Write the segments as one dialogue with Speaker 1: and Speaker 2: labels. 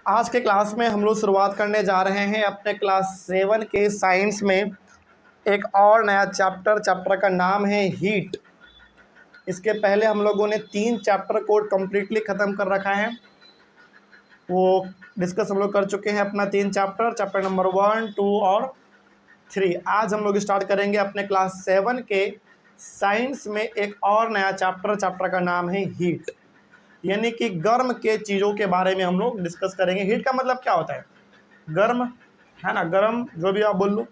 Speaker 1: आज के क्लास में हम लोग शुरुआत करने जा रहे हैं अपने क्लास 7 के साइंस में एक और नया चैप्टर का नाम है हीट। इसके पहले हम लोगों ने 3 चैप्टर को कम्प्लीटली ख़त्म कर रखा है, वो डिस्कस हम लोग कर चुके हैं अपना 3 चैप्टर नंबर 1, 2 और 3। आज हम लोग स्टार्ट करेंगे अपने क्लास 7 के साइंस में एक और नया चैप्टर का नाम है हीट, यानी कि गर्म के चीज़ों के बारे में हम लोग डिस्कस करेंगे। हीट का मतलब क्या होता है? गर्म, है ना, गर्म, जो भी आप बोल लो।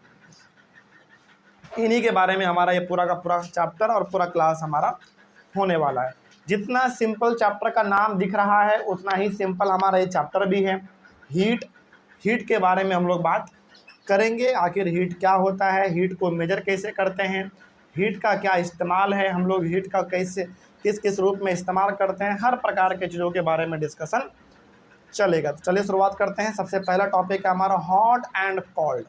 Speaker 1: इन्हीं के बारे में हमारा ये पूरा का पूरा चैप्टर और पूरा क्लास हमारा होने वाला है। जितना सिंपल चैप्टर का नाम दिख रहा है उतना ही सिंपल हमारा ये चैप्टर भी है। हीट के बारे में हम लोग बात करेंगे। आखिर हीट क्या होता है, हीट को मेजर कैसे करते हैं, हीट का क्या इस्तेमाल है, हम लोग हीट का कैसे किस किस रूप में इस्तेमाल करते हैं, हर प्रकार के चीज़ों के बारे में डिस्कशन चलेगा। तो चलिए शुरुआत करते हैं। सबसे पहला टॉपिक है हमारा हॉट एंड कोल्ड।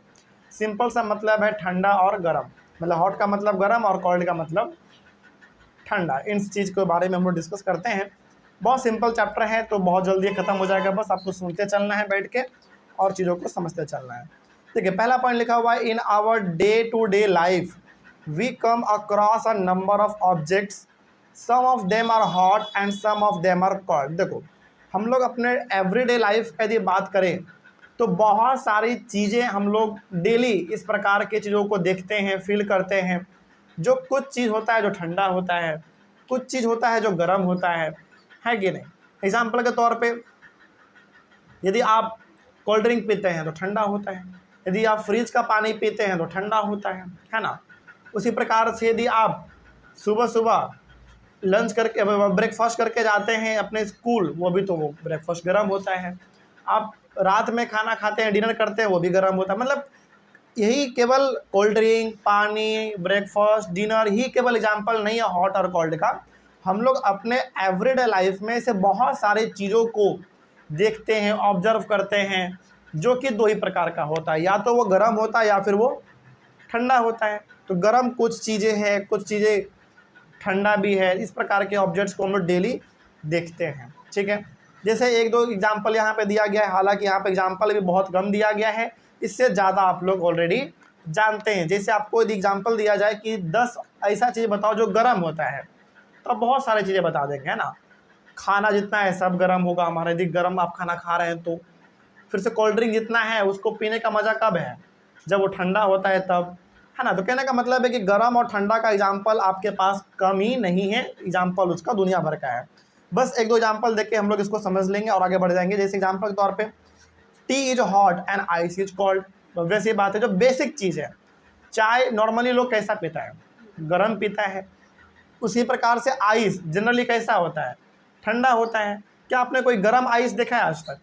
Speaker 1: सिंपल सा मतलब है ठंडा और गर्म, मतलब हॉट का मतलब गर्म और कोल्ड का मतलब ठंडा। इन चीज़ के बारे में हम लोग डिस्कस करते हैं। बहुत सिंपल चैप्टर है तो बहुत जल्दी ख़त्म हो जाएगा, बस आपको सुनते चलना है बैठ के और चीज़ों को समझते चलना है। देखिए पहला पॉइंट लिखा हुआ है, in our day to day life we come across a number of objects, some of them are hot and some of them are cold. देखो हम लोग अपने एवरीडे लाइफ की यदि बात करें तो बहुत सारी चीज़ें हम लोग डेली इस प्रकार के चीज़ों को देखते हैं, फील करते हैं। जो कुछ चीज़ होता है जो ठंडा होता है, कुछ चीज़ होता है जो गर्म होता है कि नहीं। एग्जाम्पल के तौर पे यदि आप कोल्ड ड्रिंक पीते हैं तो ठंडा होता है, यदि आप फ्रिज का पानी पीते हैं तो ठंडा होता है ना। उसी प्रकार से यदि आप सुबह सुबह लंच करके ब्रेकफास्ट करके जाते हैं अपने स्कूल, वो भी तो वो ब्रेकफास्ट गर्म होता है। आप रात में खाना खाते हैं, डिनर करते हैं, वो भी गर्म होता है। मतलब यही केवल कोल्ड ड्रिंक, पानी, ब्रेकफास्ट, डिनर ही केवल एग्जाम्पल नहीं है हॉट और कोल्ड का। हम लोग अपने एवरीडे लाइफ में से बहुत सारी चीज़ों को देखते हैं, ऑब्जर्व करते हैं, जो कि 2 ही प्रकार का होता है, या तो वो गर्म होता है या फिर वो ठंडा होता है। तो गर्म कुछ चीज़ें हैं, कुछ चीज़ें ठंडा भी है। इस प्रकार के ऑब्जेक्ट्स को हम लोग डेली देखते हैं, ठीक है। जैसे 1-2 एग्जाम्पल यहाँ पे दिया गया है, हालांकि यहाँ पे एग्जाम्पल भी बहुत कम दिया गया है, इससे ज़्यादा आप लोग ऑलरेडी जानते हैं। जैसे आपको यदि एग्जाम्पल दिया जाए कि 10 ऐसा चीज़ बताओ जो गर्म होता है, तो आप बहुत सारी चीज़ें बता देंगे, है ना। खाना जितना है सब गर्म होगा हमारा, यदि गर्म आप खाना खा रहे हैं तो। फिर से कोल्ड ड्रिंक जितना है उसको पीने का मज़ा कब है? जब वो ठंडा होता है तब, है ना। तो कहने का मतलब है कि गर्म और ठंडा का एग्जाम्पल आपके पास कम ही नहीं है, एग्जाम्पल उसका दुनिया भर का है। बस 1-2 एग्जाम्पल देख के हम लोग इसको समझ लेंगे और आगे बढ़ जाएंगे। जैसे एग्जाम्पल के तौर पे T is hot and ice is cold. तो वैसी बात है, जो बेसिक चीज़ है। चाय नॉर्मली लोग कैसा पीता है? गर्म पीता है। उसी प्रकार से आइस जनरली कैसा होता है? ठंडा होता है। क्या आपने कोई गर्म आइस देखा है आज तक?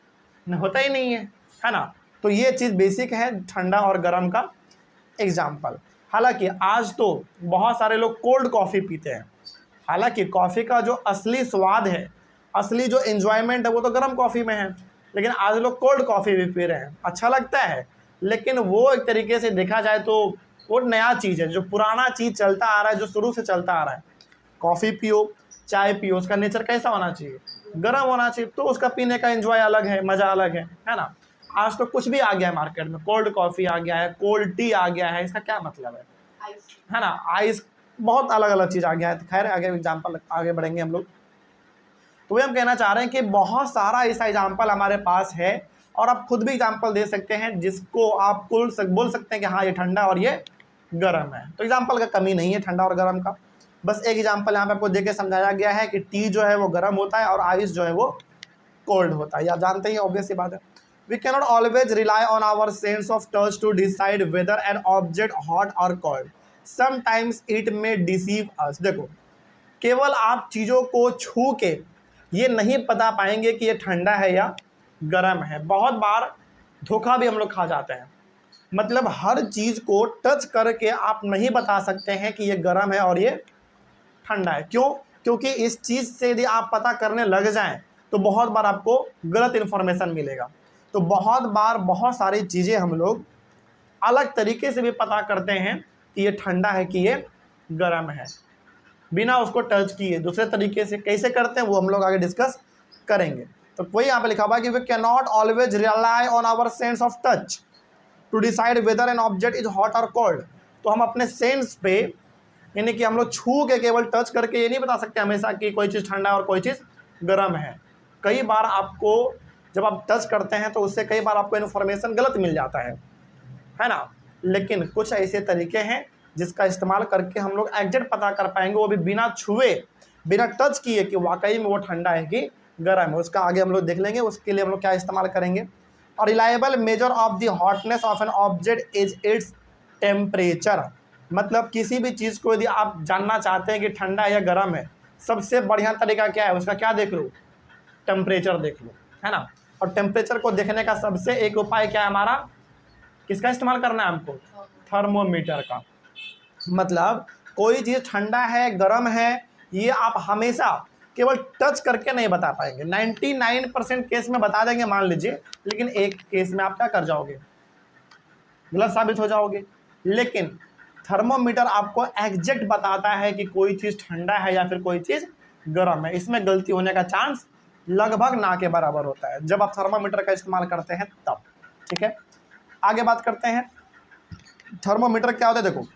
Speaker 1: होता ही नहीं है ना। तो ये चीज़ बेसिक है ठंडा और गर्म का एग्जाम्पल। हालांकि आज तो बहुत सारे लोग कोल्ड कॉफ़ी पीते हैं। हालांकि कॉफ़ी का जो असली स्वाद है, असली जो एंजॉयमेंट है, वो तो गर्म कॉफ़ी में है। लेकिन आज लोग कोल्ड कॉफ़ी भी पी रहे हैं, अच्छा लगता है। लेकिन वो एक तरीके से देखा जाए तो वो नया चीज़ है, जो पुराना चीज़ चलता आ रहा है, जो शुरू से चलता आ रहा है। कॉफ़ी पियो, चाय पियो, उसका नेचर कैसा होना चाहिए? गर्म होना चाहिए। तो उसका पीने का एंजॉय अलग है, मज़ा अलग है ना। आज तो कुछ भी आ गया है मार्केट में, कोल्ड कॉफ़ी आ गया है, कोल्ड टी आ गया है। इसका क्या मतलब है ना। आइस, बहुत अलग अलग चीज़ आ गया है। खैर आगे एग्जाम्पल आगे बढ़ेंगे हम लोग। तो वही हम कहना चाह रहे हैं कि बहुत सारा ऐसा एग्जाम्पल हमारे पास है और आप खुद भी एग्जाम्पल दे सकते हैं जिसको आप बोल सकते हैं कि हाँ ये ठंडा और ये गर्म है। तो एग्जाम्पल का कमी नहीं है ठंडा और गर्म का। बस एक एग्जाम्पल यहाँ पे आपको देके समझाया गया है कि टी जो है वो गर्म होता है और आइस जो है वो कोल्ड होता है। ये आप जानते ही, ऑब्वियस सी बात है। We cannot always rely on our sense of touch to decide whether an object hot और cold, sometimes it may deceive us. देखो केवल आप चीज़ों को छू के ये नहीं बता पाएंगे कि ये ठंडा है या गर्म है। बहुत बार धोखा भी हम लोग खा जाते हैं। मतलब हर चीज़ को टच करके आप नहीं बता सकते हैं कि ये गर्म है और ये ठंडा है। क्यों? क्योंकि इस चीज़ से यदि आप पता करने लग जाएं तो बहुत बार आपको गलत इन्फॉर्मेशन मिलेगा। तो बहुत बार बहुत सारी चीज़ें हम लोग अलग तरीके से भी पता करते हैं कि ये ठंडा है कि ये गर्म है, बिना उसको टच किए। दूसरे तरीके से कैसे करते हैं वो हम लोग आगे डिस्कस करेंगे। तो वही यहाँ पे लिखा हुआ है कि we can not always rely on our sense of touch to decide whether an object is hot और कोल्ड। तो हम अपने सेंस पे, यानी कि हम लोग छू के केवल टच करके ये नहीं बता सकते हमेशा कि कोई चीज़ ठंडा है और कोई चीज़ गर्म है। कई बार आपको जब आप टच करते हैं तो उससे कई बार आपको इन्फॉर्मेशन गलत मिल जाता है ना। लेकिन कुछ ऐसे तरीके हैं जिसका इस्तेमाल करके हम लोग एग्जैक्ट पता कर पाएंगे, वो भी बिना छुए, बिना टच किए, कि वाकई में वो ठंडा है कि गर्म है। उसका आगे हम लोग देख लेंगे। उसके लिए हम लोग क्या इस्तेमाल करेंगे। और reliable measure of the hotness of an object is its temperature. मतलब किसी भी चीज़ को यदि आप जानना चाहते हैं कि ठंडा है या गर्म है, सबसे बढ़िया तरीका क्या है उसका, क्या देख लो, टेम्परेचर देख लो, है ना। और टेम्परेचर को देखने का सबसे एक उपाय क्या है हमारा, किसका इस्तेमाल करना है हमको, थर्मोमीटर का। मतलब कोई चीज़ ठंडा है गर्म है ये आप हमेशा केवल टच करके नहीं बता पाएंगे। 99% केस में बता देंगे मान लीजिए, लेकिन एक केस में आप क्या कर जाओगे, गलत साबित हो जाओगे। लेकिन थर्मोमीटर आपको एग्जैक्ट बताता है कि कोई चीज़ ठंडा है या फिर कोई चीज़ गर्म है। इसमें गलती होने का चांस लगभग ना के बराबर होता है जब आप थर्मोमीटर का इस्तेमाल करते हैं तब। ठीक है, आगे बात करते हैं। थर्मोमीटर क्या होता है, देखो,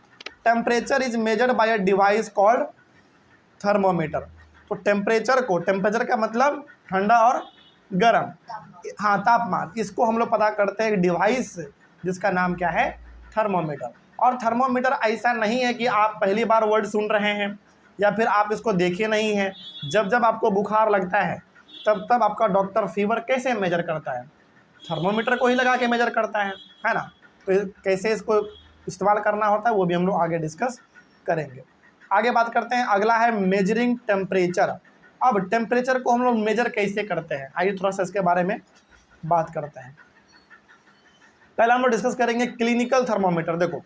Speaker 1: temperature is measured by a device called thermometer. तो टेम्परेचर का मतलब ठंडा और गर्म, हाँ तापमान, इसको हम लोग पता करते हैं डिवाइस जिसका नाम क्या है, थर्मोमीटर। और थर्मोमीटर ऐसा नहीं है कि आप पहली बार वर्ड सुन रहे हैं या फिर आप इसको देखे नहीं हैं। जब जब आपको बुखार लगता है तब तब आपका डॉक्टर फीवर कैसे मेजर करता है, थर्मोमीटर को ही लगा के मेजर करता है ना। तो कैसे इसको इस्तेमाल करना होता है वो भी हम लोग आगे डिस्कस करेंगे। आगे बात करते हैं, अगला है मेजरिंग टेम्परेचर। अब टेम्परेचर को हम लोग मेजर कैसे करते हैं, आइए थोड़ा सा इसके बारे में बात करते हैं। पहले हम लोग डिस्कस करेंगे क्लिनिकल थर्मोमीटर। देखो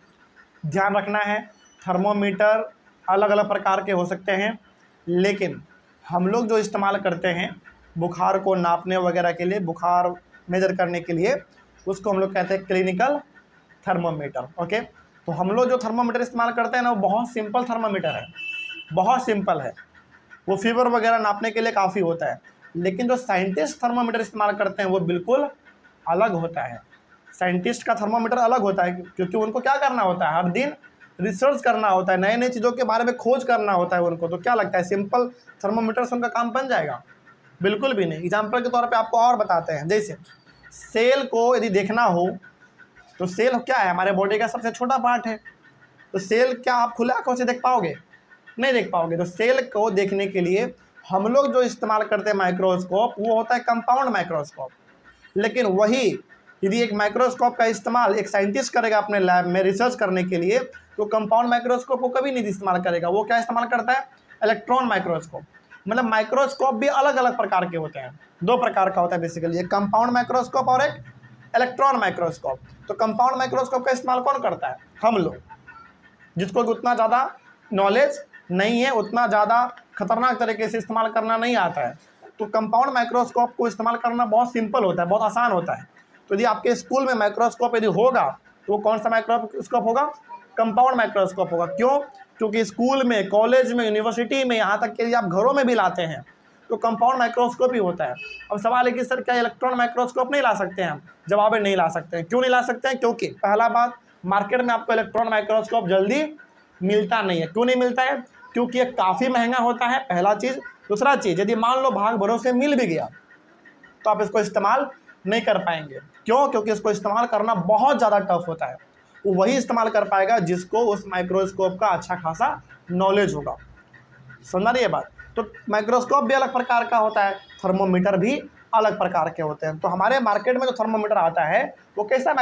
Speaker 1: ध्यान रखना है, थर्मोमीटर अलग अलग प्रकार के हो सकते हैं, लेकिन हम लोग जो इस्तेमाल करते हैं बुखार को नापने वगैरह के लिए, बुखार मेजर करने के लिए, उसको हम लोग कहते हैं क्लिनिकल थर्मोमीटर। ओके, तो हम लोग जो थर्मोमीटर इस्तेमाल करते हैं ना वो बहुत सिंपल थर्मोमीटर है, बहुत सिंपल है, वो फीवर वगैरह नापने के लिए काफ़ी होता है। लेकिन जो साइंटिस्ट थर्मोमीटर इस्तेमाल करते हैं वो बिल्कुल अलग होता है। साइंटिस्ट का थर्मोमीटर अलग होता है क्योंकि उनको क्या करना होता है, हर दिन रिसर्च करना होता है, नए नए चीज़ों के बारे में खोज करना होता है उनको। तो क्या लगता है सिंपल थर्मोमीटर से उनका काम बन जाएगा, बिल्कुल भी नहीं। एग्जाम्पल के तौर पे आपको और बताते हैं, जैसे सेल को यदि देखना हो तो सेल क्या है, हमारे बॉडी का सबसे छोटा पार्ट है। तो सेल क्या आप खुले आंखों से देख पाओगे, नहीं देख पाओगे। तो सेल को देखने के लिए हम लोग जो इस्तेमाल करते हैं माइक्रोस्कोप वो होता है कंपाउंड माइक्रोस्कोप। लेकिन वही यदि एक माइक्रोस्कोप का इस्तेमाल एक साइंटिस्ट करेगा अपने लैब में रिसर्च करने के लिए, तो कंपाउंड माइक्रोस्कोप को कभी नहीं इस्तेमाल करेगा। वो क्या इस्तेमाल करता है, इलेक्ट्रॉन माइक्रोस्कोप। मतलब माइक्रोस्कोप भी अलग अलग प्रकार के होते हैं, दो प्रकार का होता है बेसिकली, एक कंपाउंड माइक्रोस्कोप और एक इलेक्ट्रॉन माइक्रोस्कोप। तो कंपाउंड माइक्रोस्कोप का इस्तेमाल कौन करता है, हम लोग, जिसको उतना ज़्यादा नॉलेज नहीं है, उतना ज़्यादा खतरनाक तरीके से इस्तेमाल करना नहीं आता है। तो कंपाउंड माइक्रोस्कोप को इस्तेमाल करना बहुत सिंपल होता है, बहुत आसान होता है। तो यदि आपके स्कूल में माइक्रोस्कोप यदि होगा तो वो कौन सा माइक्रोस्कोप होगा, कंपाउंड माइक्रोस्कोप होगा। क्यों, क्योंकि स्कूल में, कॉलेज में, यूनिवर्सिटी में, यहाँ तक कि यदि आप घरों में भी लाते हैं तो कंपाउंड माइक्रोस्कोप ही होता है। अब सवाल है कि सर क्या इलेक्ट्रॉन माइक्रोस्कोप नहीं ला सकते हैं हम, जवाब है नहीं ला सकते हैं। क्यों नहीं ला सकते हैं, क्योंकि पहला बात, मार्केट में आपको इलेक्ट्रॉन माइक्रोस्कोप जल्दी मिलता नहीं है। क्यों नहीं मिलता है, क्योंकि ये काफ़ी महंगा होता है, पहला चीज़। दूसरा चीज़, यदि मान लो भाग भरोसे मिल भी गया तो आप इसको इस्तेमाल नहीं कर पाएंगे। क्यों, क्योंकि इसको इस्तेमाल करना बहुत ज़्यादा टफ होता है। वो वही इस्तेमाल कर पाएगा जिसको उस माइक्रोस्कोप का अच्छा खासा नॉलेज होगा। समझ रही है बात। तो माइक्रोस्कोप भी अलग प्रकार का होता है, थर्मोमीटर भी अलग प्रकार के होते हैं। तो हमारे मार्केट में जो थर्मोमीटर आता है वो कैसा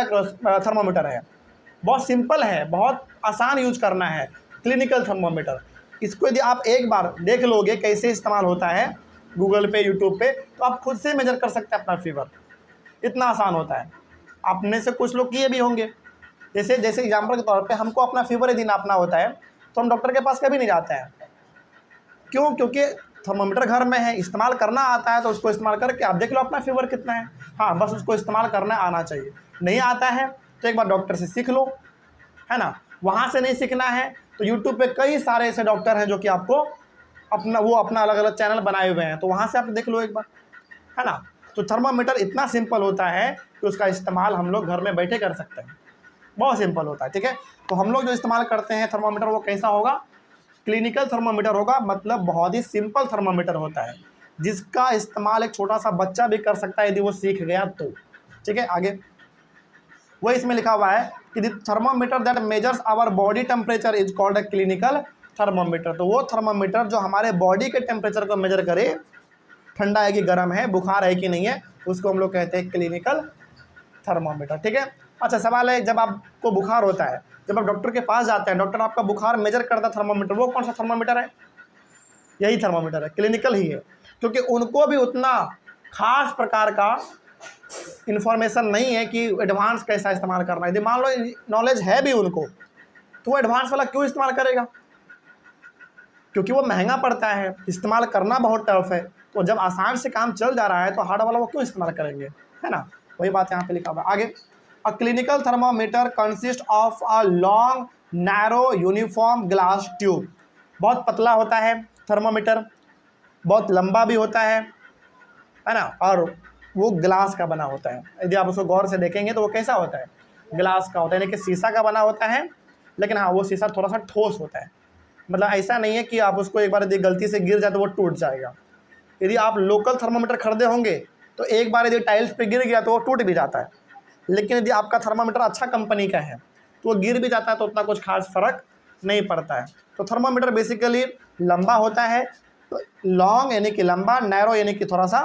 Speaker 1: थर्मोमीटर है, बहुत सिंपल है, बहुत आसान यूज करना है, क्लिनिकल थर्मोमीटर। इसको यदि आप एक बार देख लोगे कैसे इस्तेमाल होता है गूगल पे, यूट्यूब पे, तो आप खुद से मेजर कर सकते हैं अपना फीवर, इतना आसान होता है। आप में से कुछ लोग किए भी होंगे। जैसे एग्जाम्पल के तौर पे हमको अपना फीवर यदि नापना होता है तो हम डॉक्टर के पास कभी नहीं जाते हैं। क्यों, क्योंकि थर्मोमीटर घर में है, इस्तेमाल करना आता है, तो उसको इस्तेमाल करके आप देख लो अपना फीवर कितना है। हाँ, बस उसको इस्तेमाल करना आना चाहिए। नहीं आता है तो एक बार डॉक्टर से सीख लो, है ना। वहाँ से नहीं सीखना है तो यूट्यूब पे कई सारे ऐसे डॉक्टर हैं जो कि आपको अपना अलग अलग चैनल बनाए हुए हैं, तो वहाँ से आप देख लो एक बार, है ना। तो थर्मामीटर इतना सिंपल होता है कि उसका इस्तेमाल हम लोग घर में बैठे कर सकते हैं, बहुत सिंपल होता है। ठीक है, तो हम लोग जो इस्तेमाल करते हैं थर्मामीटर वो कैसा होगा, क्लिनिकल थर्मामीटर होगा, मतलब बहुत ही सिंपल थर्मामीटर होता है जिसका इस्तेमाल एक छोटा सा बच्चा भी कर सकता है यदि वो सीख गया तो। ठीक है, आगे वो इसमें लिखा हुआ है कि the thermometer that measures our body temperature is called a clinical thermometer. तो वो थर्मामीटर जो हमारे बॉडी के टेम्परेचर को मेजर करे, ठंडा है कि गर्म है, बुखार है कि नहीं है, उसको हम लोग कहते हैं क्लिनिकल थर्मामीटर। ठीक है, अच्छा सवाल है, जब आपको बुखार होता है, जब आप डॉक्टर के पास जाते हैं, डॉक्टर आपका बुखार मेजर करता है थर्मामीटर, वो कौन सा थर्मामीटर है, यही थर्मामीटर है, क्लिनिकल ही है, क्योंकि उनको भी उतना खास प्रकार का इन्फॉर्मेशन नहीं है कि एडवांस कैसा इस्तेमाल करना है। यदि मान लो नॉलेज है भी उनको, तो वो एडवांस वाला क्यों इस्तेमाल करेगा, क्योंकि वो महंगा पड़ता है, इस्तेमाल करना बहुत टफ है। तो जब आसान से काम चल जा रहा है तो हार्ड वाला वो क्यों इस्तेमाल करेंगे, है ना, वही बात यहाँ पे लिखा हुआ है। आगे, अ clinical thermometer consist of a long narrow uniform glass tube. बहुत पतला होता है थर्मामीटर, बहुत लंबा भी होता है ना, और वो ग्लास का बना होता है। यदि आप उसको गौर से देखेंगे तो वो कैसा होता है, ग्लास का होता है, यानी कि शीशा का बना होता है, लेकिन हाँ वो शीशा थोड़ा सा ठोस होता है, मतलब ऐसा नहीं है कि आप उसको एक बार यदि गलती से गिर जाए तो वो टूट जाएगा। यदि आप लोकल थर्मामीटर खरीदे होंगे तो एक बार यदि टाइल्स पे गिर गया तो वो टूट भी जाता है, लेकिन यदि आपका थर्मामीटर अच्छा कंपनी का है तो वो गिर भी जाता है तो उतना कुछ खास फर्क नहीं पड़ता है। तो थर्मामीटर बेसिकली लंबा होता है, तो लॉन्ग यानी कि लंबा, नैरो यानी कि थोड़ा सा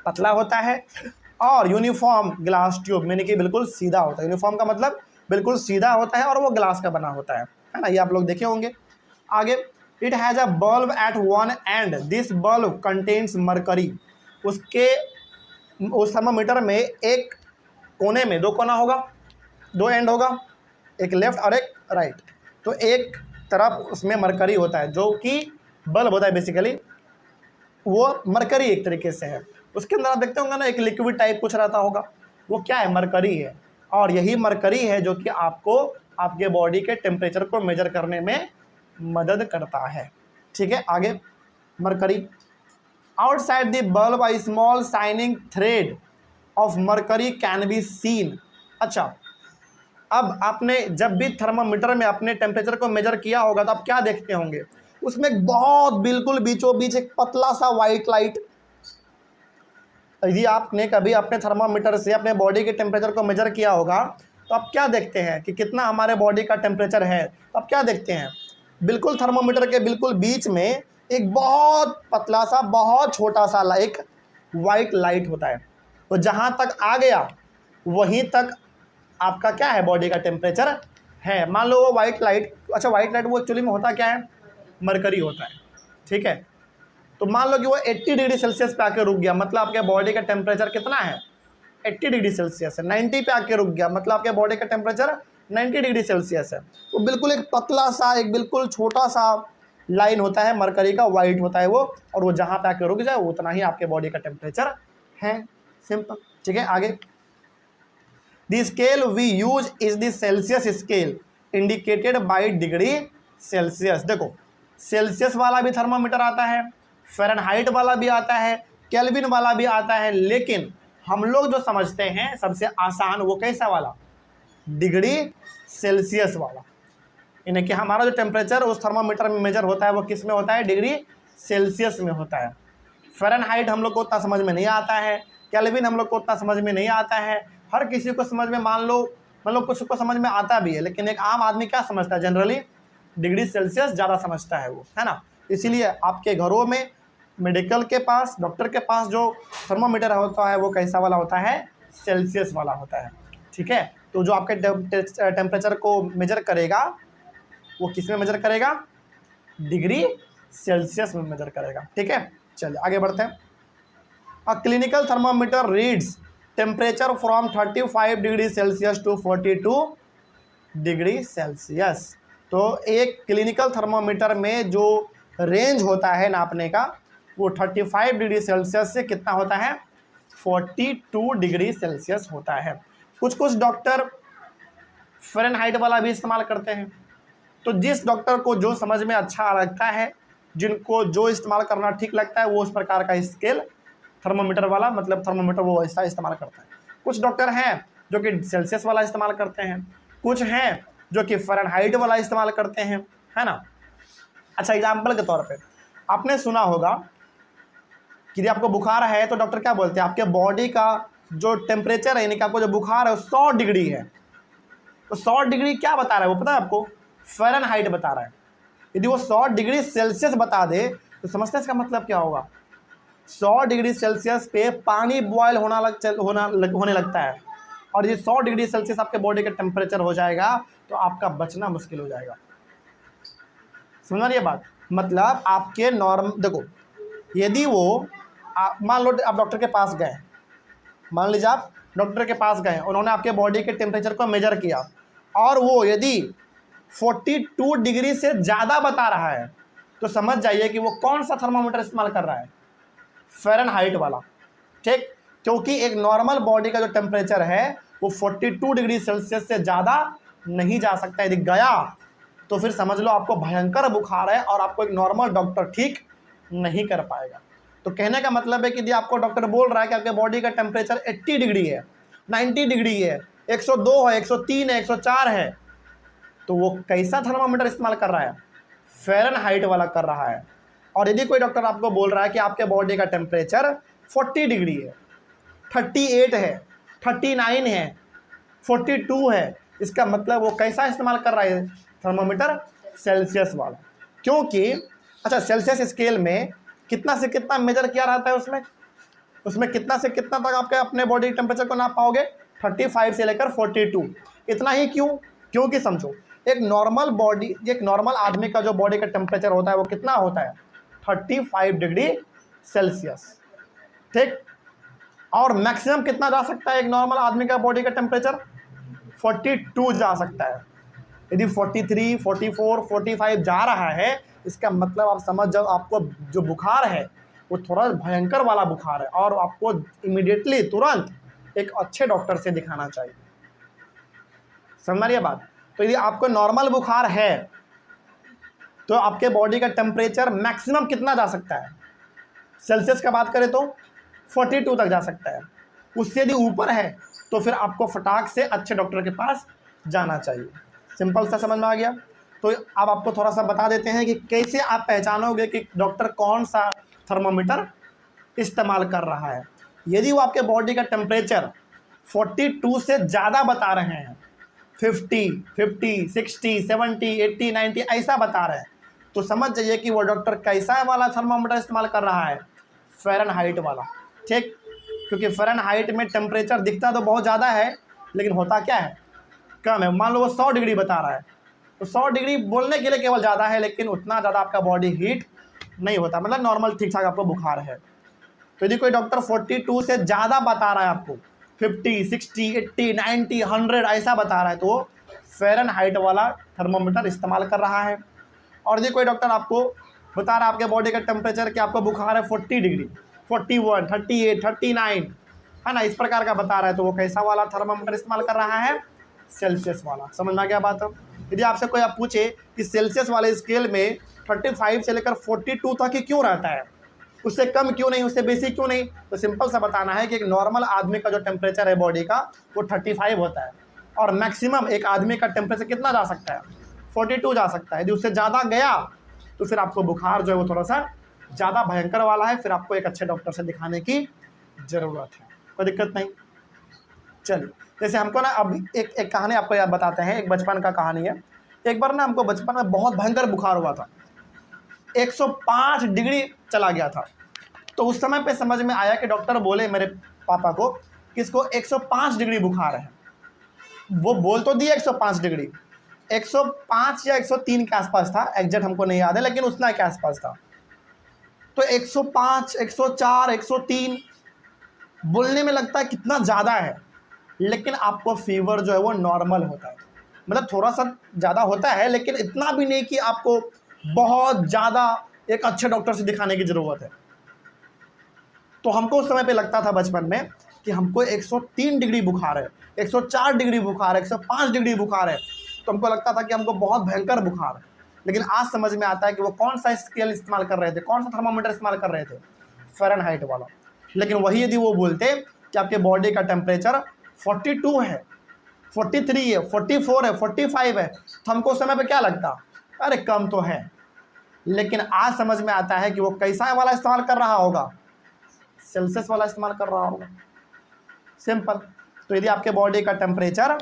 Speaker 1: पतला होता है, और यूनिफॉर्म ग्लास ट्यूब यानी कि बिल्कुल सीधा होता है। यूनिफॉर्म का मतलब बिल्कुल सीधा होता है और वो ग्लास का बना होता है ना, ये आप लोग देखे होंगे। आगे, it has a bulb at one end, this bulb contains mercury. उसके उस थर्मामीटर में एक कोने में, दो कोना होगा, दो एंड होगा, एक लेफ्ट और एक राइट, तो एक तरफ उसमें मरकरी होता है जो कि बल्ब होता है बेसिकली, वो मरकरी एक तरीके से है। उसके अंदर आप देखते होंगे ना एक लिक्विड टाइप कुछ रहता होगा, वो क्या है, मरकरी है, और यही मरकरी है जो कि आपको आपके बॉडी के टेम्परेचर को मेजर करने में मदद करता है। ठीक है, आगे, mercury, outside the bulb a small shining thread of mercury can be seen. अच्छा, अब आपने जब भी थर्मामीटर में अपने टेम्परेचर को मेजर किया होगा तो आप क्या देखते होंगे, उसमें एक बहुत बिल्कुल बीचों बीच एक पतला सा वाइट लाइट। यदि आपने कभी अपने थर्मामीटर से अपने बॉडी के टेम्परेचर को मेजर किया होगा तो आप क्या देखते हैं कि कितना हमारे बॉडी का टेम्परेचर है, तो आप क्या देखते हैं, बिल्कुल थर्मामीटर के बिल्कुल बीच में एक बहुत पतला सा, बहुत छोटा सा एक वाइट लाइट होता है। तो जहाँ तक आ गया वहीं तक आपका क्या है, बॉडी का टेम्परेचर है। मान लो वो वाइट लाइट, अच्छा वाइट लाइट वो एक्चुअली में होता क्या है, मरकरी होता है। ठीक है, तो मान लो कि वो 80 डिग्री सेल्सियस पे आके रुक गया, मतलब आपके बॉडी का टेम्परेचर कितना है, 80 डिग्री सेल्सियस है। 90 पे आके रुक गया, मतलब आपके बॉडी का टेम्परेचर 90 डिग्री सेल्सियस है। तो बिल्कुल एक पतला सा, एक बिल्कुल छोटा सा लाइन होता है मरकरी का, वाइट होता है वो, और वो जहाँ पे आके रुक जाए उतना ही आपके बॉडी का टेम्परेचर है, सिंपल। ठीक है, आगे, the scale we use is the Celsius scale indicated by degree Celsius. देखो, सेल्सियस वाला भी थर्मामीटर आता है, फ़ारेनहाइट वाला भी आता है, केल्विन वाला भी आता है, लेकिन हम लोग जो समझते हैं सबसे आसान वो कैसा वाला, डिग्री सेल्सियस वाला, यानी कि हमारा जो टेम्परेचर उस थर्मामीटर में मेजर होता है वो किस में होता है, डिग्री सेल्सियस में होता है। फ़ारेनहाइट हम लोग को उतना समझ में नहीं आता है, केल्विन हम लोग को उतना समझ में नहीं आता है, हर किसी को समझ में, मान लो मतलब कुछ को समझ में आता भी है, लेकिन एक आम आदमी क्या समझता है, जनरली डिग्री सेल्सियस ज़्यादा समझता है वो, है ना। इसीलिए आपके घरों में, मेडिकल के पास, डॉक्टर के पास जो थर्मामीटर होता है वो कैसा वाला होता है, सेल्सियस वाला होता है। ठीक है, तो जो आपके टेम्परेचर को मेजर करेगा वो किस में मेजर करेगा, डिग्री सेल्सियस में मेजर करेगा। ठीक है, चलिए आगे बढ़ते हैं। A clinical thermometer reads temperature from 35 degree Celsius to 42 degree Celsius. तो एक क्लिनिकल थर्मामीटर में जो रेंज होता है नापने का वो 35 डिग्री सेल्सियस से कितना होता है, 42 डिग्री सेल्सियस होता है। कुछ कुछ डॉक्टर फ़ारेनहाइट वाला भी इस्तेमाल करते हैं, तो जिस डॉक्टर को जो समझ में अच्छा लगता है, जिनको जो इस्तेमाल करना ठीक लगता है, वो उस प्रकार का स्केल थर्मोमीटर वाला, मतलब थर्मोमीटर वो ऐसा इस्तेमाल करता है। कुछ डॉक्टर हैं जो कि सेल्सियस वाला इस्तेमाल करते हैं, कुछ हैं जो कि फ़ारेनहाइट वाला इस्तेमाल करते हैं, है ना। अच्छा, एग्जाम्पल के तौर पे आपने सुना होगा कि यदि आपको बुखार है तो डॉक्टर क्या बोलते हैं, आपके बॉडी का जो टेम्परेचर है, यानी कि आपको जो बुखार है वो 100 डिग्री है। तो 100 डिग्री क्या बता रहा है वो पता है आपको? फ़ारेनहाइट बता रहा है। यदि वो 100 डिग्री सेल्सियस बता दे तो समझते हैं इसका मतलब क्या होगा? 100 डिग्री सेल्सियस पे पानी बॉयल होने लगता है, और ये 100 डिग्री सेल्सियस आपके बॉडी का टेम्परेचर हो जाएगा तो आपका बचना मुश्किल हो जाएगा। समझ रही है बात? मतलब आपके नॉर्म देखो, यदि वो मान लो आप डॉक्टर के पास गए, मान लीजिए आप डॉक्टर के पास गए, उन्होंने आपके बॉडी के टेम्परेचर को मेजर किया और वो यदि 42 डिग्री से ज़्यादा बता रहा है तो समझ जाइए कि वो कौन सा थर्मामीटर इस्तेमाल कर रहा है? फ़ारेनहाइट वाला। ठीक, क्योंकि एक नॉर्मल बॉडी का जो टेम्परेचर है वो 42 डिग्री सेल्सियस से ज़्यादा नहीं जा सकता। यदि गया तो फिर समझ लो आपको भयंकर बुखार है और आपको एक नॉर्मल डॉक्टर ठीक नहीं कर पाएगा। तो कहने का मतलब है कि यदि आपको डॉक्टर बोल रहा है कि आपके बॉडी का टेम्परेचर 80 डिग्री है, 90 डिग्री है, 102 है, 103 है, 104 है, तो वो कैसा थर्मामीटर इस्तेमाल कर रहा है? फ़ारेनहाइट वाला कर रहा है। और यदि कोई डॉक्टर आपको बोल रहा है कि आपके बॉडी का टेम्परेचर 40 डिग्री है, 38 है, 39 है, 42 है, इसका मतलब वो कैसा इस्तेमाल कर रहा है थर्मामीटर? सेल्सियस वाला। क्योंकि अच्छा, सेल्सियस स्केल में कितना से कितना मेजर किया रहता है? उसमें कितना से कितना तक आपके अपने बॉडी टेम्परेचर को नाप पाओगे? 35 से लेकर 42। इतना ही क्यों? क्योंकि समझो, एक नॉर्मल आदमी का जो बॉडी का टेम्परेचर होता है वो कितना होता है? 35 डिग्री सेल्सियस। ठीक, और मैक्सिमम कितना जा सकता है एक नॉर्मल आदमी का बॉडी का टेम्परेचर? 42 जा सकता है। यदि 43, 44, 45 जा रहा है, इसका मतलब आप समझ जाओ आपको जो बुखार है वो थोड़ा भयंकर वाला बुखार है और आपको इमीडिएटली तुरंत एक अच्छे डॉक्टर से दिखाना चाहिए। समझ रही है बात? तो यदि आपको नॉर्मल बुखार है तो आपके बॉडी का टेम्परेचर मैक्सिमम कितना जा सकता है? सेल्सियस का बात करें तो 42 तक जा सकता है। उससे यदि ऊपर है तो फिर आपको फटाक से अच्छे डॉक्टर के पास जाना चाहिए। सिंपल सा समझ में आ गया? तो अब आपको थोड़ा सा बता देते हैं कि कैसे आप पहचानोगे कि डॉक्टर कौन सा थर्मामीटर इस्तेमाल कर रहा है। यदि वो आपके बॉडी का टेम्परेचर 42 से ज़्यादा बता रहे हैं, 50, 60, 70, 80, 90 ऐसा बता रहे हैं, तो समझ जाइए कि वो डॉक्टर कैसा वाला थर्मामीटर इस्तेमाल कर रहा है? फ़ारेनहाइट वाला। ठीक, क्योंकि फ़ारेनहाइट में टेम्परेचर दिखता तो बहुत ज़्यादा है लेकिन होता क्या है? कम है। मान लो वो 100 डिग्री बता रहा है तो 100 डिग्री बोलने के लिए केवल ज़्यादा है, लेकिन उतना ज़्यादा आपका बॉडी हीट नहीं होता, मतलब नॉर्मल ठीक ठाक आपको बुखार है। तो यदि कोई डॉक्टर 42 से ज़्यादा बता रहा है आपको, 50, 60, 80, 90, 100 ऐसा बता रहा है, तो वो फ़ारेनहाइट वाला थर्मामीटर इस्तेमाल कर रहा है। और यदि कोई डॉक्टर आपको बता रहा है आपके बॉडी का टेम्परेचर कि आपको बुखार है 40 डिग्री, 41, 38, 39, है ना, इस प्रकार का बता रहा है, तो वो कैसा वाला थर्मामीटर इस्तेमाल कर रहा है? सेल्सियस वाला। समझ में आ गया बात? यदि आपसे कोई आप पूछे कि सेल्सियस वाले स्केल में 35 से लेकर 42 तक ही क्यों रहता है, उससे कम क्यों नहीं, उससे बेसी क्यों नहीं, तो सिंपल सा बताना है कि एक नॉर्मल आदमी का जो टेम्परेचर है बॉडी का वो 35 होता है और मैक्सिमम एक आदमी का टेम्परेचर कितना जा सकता है? 42 जा सकता है। यदि उससे ज़्यादा गया तो फिर आपको बुखार जो है वो थोड़ा सा ज़्यादा भयंकर वाला है, फिर आपको एक अच्छे डॉक्टर से दिखाने की ज़रूरत है। कोई दिक्कत नहीं। चलिए, जैसे हमको ना अब एक कहानी आपको याद बताते हैं, एक बचपन का कहानी है। एक बार ना हमको बचपन में बहुत भयंकर बुखार हुआ था, 105 डिग्री चला गया था। तो उस समय पे समझ में आया कि डॉक्टर बोले मेरे पापा को कि इसको 105 डिग्री बुखार है। वो बोल तो दिए 105 डिग्री, 105 या 103 के आसपास था, एग्जैक्ट हमको नहीं याद है, लेकिन उतना के आसपास था। तो 105, 104, 103 बोलने में लगता है कितना ज़्यादा है, लेकिन आपको फीवर जो है वो नॉर्मल होता है, मतलब थोड़ा सा ज़्यादा होता है लेकिन इतना भी नहीं कि आपको बहुत ज़्यादा एक अच्छे डॉक्टर से दिखाने की ज़रूरत है। तो हमको उस समय पे लगता था बचपन में कि हमको 103 डिग्री बुखार है, 104 डिग्री बुखार है, 105 डिग्री बुखार है, तो हमको लगता था कि हमको बहुत भयंकर बुखार है। लेकिन आज समझ में आता है कि वो कौन सा स्केल इस्तेमाल कर रहे थे, कौन सा थर्मामीटर इस्तेमाल कर रहे थे? फ़ारेनहाइट वाला। लेकिन वही यदि वो बोलते कि आपके बॉडी का टेम्परेचर 42 है, 43 है, 44 है, 45 है, तो हमको उस समय पे क्या लगता, अरे कम तो है। लेकिन आज समझ में आता है कि वो कैसा वाला इस्तेमाल कर रहा होगा, सेल्सियस वाला इस्तेमाल कर रहा होगा। सिंपल। तो यदि आपके बॉडी का टेम्परेचर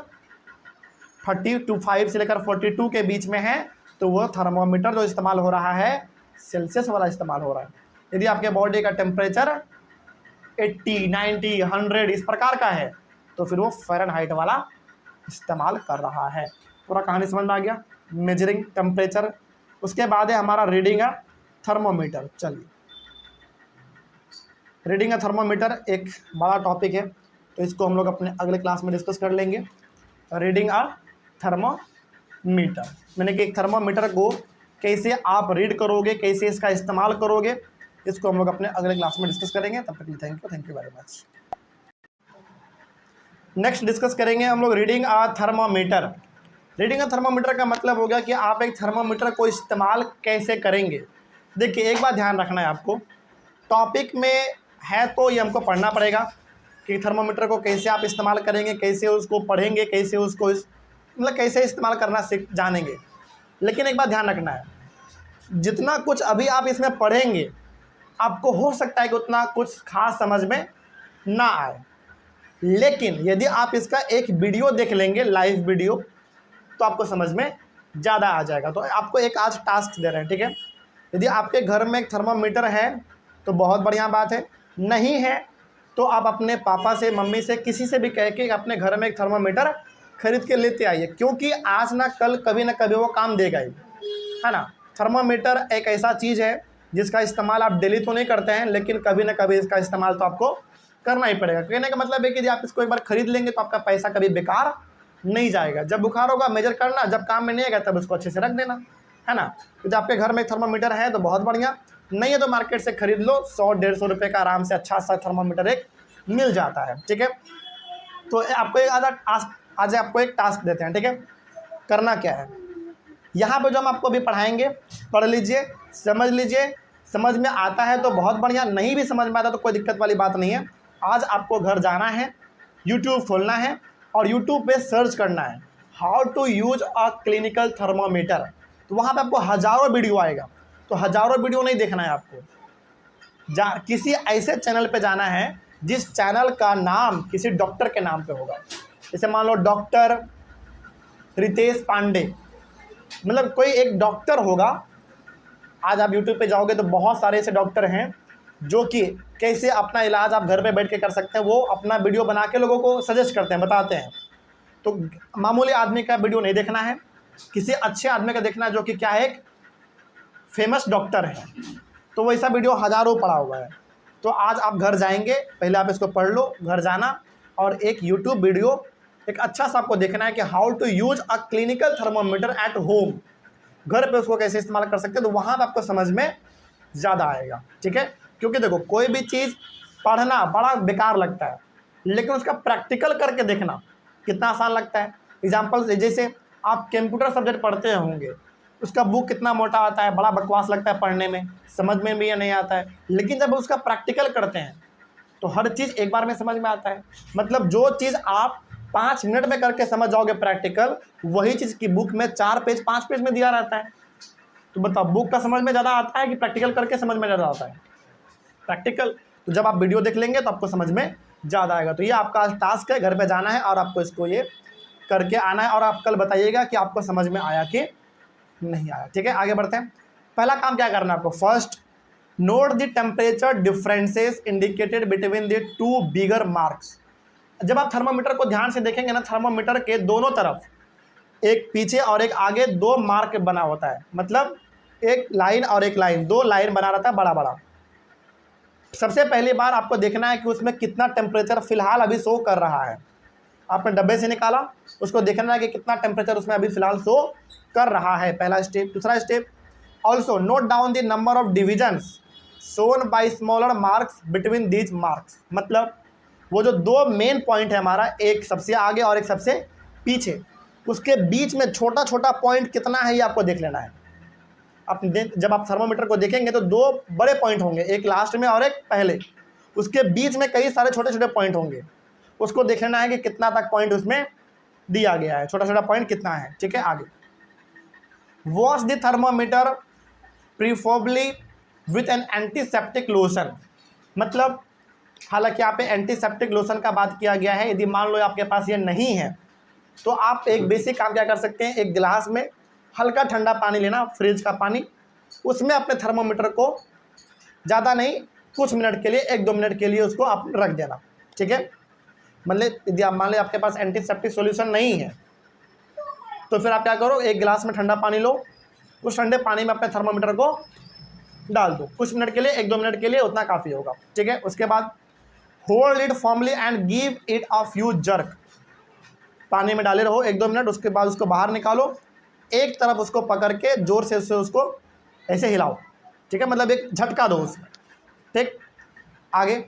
Speaker 1: 35 से लेकर 42 के बीच में है तो वो थर्मोमीटर जो इस्तेमाल हो रहा है सेल्सियस वाला इस्तेमाल हो रहा है। यदि आपके बॉडी का टेम्परेचर 80, 90, 100 इस प्रकार का है तो फिर वो फ़ारेनहाइट वाला इस्तेमाल कर रहा है। पूरा कहानी समझ में आ गया। मेजरिंग टेम्परेचर, उसके बाद है हमारा रीडिंग अ थर्मोमीटर। चलिए, रीडिंग अ थर्मोमीटर एक बड़ा टॉपिक है, तो इसको हम लोग अपने अगले क्लास में डिस्कस कर लेंगे। रीडिंग अ थर्मोमीटर मैंने कि एक थर्मोमीटर को कैसे आप रीड करोगे, कैसे इसका इस्तेमाल करोगे, इसको हम लोग अपने अगले क्लास में डिस्कस करेंगे। तब तक thank you very much. Next discuss करेंगे हम लोग reading a thermometer. Reading a thermometer का मतलब हो गया कि आप एक थर्मोमीटर को इस्तेमाल कैसे करेंगे। देखिए, एक बात ध्यान रखना है आपको, टॉपिक में है तो ये हमको पढ़ना पड़ेगा कि थर्मोमीटर को कैसे आप इस्तेमाल करेंगे, कैसे उसको पढ़ेंगे, कैसे उसको मतलब कैसे इस्तेमाल करना जानेंगे। लेकिन एक बात ध्यान रखना है, जितना कुछ अभी आप इसमें पढ़ेंगे आपको हो सकता है कि उतना कुछ खास समझ में ना आए, लेकिन यदि आप इसका एक वीडियो देख लेंगे, लाइव वीडियो, तो आपको समझ में ज़्यादा आ जाएगा। तो आपको एक आज टास्क दे रहे हैं, ठीक है। यदि आपके घर में एक थर्मामीटर है तो बहुत बढ़िया बात है, नहीं है तो आप अपने पापा से, मम्मी से, किसी से भी कह के अपने घर में एक थर्मामीटर खरीद के लेते आइए, क्योंकि आज ना कल कभी ना कभी वो काम देगा ही, है ना। थर्मामीटर एक ऐसा चीज़ है जिसका इस्तेमाल आप डेली तो नहीं करते हैं, लेकिन कभी ना कभी इसका इस्तेमाल तो आपको करना ही पड़ेगा। कहने का मतलब है कि यदि आप इसको एक बार खरीद लेंगे तो आपका पैसा कभी बेकार नहीं जाएगा। जब बुखार होगा मेजर करना, जब काम में नहीं आएगा तब उसको अच्छे से रख देना, है ना। यदि आपके घर में थर्मामीटर है तो बहुत बढ़िया, नहीं है तो मार्केट से खरीद लो, 100-150 रुपये का आराम से अच्छा सा थर्मामीटर एक मिल जाता है, ठीक है। तो आपको एक आज आपको एक टास्क देते हैं, ठीक है। करना क्या है, यहाँ पे जो हम आपको अभी पढ़ाएंगे पढ़ लीजिए, समझ लीजिए, समझ में आता है तो बहुत बढ़िया, नहीं भी समझ में आता तो कोई दिक्कत वाली बात नहीं है। आज आपको घर जाना है, यूट्यूब खोलना है और यूट्यूब पे सर्च करना है how to use a clinical thermometer. तो वहाँ पे आपको हज़ारों वीडियो आएगा, तो हज़ारों वीडियो नहीं देखना है आपको, किसी ऐसे चैनल पे जाना है जिस चैनल का नाम किसी डॉक्टर के नाम पे होगा। जैसे मान लो डॉक्टर रितेश पांडे, मतलब कोई एक डॉक्टर होगा। आज आप यूट्यूब पे जाओगे तो बहुत सारे ऐसे डॉक्टर हैं जो कि कैसे अपना इलाज आप घर पे बैठ के कर सकते हैं, वो अपना वीडियो बना के लोगों को सजेस्ट करते हैं, बताते हैं। तो मामूली आदमी का वीडियो नहीं देखना है, किसी अच्छे आदमी का देखना है जो कि क्या है, एक फेमस डॉक्टर है, तो वैसा वीडियो हज़ारों पड़ा हुआ है। तो आज आप घर जाएंगे, पहले आप इसको पढ़ लो, घर जाना और एक यूट्यूब वीडियो एक अच्छा सा आपको देखना है कि how to use a clinical thermometer at home, घर पे उसको कैसे इस्तेमाल कर सकते हैं। तो वहाँ पर आपको समझ में ज़्यादा आएगा, ठीक है। क्योंकि देखो, कोई भी चीज़ पढ़ना बड़ा बेकार लगता है, लेकिन उसका प्रैक्टिकल करके देखना कितना आसान लगता है। एग्जाम्पल जैसे आप कंप्यूटर सब्जेक्ट पढ़ते होंगे, उसका बुक कितना मोटा आता है, बड़ा बकवास लगता है पढ़ने में, समझ में भी नहीं आता है, लेकिन जब उसका प्रैक्टिकल करते हैं तो हर चीज़ एक बार में समझ में आता है। मतलब जो चीज़ आप 5 मिनट में करके समझ जाओगे प्रैक्टिकल, वही चीज़ की बुक में 4 पेज 5 पेज में दिया रहता है। तो बताओ, बुक का समझ में ज़्यादा आता है कि प्रैक्टिकल करके समझ में ज़्यादा आता है? प्रैक्टिकल। तो जब आप वीडियो देख लेंगे तो आपको समझ में ज़्यादा आएगा। तो ये आपका टास्क है, घर पे जाना है और आपको इसको ये करके आना है, और आप कल बताइएगा कि आपको समझ में आया कि नहीं आया, ठीक है। आगे बढ़ते हैं। पहला काम क्या करना है आपको, first note the temperature differences indicated between the 2 bigger marks. जब आप थर्मामीटर को ध्यान से देखेंगे ना, थर्मामीटर के दोनों तरफ, एक पीछे और एक आगे, 2 मार्क बना होता है, मतलब एक लाइन और एक लाइन, 2 लाइन बना रहता है बड़ा बड़ा। सबसे पहली बार आपको देखना है कि उसमें कितना टेम्परेचर फिलहाल अभी शो कर रहा है। आपने डब्बे से निकाला, उसको देखना है कि कितना टेम्परेचर उसमें अभी फिलहाल शो कर रहा है, पहला स्टेप। दूसरा step, also note down the number of divisions shown by smaller marks between these marks. मतलब वो जो 2 मेन पॉइंट है हमारा, एक सबसे आगे और एक सबसे पीछे, उसके बीच में छोटा छोटा पॉइंट कितना है ये आपको देख लेना है। जब आप थर्मामीटर को देखेंगे तो 2 बड़े पॉइंट होंगे, एक लास्ट में और एक पहले, उसके बीच में कई सारे छोटे छोटे पॉइंट होंगे, उसको देख लेना है कि कितना तक पॉइंट उसमें दिया गया है, छोटा छोटा पॉइंट कितना है। ठीक है, आगे wash the thermometer preferably with an antiseptic lotion. मतलब हालांकि यहाँ पे एंटीसेप्टिक लोशन का बात किया गया है, यदि मान लो आपके पास ये नहीं है तो आप एक बेसिक काम क्या कर सकते हैं, एक गिलास में हल्का ठंडा पानी लेना, फ्रिज का पानी, उसमें अपने थर्मामीटर को ज़्यादा नहीं कुछ मिनट के लिए 1-2 मिनट के लिए उसको आप रख देना। ठीक है, मतलब यदि आप मान लें आपके पास एंटीसेप्टिक सॉल्यूशन नहीं है तो फिर आप क्या करो, एक गिलास में ठंडा पानी लो, उस ठंडे पानी में अपने थर्मामीटर को डाल दो कुछ मिनट के लिए, 1-2 मिनट के लिए, उतना काफ़ी होगा। ठीक है, उसके बाद hold it formally and give it a few jerk. पानी में डाले रहो 1-2 मिनट, उसके बाद उसको बाहर निकालो, एक तरफ उसको पकड़ के जोर से उसको ऐसे हिलाओ। ठीक है, मतलब एक झटका दो उसमें। ठीक, आगे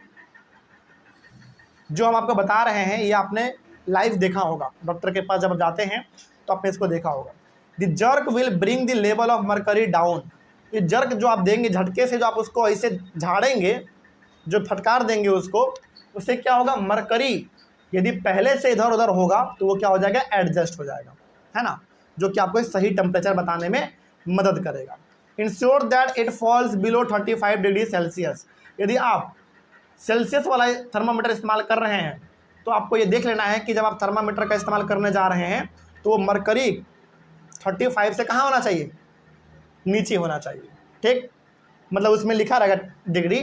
Speaker 1: जो हम आपको बता रहे हैं ये आपने लाइव देखा होगा, डॉक्टर के पास जब आप जाते हैं तो आपने इसको देखा होगा। The jerk will bring the level of mercury down. ये जर्क जो आप देंगे, झटके से जो आप उसको ऐसे झाड़ेंगे, जो फटकार देंगे उसको, उससे क्या होगा, मरकरी यदि पहले से इधर उधर होगा तो वो क्या हो जाएगा, एडजस्ट हो जाएगा, है ना, जो कि आपको एक सही टेम्परेचर बताने में मदद करेगा। Ensure that it falls below 35 degree Celsius. यदि आप सेल्सियस वाला थर्मामीटर इस्तेमाल कर रहे हैं तो आपको ये देख लेना है कि जब आप थर्मामीटर का इस्तेमाल करने जा रहे हैं तो वो मरकरी 35 से कहाँ होना चाहिए, नीचे होना चाहिए। ठीक, मतलब उसमें लिखा रहेगा डिग्री,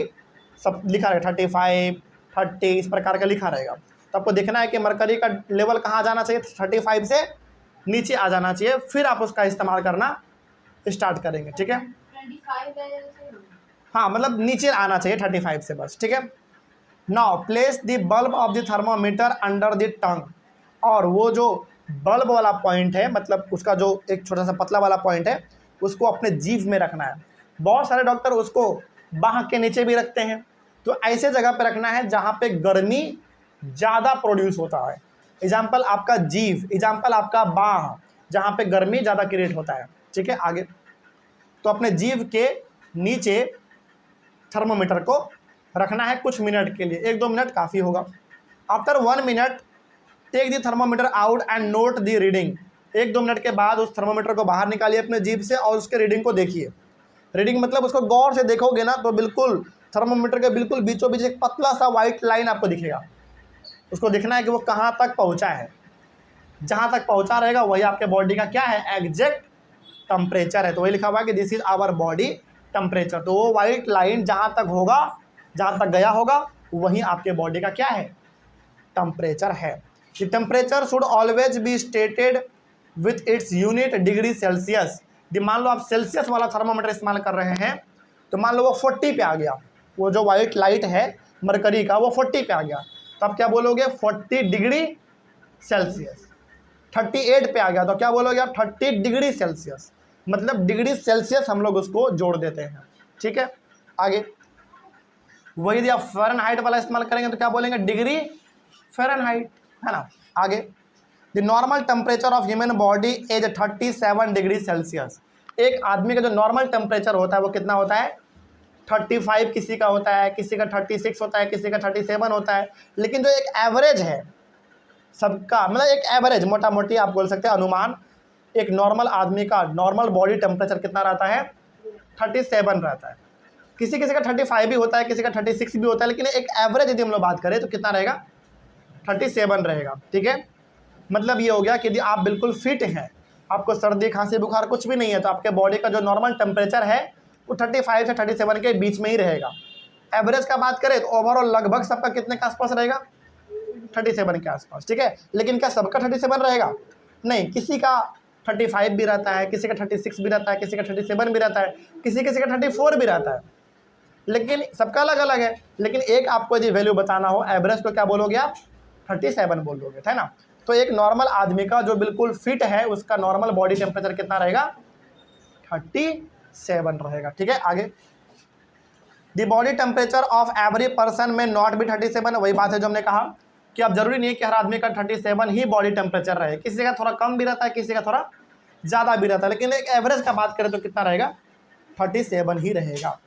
Speaker 1: सब लिखा रहेगा 35, 30 इस प्रकार का लिखा रहेगा। तो आपको देखना है कि मरकरी का लेवल कहाँ जाना चाहिए, 35 से नीचे आ जाना चाहिए, फिर आप उसका इस्तेमाल करना स्टार्ट करेंगे। ठीक है,
Speaker 2: 25
Speaker 1: हाँ, मतलब नीचे आना चाहिए 35 से बस। ठीक है, now place the bulb of the thermometer under the tongue. और वो जो बल्ब वाला पॉइंट है, मतलब उसका जो एक छोटा सा पतला वाला पॉइंट है, उसको अपने जीभ में रखना है। बहुत सारे डॉक्टर उसको बाह के नीचे भी रखते हैं, तो ऐसे जगह पे रखना है जहाँ पे गर्मी ज़्यादा प्रोड्यूस होता है। एग्जाम्पल आपका जीभ, एग्जाम्पल आपका बाह, जहाँ पे गर्मी ज़्यादा क्रिएट होता है। ठीक है, आगे तो अपने जीभ के नीचे थर्मोमीटर को रखना है कुछ मिनट के लिए, 1-2 मिनट काफ़ी होगा। After 1 minute take the thermometer out and note the reading. 1-2 minute के बाद उस थर्मोमीटर को बाहर निकालिए अपने जीभ से और उसके रीडिंग को देखिए। रीडिंग मतलब उसको गौर से देखोगे ना तो बिल्कुल थर्मोमीटर के बिल्कुल बीचों बीच एक पतला सा वाइट लाइन आपको दिखेगा। उसको देखना है कि वो कहाँ तक पहुँचा है, जहाँ तक पहुँचा रहेगा वही आपके बॉडी का क्या है, एग्जैक्ट टेम्परेचर है। तो वही लिखा हुआ है कि this is our body temperature. तो वो वाइट लाइन जहाँ तक होगा, जहाँ तक गया होगा, वही आपके बॉडी का क्या है, टेम्परेचर है। The temperature should always be stated with its unit degree Celsius. मान लो आप सेल्सियस वाला थर्मामीटर इस्तेमाल कर रहे हैं तो मान लो वो 40 पे आ गया, वो जो वाइट लाइट है मरकरी का वो 40 पे आ गया, तो आप क्या बोलोगे, 40 डिग्री सेल्सियस। 38 पे आ गया तो क्या बोलोगे आप, 30 डिग्री सेल्सियस। मतलब डिग्री सेल्सियस हम लोग उसको जोड़ देते हैं। ठीक है, आगे वही यदि आप फ़ारेनहाइट वाला इस्तेमाल करेंगे तो क्या बोलेंगे, डिग्री फ़ारेनहाइट, है ना। आगे the normal temperature of human body is 37 degree Celsius. एक आदमी का जो नॉर्मल टेम्परेचर होता है वो कितना होता है, 35 किसी का होता है, किसी का 36 होता है, किसी का 37 होता है। लेकिन जो एक एवरेज है सबका, मतलब एक एवरेज मोटा मोटी आप बोल सकते हैं अनुमान, एक नॉर्मल आदमी का नॉर्मल बॉडी टेम्परेचर कितना रहता है, 37 रहता है। किसी किसी का 35 भी होता है, किसी का 36 भी होता है, लेकिन एक एवरेज यदि हम लोग बात करें तो कितना रहेगा, 37 रहेगा। ठीक है, मतलब ये हो गया कि यदि आप बिल्कुल फिट हैं, आपको सर्दी खांसी बुखार कुछ भी नहीं है, तो आपके बॉडी का जो नॉर्मल टेम्परेचर है वो 35 से 37 के बीच में ही रहेगा। एवरेज का बात करें तो ओवरऑल लगभग सबका कितने के आसपास रहेगा, 37 के आसपास। ठीक है, लेकिन क्या सबका 37 रहेगा, नहीं, किसी का 35 भी रहता है, किसी का 36 भी रहता है, किसी का 37 भी रहता है, किसी किसी का 34 भी रहता है, लेकिन सबका अलग अलग है। लेकिन एक आपको यदि वैल्यू बताना हो एवरेज तो क्या बोलोगे आप, 37 बोल दोगे, है ना। तो एक नॉर्मल आदमी का जो बिल्कुल फिट है उसका नॉर्मल बॉडी टेम्परेचर कितना रहेगा, 37 रहेगा। ठीक है, आगे the body temperature of every person में नॉट बी 37। वही बात है जो हमने कहा कि अब जरूरी नहीं है कि हर आदमी का 37 ही बॉडी टेम्परेचर रहे, किसी का थोड़ा कम भी रहता है, किसी का थोड़ा ज़्यादा भी रहता है, लेकिन एक एवरेज का बात करें तो कितना रहेगा, 37 ही रहेगा।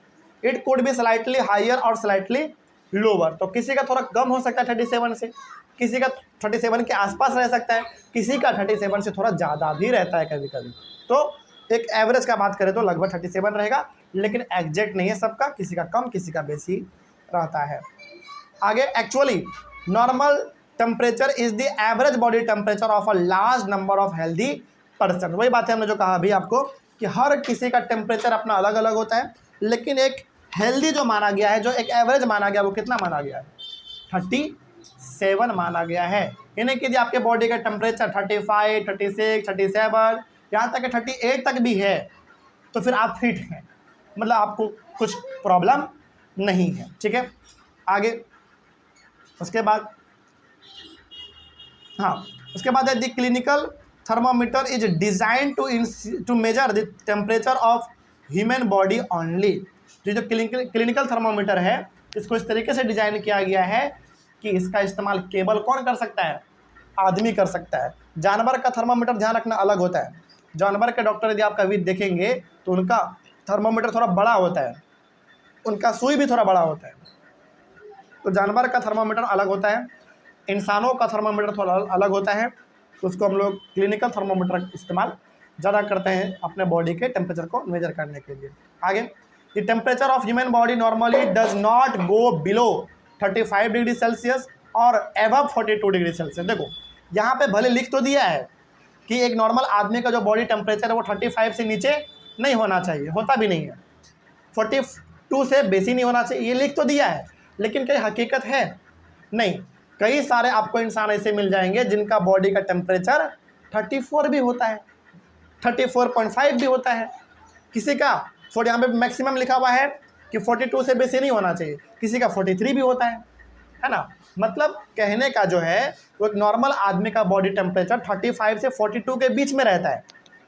Speaker 1: It could be slightly higher और स्लाइटली लोअर, तो किसी का थोड़ा कम हो सकता है 37 से, किसी का 37 के आसपास रह सकता है, किसी का 37 से थोड़ा ज़्यादा भी रहता है कभी कभी। तो एक एवरेज का बात करें तो लगभग 37 रहेगा, लेकिन एग्जैक्ट नहीं है सबका, किसी का कम किसी का बेसी रहता है। आगे, actually normal temperature is the average body temperature of a large number of healthy person. वही बात है हमने जो कहा अभी आपको कि हर किसी का टेम्परेचर अपना अलग अलग होता है, लेकिन एक हेल्दी जो माना गया है, जो एक एवरेज माना गया, वो कितना माना गया है? 37 माना गया है। यानी कि आपके बॉडी का टेम्परेचर 35, 36, 37, यहाँ तक 38 तक भी है तो फिर आप फिट हैं, मतलब आपको कुछ प्रॉब्लम नहीं है। ठीक है, आगे उसके बाद उसके बाद है the clinical thermometer is design to measure the temperature of human body only. जो क्लिनिकल थर्मामीटर है, इसको इस तरीके से डिजाइन किया गया है कि इसका इस्तेमाल केवल कौन कर सकता है? आदमी कर सकता है। जानवर का थर्मामीटर ध्यान रखना अलग होता है। जानवर के डॉक्टर यदि आप कभी देखेंगे तो उनका थर्मामीटर थोड़ा बड़ा होता है, उनका सुई भी थोड़ा बड़ा होता है। तो जानवर का थर्मामीटर अलग होता है, इंसानों का थर्मामीटर थोड़ा अलग होता है। तो उसको हम लोग क्लिनिकल थर्मामीटर इस्तेमाल ज़्यादा करते हैं अपने बॉडी के टेम्परेचर को मेजर करने के लिए। आगे, the temperature of human body normally does not go below 35 degree Celsius और एबव 42 डिग्री सेल्सियस। देखो यहाँ पे भले लिख तो दिया है कि एक नॉर्मल आदमी का जो बॉडी टेम्परेचर है वो 35 से नीचे नहीं होना चाहिए, होता भी नहीं है, 42 से बेसी नहीं होना चाहिए, ये लिख तो दिया है, लेकिन कहीं हकीकत है नहीं। कई सारे आपको इंसान ऐसे मिल जाएंगे जिनका बॉडी का टेम्परेचर 34 भी होता है, 34.5 भी होता है, किसी का यहाँ पे मैक्सिमम लिखा हुआ है कि 42 से बेसी नहीं होना चाहिए, किसी का 43 भी होता है ना। मतलब कहने का जो है वो एक नॉर्मल आदमी का बॉडी टेम्परेचर 35 से 42 के बीच में रहता है,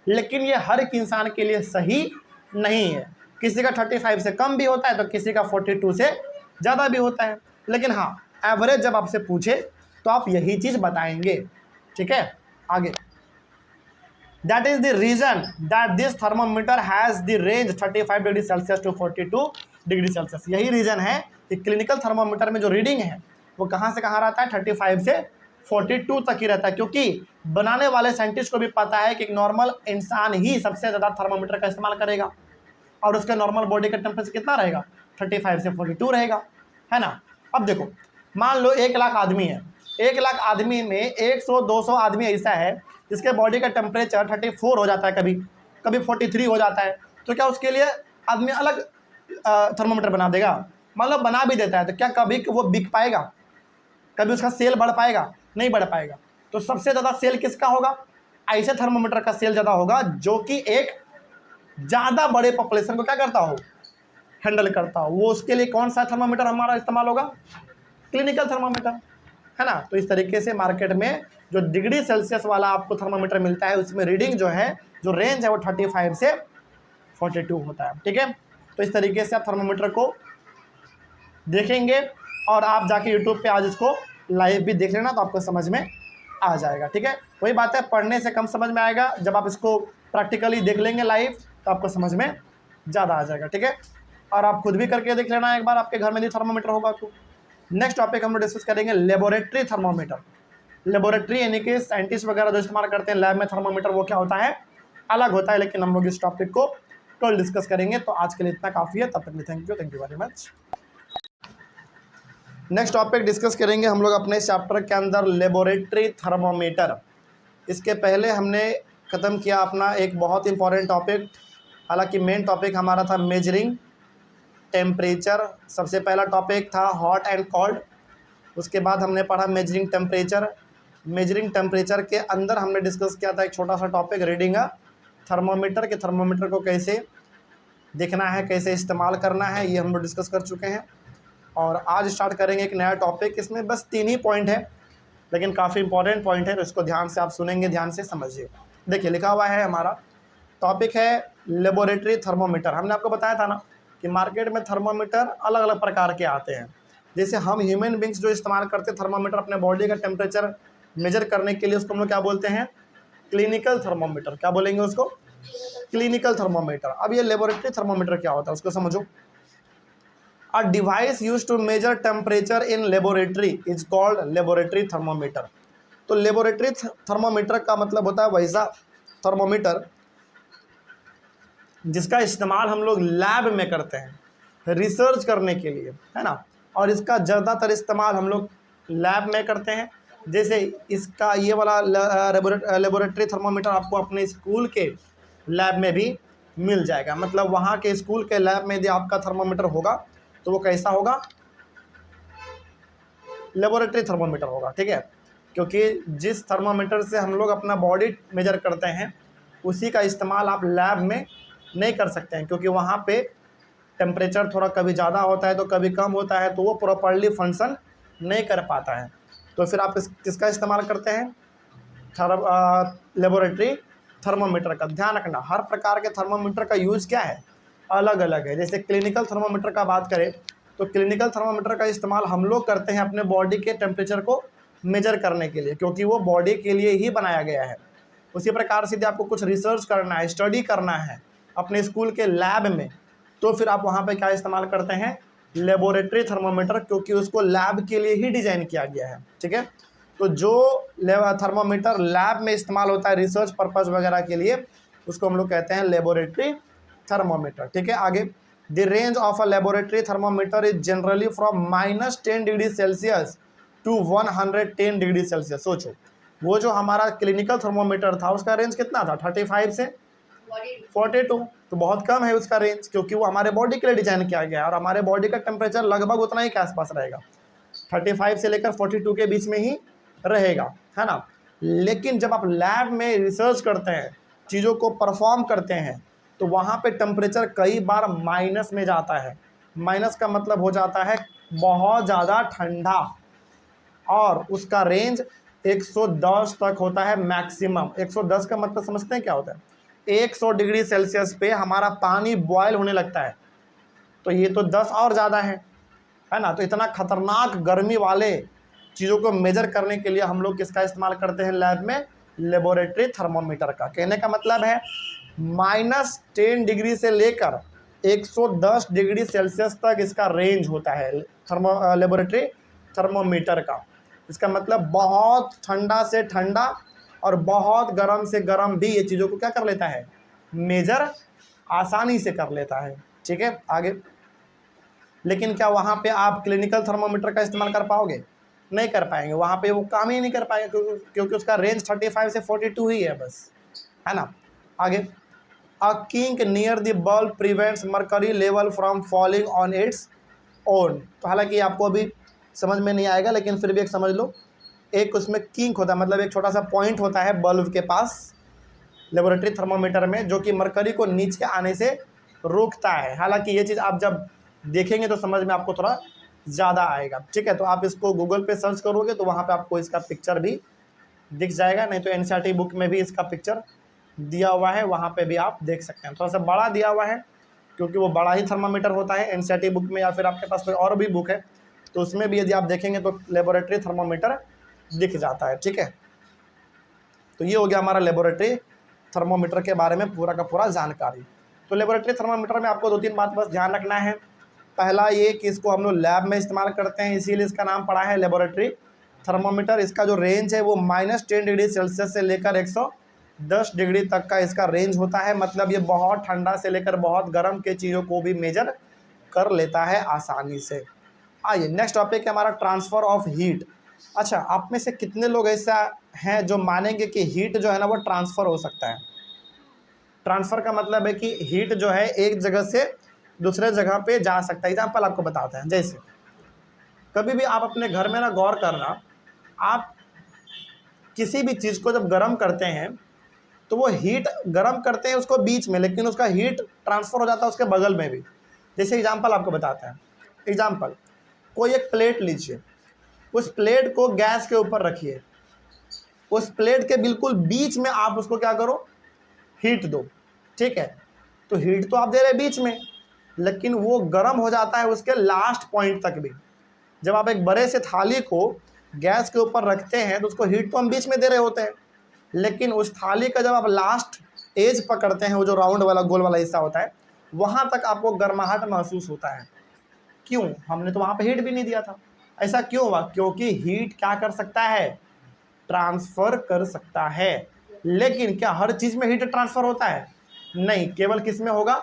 Speaker 1: लेकिन ये हर एक इंसान के लिए सही नहीं है। किसी का 35 से कम भी होता है तो किसी का 42 से ज़्यादा भी होता है, लेकिन हाँ एवरेज जब आपसे पूछे तो आप यही चीज़ बताएंगे। ठीक है, आगे, that is the reason that this thermometer has the range 35 degree Celsius to 42 degree Celsius. यही रीज़न है कि क्लिनिकल थर्मोमीटर में जो रीडिंग है वो कहाँ से कहाँ रहता है? 35 से 42 तक ही रहता है, क्योंकि बनाने वाले साइंटिस्ट को भी पता है कि एक नॉर्मल इंसान ही सबसे ज़्यादा थर्मोमीटर का इस्तेमाल करेगा और उसका नॉर्मल बॉडी का टेम्परेचर कितना रहेगा? 35 से 42 रहेगा, है ना। अब देखो, मान लो 1 लाख आदमी है, 1 लाख आदमी में 100-200 आदमी ऐसा है जिसके बॉडी का टेम्परेचर 34 हो जाता है, कभी कभी 43 हो जाता है, तो क्या उसके लिए आदमी अलग थर्मोमीटर बना देगा? मतलब बना भी देता है तो क्या कभी वो बिक पाएगा? कभी उसका सेल बढ़ पाएगा? नहीं बढ़ पाएगा। तो सबसे ज़्यादा सेल किसका होगा? ऐसे थर्मोमीटर का सेल ज़्यादा होगा जो कि एक ज़्यादा बड़े पॉपुलेशन को क्या करता हो? हैंडल करता हो। वो उसके लिए कौन सा थर्मोमीटर हमारा इस्तेमाल होगा? क्लिनिकल थर्मोमीटर, है ना। तो इस तरीके से मार्केट में जो डिग्री सेल्सियस वाला आपको थर्मोमीटर मिलता है उसमें रीडिंग जो है, जो रेंज है वो 35 से 42 होता है। ठीक है, तो इस तरीके से आप थर्मोमीटर को देखेंगे और आप जाके यूट्यूब पे आज इसको लाइव भी देख लेना तो आपको समझ में आ जाएगा। ठीक है, वही बात है, पढ़ने से कम समझ में आएगा, जब आप इसको प्रैक्टिकली देख लेंगे लाइव तो आपको समझ में ज़्यादा आ जाएगा। ठीक है, और आप खुद भी करके देख लेना एक बार, आपके घर में भी थर्मोमीटर होगा तो। नेक्स्ट टॉपिक हम लोग डिस्कस करेंगे लेबोरेटरी थर्मोमीटर। लेबोरेटरी यानी कि साइंटिस्ट वगैरह जो इस्तेमाल करते हैं लैब में थर्मोमीटर, वो क्या होता है? अलग होता है, लेकिन हम लोग इस टॉपिक को कल डिस्कस करेंगे। तो आज के लिए इतना काफ़ी है, तब तक thank you very much. Next topic discuss करेंगे हम लोग अपने चैप्टर के अंदर लेबोरेटरी थर्मोमीटर। इसके पहले हमने ख़त्म किया अपना एक बहुत इंपॉर्टेंट टॉपिक, हालांकि मेन टॉपिक हमारा था मेजरिंग टेम्परेचर। सबसे पहला टॉपिक था हॉट एंड कोल्ड, उसके बाद हमने पढ़ा मेजरिंग टेम्परेचर। मेजरिंग टेम्परेचर के अंदर हमने डिस्कस किया था एक छोटा सा टॉपिक रीडिंग थर्मोमीटर के, थर्मोमीटर को कैसे देखना है, कैसे इस्तेमाल करना है, ये हम लोग डिस्कस कर चुके हैं। और आज स्टार्ट करेंगे एक नया टॉपिक। इसमें बस 3 ही पॉइंट है, लेकिन काफ़ी इंपॉर्टेंट पॉइंट है, तो इसको ध्यान से आप सुनेंगे, ध्यान से समझिए। देखिए लिखा हुआ है, हमारा टॉपिक है लेबोरेटरी थर्मोमीटर। हमने आपको बताया था ना कि मार्केट में थर्मोमीटर अलग अलग प्रकार के आते हैं। जैसे हम ह्यूमन बींग्स जो इस्तेमाल करते हैं थर्मोमीटर अपने बॉडी का टेम्परेचर मेजर करने के लिए, उसको हम लोग क्या बोलते हैं? Clinical thermometer. क्या बोलेंगे उसको? Clinical thermometer. अब ये लेबोरेटरी थर्मोमीटर क्या होता है उसको समझो। A device use to measure temperature in laboratory is called laboratory thermometer. तो लेबोरेटरी थर्मोमीटर का मतलब होता है वैसा थर्मोमीटर जिसका इस्तेमाल हम लोग लैब में करते हैं रिसर्च करने के लिए, है ना। और इसका ज़्यादातर इस्तेमाल हम लोग लैब में करते हैं। जैसे इसका ये वाला लेबोरेटरी थर्मोमीटर आपको अपने स्कूल के लैब में भी मिल जाएगा। मतलब वहाँ के स्कूल के लैब में यदि आपका थर्मोमीटर होगा तो वो कैसा होगा, लेबोरेटरी थर्मोमीटर होगा, ठीक है। क्योंकि जिस थर्मोमीटर से हम लोग अपना बॉडी मेजर करते हैं उसी का इस्तेमाल आप लैब में नहीं कर सकते हैं, क्योंकि वहाँ पे टेम्परेचर थोड़ा कभी ज़्यादा होता है तो कभी कम होता है, तो वो प्रॉपरली फंक्शन नहीं कर पाता है। तो फिर आप किसका इस्तेमाल करते हैं, लेबोरेटरी थर्मोमीटर का। ध्यान रखना हर प्रकार के थर्मोमीटर का यूज़ क्या है, अलग अलग है। जैसे क्लिनिकल थर्मोमीटर का बात करें तो क्लिनिकल थर्मोमीटर का इस्तेमाल हम लोग करते हैं अपने बॉडी के टेम्परेचर को मेजर करने के लिए, क्योंकि वो बॉडी के लिए ही बनाया गया है। उसी प्रकार से यदि आपको कुछ रिसर्च करना है, स्टडी करना है अपने स्कूल के लैब में, तो फिर आप वहाँ पे क्या इस्तेमाल करते हैं, लेबोरेटरी थर्मोमीटर, क्योंकि उसको लैब के लिए ही डिज़ाइन किया गया है, ठीक है। तो जो थर्मोमीटर लैब में इस्तेमाल होता है रिसर्च पर्पस वगैरह के लिए, उसको हम लोग कहते हैं लेबोरेटरी थर्मोमीटर, ठीक है। आगे, the range of a laboratory thermometer is generally from -10 degree Celsius to 110 degree Celsius. सोचो वो जो हमारा क्लिनिकल थर्मोमीटर था उसका रेंज कितना था, 35 से 42। तो बहुत कम है उसका रेंज, क्योंकि वो हमारे बॉडी के लिए डिजाइन किया गया है और हमारे बॉडी का टेम्परेचर लगभग उतना ही के आसपास रहेगा, 35 से लेकर 42 के बीच में ही रहेगा, है ना। लेकिन जब आप लैब में रिसर्च करते हैं, चीज़ों को परफॉर्म करते हैं, तो वहाँ पे टेम्परेचर कई बार माइनस में जाता है। माइनस का मतलब हो जाता है बहुत ज़्यादा ठंडा, और उसका रेंज 110 तक होता है मैक्सिमम। 110 का मतलब समझते हैं क्या होता है, 100 डिग्री सेल्सियस पे हमारा पानी बॉयल होने लगता है, तो ये तो 10 और ज़्यादा है ना। तो इतना खतरनाक गर्मी वाले चीज़ों को मेजर करने के लिए हम लोग किसका इस्तेमाल करते हैं लैब में, लेबोरेटरी थर्मोमीटर का। कहने का मतलब है -10 डिग्री से लेकर 110 डिग्री सेल्सियस तक इसका रेंज होता है लेबोरेटरी थर्मोमीटर का। इसका मतलब बहुत ठंडा से ठंडा और बहुत गर्म से गर्म भी ये चीज़ों को क्या कर लेता है, मेजर आसानी से कर लेता है, ठीक है। आगे, लेकिन क्या वहाँ पे आप क्लिनिकल थर्मोमीटर का इस्तेमाल कर पाओगे, नहीं कर पाएंगे, वहाँ पे वो काम ही नहीं कर पाएंगे, क्योंकि उसका रेंज 35 से 42 ही है बस, है ना। आगे, a kink near the bulb prevents mercury level from falling on its own. तो हालांकि आपको अभी समझ में नहीं आएगा, लेकिन फिर भी एक समझ लो, एक उसमें किंक होता है, मतलब एक छोटा सा पॉइंट होता है बल्ब के पास लेबोरेटरी थर्मोमीटर में, जो कि मरकरी को नीचे आने से रोकता है। हालांकि ये चीज़ आप जब देखेंगे तो समझ में आपको थोड़ा ज़्यादा आएगा, ठीक है। तो आप इसको गूगल पे सर्च करोगे तो वहाँ पे आपको इसका पिक्चर भी दिख जाएगा, नहीं तो एनसीईआरटी बुक में भी इसका पिक्चर दिया हुआ है, वहाँ पे भी आप देख सकते हैं। थोड़ा सा बड़ा दिया हुआ है क्योंकि वो बड़ा ही थर्मामीटर होता है एनसीईआरटी बुक में, या फिर आपके पास कोई और भी बुक है तो उसमें भी यदि आप देखेंगे तो लेबोरेटरी थर्मामीटर दिख जाता है, ठीक है। तो ये हो गया हमारा लेबोरेटरी थर्मोमीटर के बारे में पूरा का पूरा जानकारी। तो लेबोरेटरी थर्मोमीटर में आपको 2-3 बात बस ध्यान रखना है। पहला ये कि इसको हम लोग लैब में इस्तेमाल करते हैं, इसीलिए इसका नाम पड़ा है लेबोरेटरी थर्मोमीटर। इसका जो रेंज है वो -10 डिग्री सेल्सियस से लेकर 110 डिग्री तक का इसका रेंज होता है। मतलब ये बहुत ठंडा से लेकर बहुत गर्म के चीज़ों को भी मेजर कर लेता है आसानी से। आइए नेक्स्ट टॉपिक है हमारा ट्रांसफ़र ऑफ हीट। अच्छा, आप में से कितने लोग ऐसा हैं जो मानेंगे कि हीट जो है ना वो ट्रांसफ़र हो सकता है। ट्रांसफ़र का मतलब है कि हीट जो है एक जगह से दूसरे जगह पे जा सकता है। एग्जाम्पल आपको बताते हैं, जैसे कभी भी आप अपने घर में ना गौर करना, आप किसी भी चीज़ को जब गर्म करते हैं तो वो हीट गर्म करते हैं उसको बीच में, लेकिन उसका हीट ट्रांसफ़र हो जाता है उसके बगल में भी। जैसे एग्जाम्पल आपको बताते हैं, एग्जाम्पल कोई एक प्लेट लीजिए, उस प्लेट को गैस के ऊपर रखिए, उस प्लेट के बिल्कुल बीच में आप उसको क्या करो, हीट दो, ठीक है। तो हीट तो आप दे रहे बीच में, लेकिन वो गर्म हो जाता है उसके लास्ट पॉइंट तक भी। जब आप एक बड़े से थाली को गैस के ऊपर रखते हैं तो उसको हीट तो हम बीच में दे रहे होते हैं, लेकिन उस थाली का जब आप लास्ट एज पकड़ते हैं, वो जो राउंड वाला गोल वाला हिस्सा होता है, वहाँ तक आपको गर्माहट महसूस होता है। क्यों? हमने तो वहाँ पे हीट भी नहीं दिया था। ऐसा क्यों हुआ? क्योंकि हीट क्या कर सकता है? ट्रांसफर कर सकता है। लेकिन क्या हर चीज में हीट ट्रांसफर होता है? नहीं, केवल किस में होगा?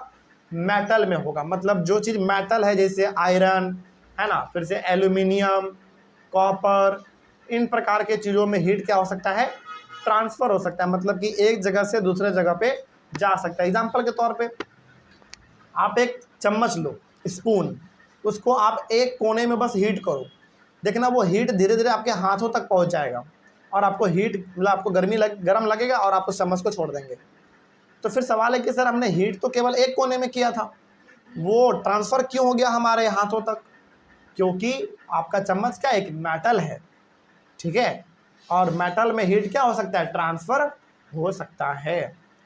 Speaker 1: मेटल में होगा। मतलब जो चीज मेटल है, जैसे आयरन है ना, फिर से एल्यूमिनियम, कॉपर, इन प्रकार के चीजों में हीट क्या हो सकता है? ट्रांसफर हो सकता है। मतलब कि एक जगह से दूसरे जगह पे जा सकता है। एग्जाम्पल के तौर पे आप एक चम्मच लो, स्पून, उसको आप एक कोने में बस हीट करो, देखना वो हीट धीरे धीरे आपके हाथों तक पहुंच जाएगा और आपको हीट मतलब आपको गर्म लगेगा और आप उस चम्मच को छोड़ देंगे। तो फिर सवाल है कि सर हमने हीट तो केवल एक कोने में किया था, वो ट्रांसफर क्यों हो गया हमारे हाथों तक? क्योंकि आपका चम्मच क्या एक मेटल है, ठीक है, और मेटल में हीट क्या हो सकता है? ट्रांसफर हो सकता है।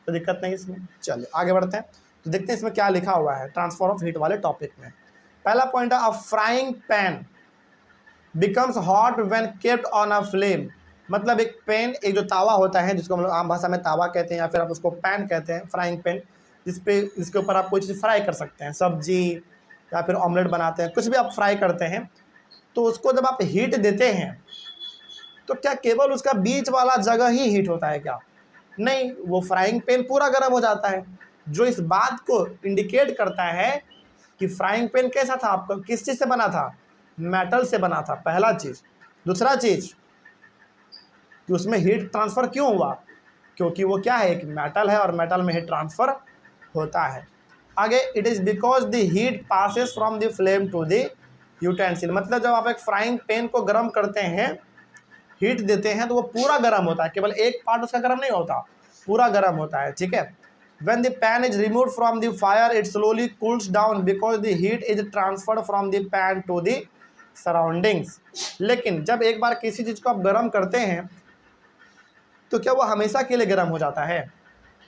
Speaker 1: तो दिक्कत नहीं इसमें। चलिए आगे बढ़ते हैं, तो देखते हैं इसमें क्या लिखा हुआ है ट्रांसफर ऑफ हीट वाले टॉपिक में। पहला पॉइंट है, a frying pan becomes hot when kept on a flame. मतलब एक पैन, एक जो तावा होता है जिसको हम लोग आम भाषा में तावा कहते हैं या फिर आप उसको पैन कहते हैं, फ्राइंग पैन, जिसके ऊपर आप कोई चीज़ फ्राई कर सकते हैं, सब्जी या फिर ऑमलेट बनाते हैं, कुछ भी आप फ्राई करते हैं, तो उसको जब आप हीट देते हैं तो क्या केवल उसका बीच वाला जगह ही हीट होता है क्या? नहीं, वो फ्राइंग पैन पूरा गर्म हो जाता है, जो इस बात को इंडिकेट करता है कि फ्राइंग पैन कैसा था आपका, किस चीज़ से बना था? मेटल से बना था, पहला चीज़। दूसरा चीज़ कि उसमें हीट ट्रांसफ़र क्यों हुआ? क्योंकि वो क्या है? एक मेटल है और मेटल में हीट ट्रांसफ़र होता है। आगे, it is because the heat passes from the flame to the utensil. मतलब जब आप एक फ्राइंग पैन को गर्म करते हैं, हीट देते हैं, तो वो पूरा गर्म होता है, केवल एक पार्ट उसका गर्म नहीं होता, पूरा गर्म होता है, ठीक है। When the pan is removed from the fire, it slowly cools down because the heat is transferred from the pan to the surroundings. लेकिन जब एक बार किसी चीज़ को आप गर्म करते हैं तो क्या वो हमेशा के लिए गर्म हो जाता है?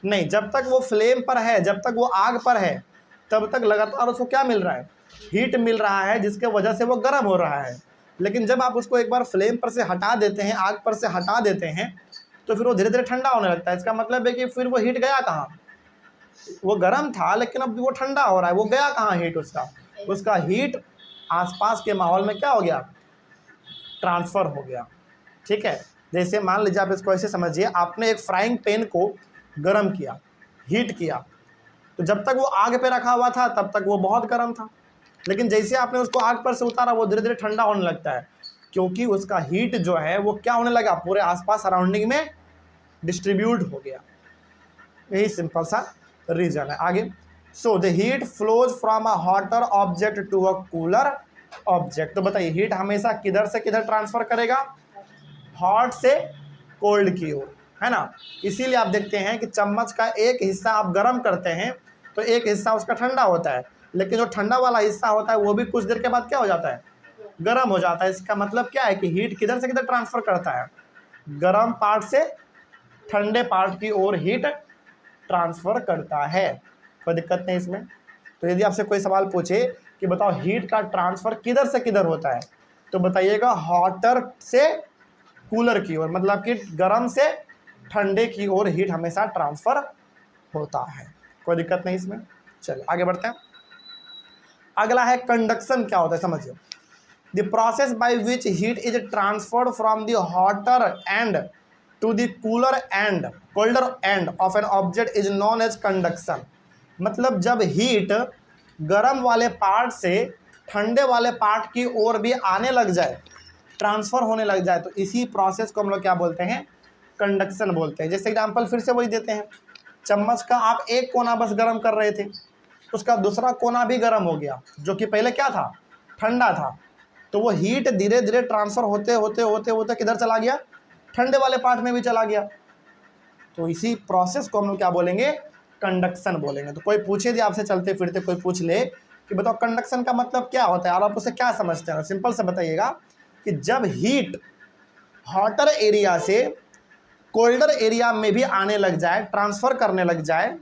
Speaker 1: नहीं, जब तक वो फ्लेम पर है, जब तक वो आग पर है, तब तक लगातार उसको क्या मिल रहा है? हीट मिल रहा है, जिसके वजह से वो गर्म हो रहा है। लेकिन जब आप उसको एक बार फ्लेम पर से हटा देते हैं, आग पर से हटा देते हैं, तो फिर वो धीरे धीरे ठंडा होने लगता है। इसका मतलब है कि फिर वो हीट गया कहाँ? वो गर्म था लेकिन अब वो ठंडा हो रहा है, वो गया कहाँ हीट उसका? उसका हीट आसपास के माहौल में क्या हो गया? ट्रांसफ़र हो गया, ठीक है। जैसे मान लीजिए, आप इसको ऐसे समझिए, आपने एक फ्राइंग पैन को गर्म किया, हीट किया, तो जब तक वो आग पे रखा हुआ था तब तक वो बहुत गर्म था, लेकिन जैसे आपने उसको आग पर से उतारा, वो धीरे धीरे ठंडा होने लगता है, क्योंकि उसका हीट जो है वो क्या होने लगा? पूरे आसपास सराउंडिंग में डिस्ट्रीब्यूट हो गया। यही सिंपल सा रीजन है। आगे, so the heat flows from a hotter object to a cooler object. तो बताइए, हीट हमेशा किधर से किधर ट्रांसफर करेगा? हॉट से कोल्ड की ओर, है ना। इसीलिए आप देखते हैं कि चम्मच का एक हिस्सा आप गर्म करते हैं तो एक हिस्सा उसका ठंडा होता है, लेकिन जो ठंडा वाला हिस्सा होता है वो भी कुछ देर के बाद क्या हो जाता है? गर्म हो जाता है। इसका मतलब क्या है कि हीट किधर से किधर ट्रांसफर करता है? गर्म पार्ट से ठंडे पार्ट की ओर हीट ट्रांसफ़र करता है। कोई दिक्कत नहीं इसमें। तो यदि आपसे कोई सवाल पूछे कि बताओ हीट का ट्रांसफ़र किधर से किधर होता है, तो बताइएगा हॉटर से कूलर की ओर, मतलब कि गर्म से ठंडे की ओर हीट हमेशा ट्रांसफ़र होता है। कोई दिक्कत नहीं इसमें। चलिए आगे बढ़ते हैं। अगला है कंडक्शन। क्या होता है समझिए। The process by which heat is transferred from the hotter end to the cooler end colder end of an object is known as conduction. मतलब जब हीट गर्म वाले पार्ट से ठंडे वाले पार्ट की ओर भी आने लग जाए, ट्रांसफ़र होने लग जाए, तो इसी प्रोसेस को हम लोग क्या बोलते हैं? कंडक्शन बोलते हैं। जैसे एग्जांपल फिर से वही देते हैं, चम्मच का आप एक कोना बस गर्म कर रहे थे, उसका दूसरा कोना भी गर्म हो गया, जो कि पहले क्या था? ठंडा था। तो वो हीट धीरे धीरे ट्रांसफ़र होते होते होते होते किधर चला गया? ठंडे वाले पार्ट में भी चला गया। तो इसी प्रोसेस को हम लोग क्या बोलेंगे? कंडक्शन बोलेंगे। तो कोई पूछे यदि आपसे चलते फिरते कोई पूछ ले कि बताओ कंडक्शन का मतलब क्या होता है और आप उसे क्या समझते हैं, सिंपल से बताइएगा कि जब हीट हॉटर एरिया से कोल्डर एरिया में भी आने लग जाए, ट्रांसफ़र करने लग जाए,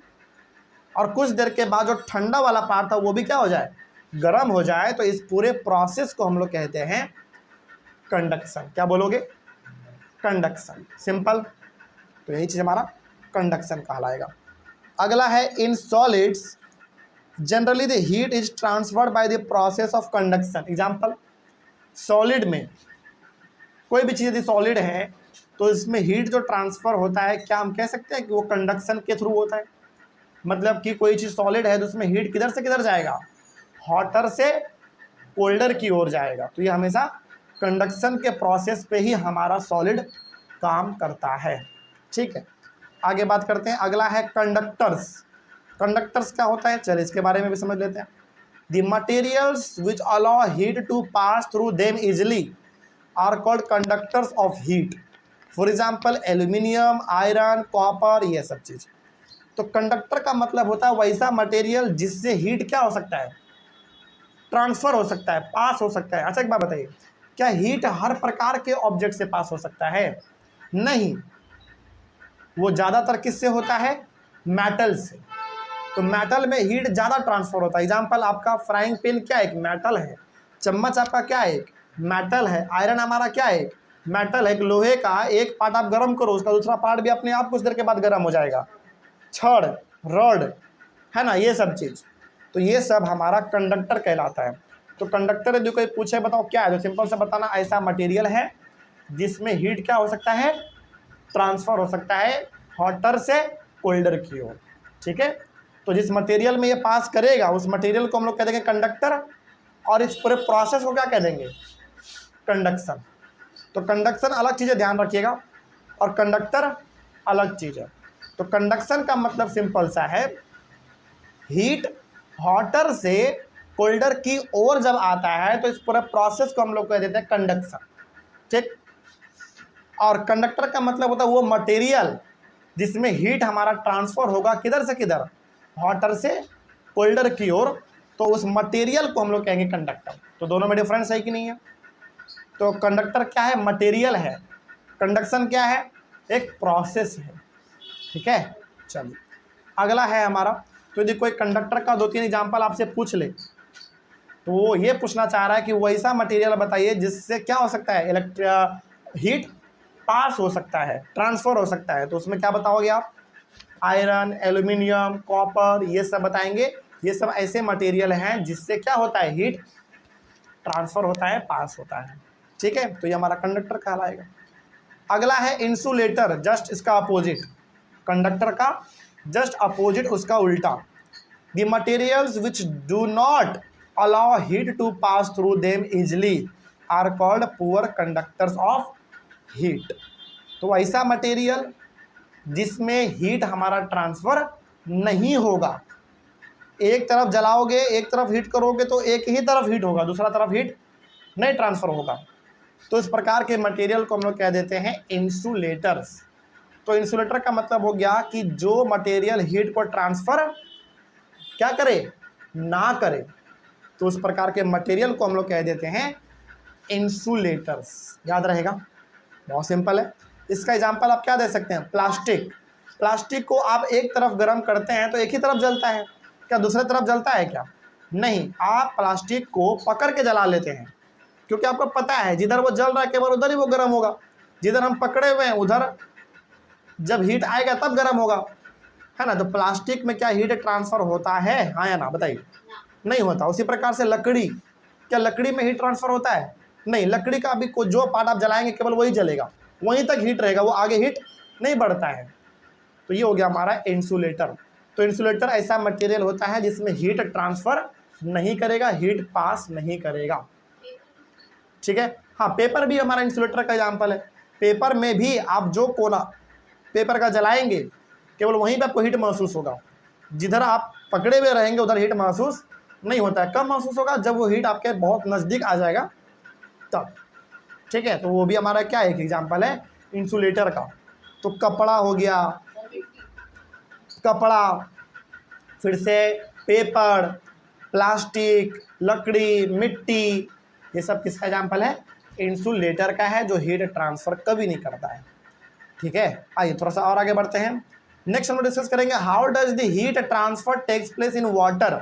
Speaker 1: और कुछ देर के बाद जो ठंडा वाला पार्ट था वो भी क्या हो जाए? गर्म हो जाए, तो इस पूरे प्रोसेस को हम लोग कहते हैं कंडक्शन। क्या बोलोगे? कंडक्शन। सिंपल। तो यही चीज़ हमारा कंडक्शन कहलाएगा। अगला है in solids generally the heat is transferred by the process of conduction. Example, solid में कोई भी चीज़ यदि सॉलिड है तो इसमें हीट जो ट्रांसफ़र होता है, क्या हम कह सकते हैं कि वो कंडक्शन के थ्रू होता है? मतलब कि कोई चीज़ सॉलिड है तो उसमें हीट किधर से किधर जाएगा? हॉटर से कोल्डर की ओर जाएगा। तो ये हमेशा कंडक्शन के प्रोसेस पे ही हमारा सॉलिड काम करता है। ठीक है, आगे बात करते हैं। अगला है कंडक्टर्स। कंडक्टर्स क्या होता है, चलिए इसके बारे में भी समझ लेते हैं। The materials which allow heat to pass through them easily are called conductors of heat. For example aluminium, iron, copper, ये सब चीज़। तो कंडक्टर का मतलब होता है वैसा मटेरियल जिससे हीट क्या हो सकता है? ट्रांसफ़र हो सकता है, पास हो सकता है। अच्छा एक बात बताइए, क्या हीट हर प्रकार के ऑब्जेक्ट से पास हो सकता है? नहीं, वो ज़्यादातर किससे होता है? मेटल से। तो मेटल में हीट ज़्यादा ट्रांसफ़र होता है। एग्जाम्पल, आपका फ्राइंग पैन क्या एक मेटल है, चम्मच आपका क्या है, एक मेटल है, आयरन हमारा क्या है, एक मेटल है। एक लोहे का एक पार्ट आप गर्म करो, उसका दूसरा पार्ट भी अपने आप कुछ देर के बाद गर्म हो जाएगा। छड़, रॉड, है ना, ये सब चीज़। तो ये सब हमारा कंडक्टर कहलाता है। तो कंडक्टर यदि कोई पूछे बताओ क्या है, तो सिंपल से बताना ऐसा मटेरियल है जिसमें हीट क्या हो सकता है? ट्रांसफ़र हो सकता है हॉटर से कोल्डर की ओर। ठीक है, तो जिस मटेरियल में ये पास करेगा उस मटेरियल को हम लोग कह देंगे कंडक्टर, और इस पूरे प्रोसेस को क्या कह देंगे? कंडक्शन। तो कंडक्शन अलग चीज़ है, ध्यान रखिएगा, और कंडक्टर अलग चीज़ है। तो कंडक्शन का मतलब सिंपल सा है, हीट हॉटर से कोल्डर की ओर जब आता है तो इस पूरे प्रोसेस को हम लोग कह देते हैं कंडक्शन। ठीक, और कंडक्टर का मतलब होता है वो मटेरियल जिसमें हीट हमारा ट्रांसफ़र होगा किधर से किधर? हॉटर से कोल्डर की ओर। तो उस मटेरियल को हम लोग कहेंगे कंडक्टर। तो दोनों में डिफरेंस है कि नहीं है? तो कंडक्टर क्या है? मटेरियल है। कंडक्शन क्या है? एक प्रोसेस है। ठीक है, चलिए अगला है हमारा। तो यदि कोई कंडक्टर का 2-3 एग्जाम्पल आपसे पूछ ले तो वो ये पूछना चाह रहा है कि वैसा मटेरियल बताइए जिससे क्या हो सकता है? हीट पास हो सकता है, ट्रांसफ़र हो सकता है। तो उसमें क्या बताओगे आप? आयरन, एल्यूमिनियम, कॉपर, ये सब बताएंगे। ये सब ऐसे मटेरियल हैं जिससे क्या होता है? हीट ट्रांसफ़र होता है, पास होता है। ठीक है, तो ये हमारा कंडक्टर कहलाएगा। अगला है इंसुलेटर, जस्ट इसका अपोजिट। कंडक्टर का जस्ट अपोजिट, उसका उल्टा। The materials which do not allow heat to pass through them easily are called poor conductors of heat. तो ऐसा मटेरियल जिसमें हीट हमारा ट्रांसफ़र नहीं होगा। एक तरफ जलाओगे, एक तरफ हीट करोगे तो एक ही तरफ हीट होगा, दूसरा तरफ हीट नहीं ट्रांसफ़र होगा। तो इस प्रकार के मटेरियल को हम लोग कह देते हैं इंसुलेटर्स। तो इंसुलेटर का मतलब हो गया कि जो मटेरियल हीट को ट्रांसफ़र क्या करे? ना करे। तो उस प्रकार के मटेरियल को हम लोग कह देते हैं इंसुलेटर्स। याद रहेगा, बहुत सिंपल है। इसका एग्जांपल आप क्या दे सकते हैं? प्लास्टिक। प्लास्टिक को आप एक तरफ गर्म करते हैं तो एक ही तरफ जलता है, क्या दूसरे तरफ जलता है क्या? नहीं, आप प्लास्टिक को पकड़ के जला लेते हैं, क्योंकि आपको पता है जिधर वो जल रहा है केवल उधर ही वो गर्म होगा। जिधर हम पकड़े हुए हैं उधर जब हीट आएगा तब गर्म होगा, है ना। तो प्लास्टिक में क्या हीट ट्रांसफ़र होता है? हाँ या ना बताइए? नहीं होता। उसी प्रकार से लकड़ी, क्या लकड़ी में हीट ट्रांसफ़र होता है? नहीं, लकड़ी का अभी जो पार्ट आप जलाएंगे केवल वही जलेगा, वहीं तक हीट रहेगा, वो आगे हीट नहीं बढ़ता है। तो ये हो गया हमारा इंसुलेटर। तो इंसुलेटर ऐसा मटेरियल होता है जिसमें हीट ट्रांसफ़र नहीं करेगा, हीट पास नहीं करेगा। ठीक है, हाँ, पेपर भी हमारा इंसुलेटर का एग्जाम्पल है। पेपर में भी आप जो कोना पेपर का जलाएंगे केवल वहीं पे आपको हीट महसूस होगा, जिधर आप पकड़े हुए रहेंगे उधर हीट महसूस नहीं होता है। कब महसूस होगा? जब वो हीट आपके बहुत नज़दीक आ जाएगा तब। ठीक है, तो वो भी हमारा क्या एक एग्जाम्पल है इंसुलेटर का। तो कपड़ा हो गया, कपड़ा, फिर से पेपर, प्लास्टिक, लकड़ी, मिट्टी, ये सब किसका एग्जाम्पल है? इंसुलेटर का है, जो हीट ट्रांसफ़र कभी नहीं करता है। ठीक है, आइए थोड़ा सा और आगे बढ़ते हैं। नेक्स्ट हम लोग डिस्कस करेंगे how does the heat transfer takes place in water.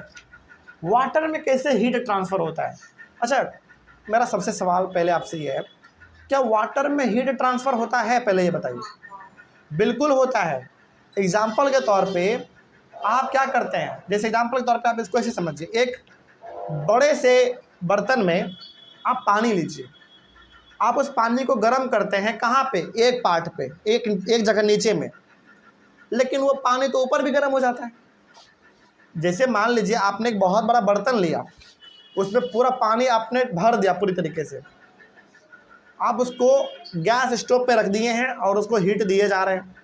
Speaker 1: Water में कैसे हीट ट्रांसफ़र होता है? अच्छा, मेरा सबसे सवाल पहले आपसे ये है, क्या वाटर में हीट ट्रांसफ़र होता है? पहले ये बताइए। बिल्कुल होता है। एग्जाम्पल के तौर पे आप क्या करते हैं, जैसे एग्जाम्पल के तौर पे आप इसको ऐसे समझिए, एक बड़े से बर्तन में आप पानी लीजिए, आप उस पानी को गर्म करते हैं कहाँ पे, एक पार्ट पे, एक जगह नीचे में, लेकिन वो पानी तो ऊपर भी गर्म हो जाता है। जैसे मान लीजिए आपने एक बहुत बड़ा बर्तन लिया, उसमें पूरा पानी आपने भर दिया पूरी तरीके से, आप उसको गैस स्टोव पे रख दिए हैं और उसको हीट दिए जा रहे हैं,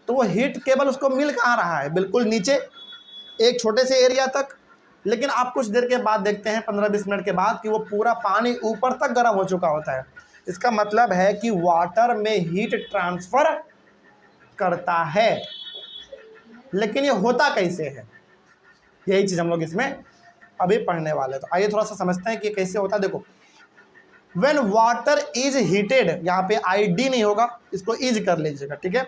Speaker 1: तो वो हीट केवल उसको मिल कहाँ रहा है, बिल्कुल नीचे एक छोटे से एरिया तक, लेकिन आप कुछ देर के बाद देखते हैं 15-20 मिनट के बाद कि वो पूरा पानी ऊपर तक गर्म हो चुका होता है। इसका मतलब है कि वाटर में हीट ट्रांसफ़र करता है। लेकिन ये होता कैसे है, यही चीज़ हम लोग इसमें अभी पढ़ने वाले हैं। तो आइए थोड़ा सा समझते हैं कि कैसे होता है। देखो, व्हेन वाटर इज हीटेड, यहाँ पे आई डी नहीं होगा, इसको इज कर लीजिएगा, ठीक है।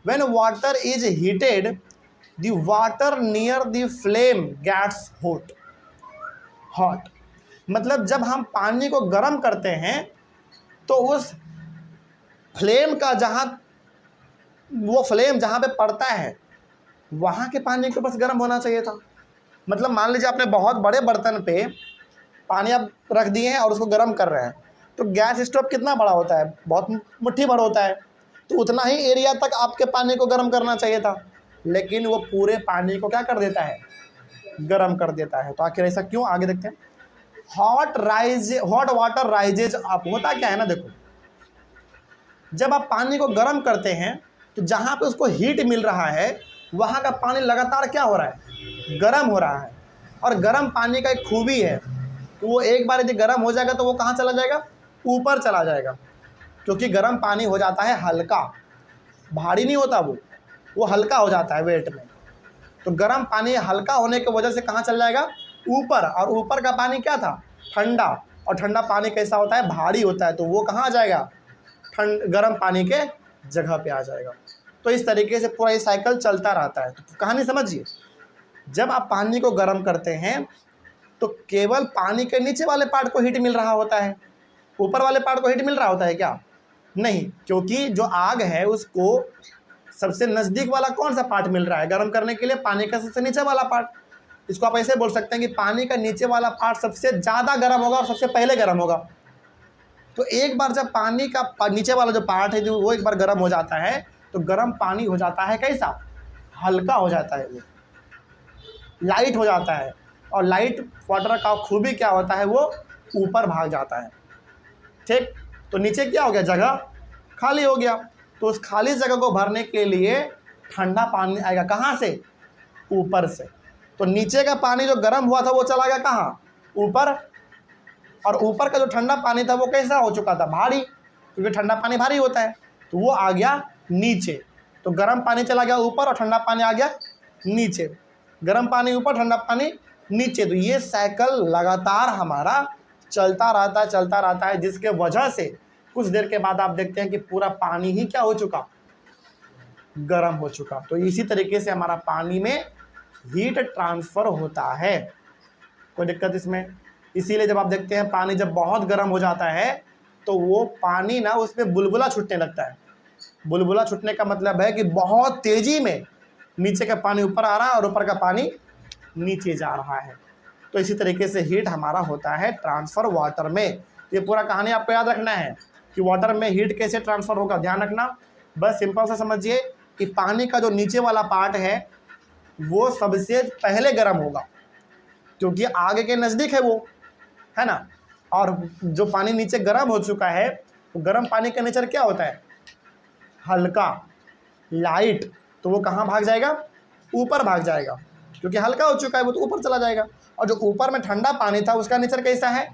Speaker 1: When water is heated the water near the flame gets hot. मतलब जब हम पानी को गर्म करते हैं तो उस फ्लेम का वो फ्लेम जहाँ पे पड़ता है वहाँ के पानी को बस गर्म होना चाहिए था। मतलब मान लीजिए आपने बहुत बड़े बर्तन पे पानी आप रख दिए हैं और उसको गर्म कर रहे हैं, तो गैस स्टोव कितना बड़ा होता है, बहुत मुट्ठी भर होता है, तो उतना ही एरिया तक आपके पानी को गर्म करना चाहिए था, लेकिन वो पूरे पानी को क्या कर देता है, गर्म कर देता है। तो आखिर ऐसा क्यों, आगे देखते हैं। हॉट वाटर राइजेज अप, होता क्या है ना, देखो जब आप पानी को गर्म करते हैं तो जहाँ पे उसको हीट मिल रहा है वहाँ का पानी लगातार क्या हो रहा है, गर्म हो रहा है। और गर्म पानी का एक खूबी है कि वो एक बार यदि गर्म हो जाएगा तो वो कहाँ चला जाएगा, ऊपर चला जाएगा, क्योंकि गर्म पानी हो जाता है हल्का, भारी नहीं होता, वो हल्का हो जाता है वेट में। तो गर्म पानी हल्का होने की वजह से कहाँ चल जाएगा, ऊपर। और ऊपर का पानी क्या था, ठंडा, और ठंडा पानी कैसा होता है, भारी होता है, तो वो कहाँ आ जाएगा, गर्म पानी के जगह पे आ जाएगा। तो इस तरीके से पूरा ये साइकिल चलता रहता है। तो कहानी समझिए, जब आप पानी को गर्म करते हैं तो केवल पानी के नीचे वाले पार्ट को हीट मिल रहा होता है, ऊपर वाले पार्ट को हीट मिल रहा होता है क्या, नहीं, क्योंकि जो आग है उसको सबसे नज़दीक वाला कौन सा पार्ट मिल रहा है गर्म करने के लिए, पानी का सबसे नीचे वाला पार्ट। इसको आप ऐसे बोल सकते हैं कि पानी का नीचे वाला पार्ट सबसे ज़्यादा गर्म होगा और सबसे पहले गर्म होगा। तो एक बार जब पानी का नीचे वाला जो पार्ट है जो वो एक बार गर्म हो जाता है तो गर्म पानी हो जाता है कैसा, हल्का हो जाता है, वो लाइट हो जाता है। और लाइट वाटर का खूबी क्या होता है, वो ऊपर भाग जाता है, ठीक। तो नीचे क्या हो गया, जगह खाली हो गया, तो उस खाली जगह को भरने के लिए ठंडा पानी आएगा, कहाँ से, ऊपर से। तो नीचे का पानी जो गर्म हुआ था वो चला गया कहाँ, ऊपर। और ऊपर का जो ठंडा पानी था वो कैसा हो चुका था, भारी, क्योंकि ठंडा पानी भारी होता है, तो वो आ गया नीचे। तो गर्म पानी चला गया ऊपर और ठंडा पानी आ गया नीचे, गर्म पानी ऊपर, ठंडा पानी नीचे। तो ये साइकिल लगातार हमारा चलता रहता है, जिसके वजह से कुछ देर के बाद आप देखते हैं कि पूरा पानी ही क्या हो चुका, गर्म हो चुका। तो इसी तरीके से हमारा पानी में हीट ट्रांसफ़र होता है, कोई दिक्कत इसमें। इसीलिए जब आप देखते हैं पानी जब बहुत गर्म हो जाता है तो वो पानी ना, उसमें बुलबुला छूटने लगता है। बुलबुला छूटने का मतलब है कि बहुत तेज़ी में नीचे का पानी ऊपर आ रहा है और ऊपर का पानी नीचे जा रहा है। तो इसी तरीके से हीट हमारा होता है ट्रांसफ़र वाटर में। ये पूरा कहानी आपको याद रखना है कि वाटर में हीट कैसे ट्रांसफ़र होगा, ध्यान रखना। बस सिंपल सा समझिए कि पानी का जो नीचे वाला पार्ट है वो सबसे पहले गर्म होगा, क्योंकि आगे के नज़दीक है वो, है ना। और जो पानी नीचे गर्म हो चुका है, तो गर्म पानी का नेचर क्या होता है, हल्का, लाइट, तो वो कहाँ भाग जाएगा, ऊपर भाग जाएगा, क्योंकि हल्का हो चुका है वो तो ऊपर चला जाएगा। और जो ऊपर में ठंडा पानी था उसका नेचर कैसा है,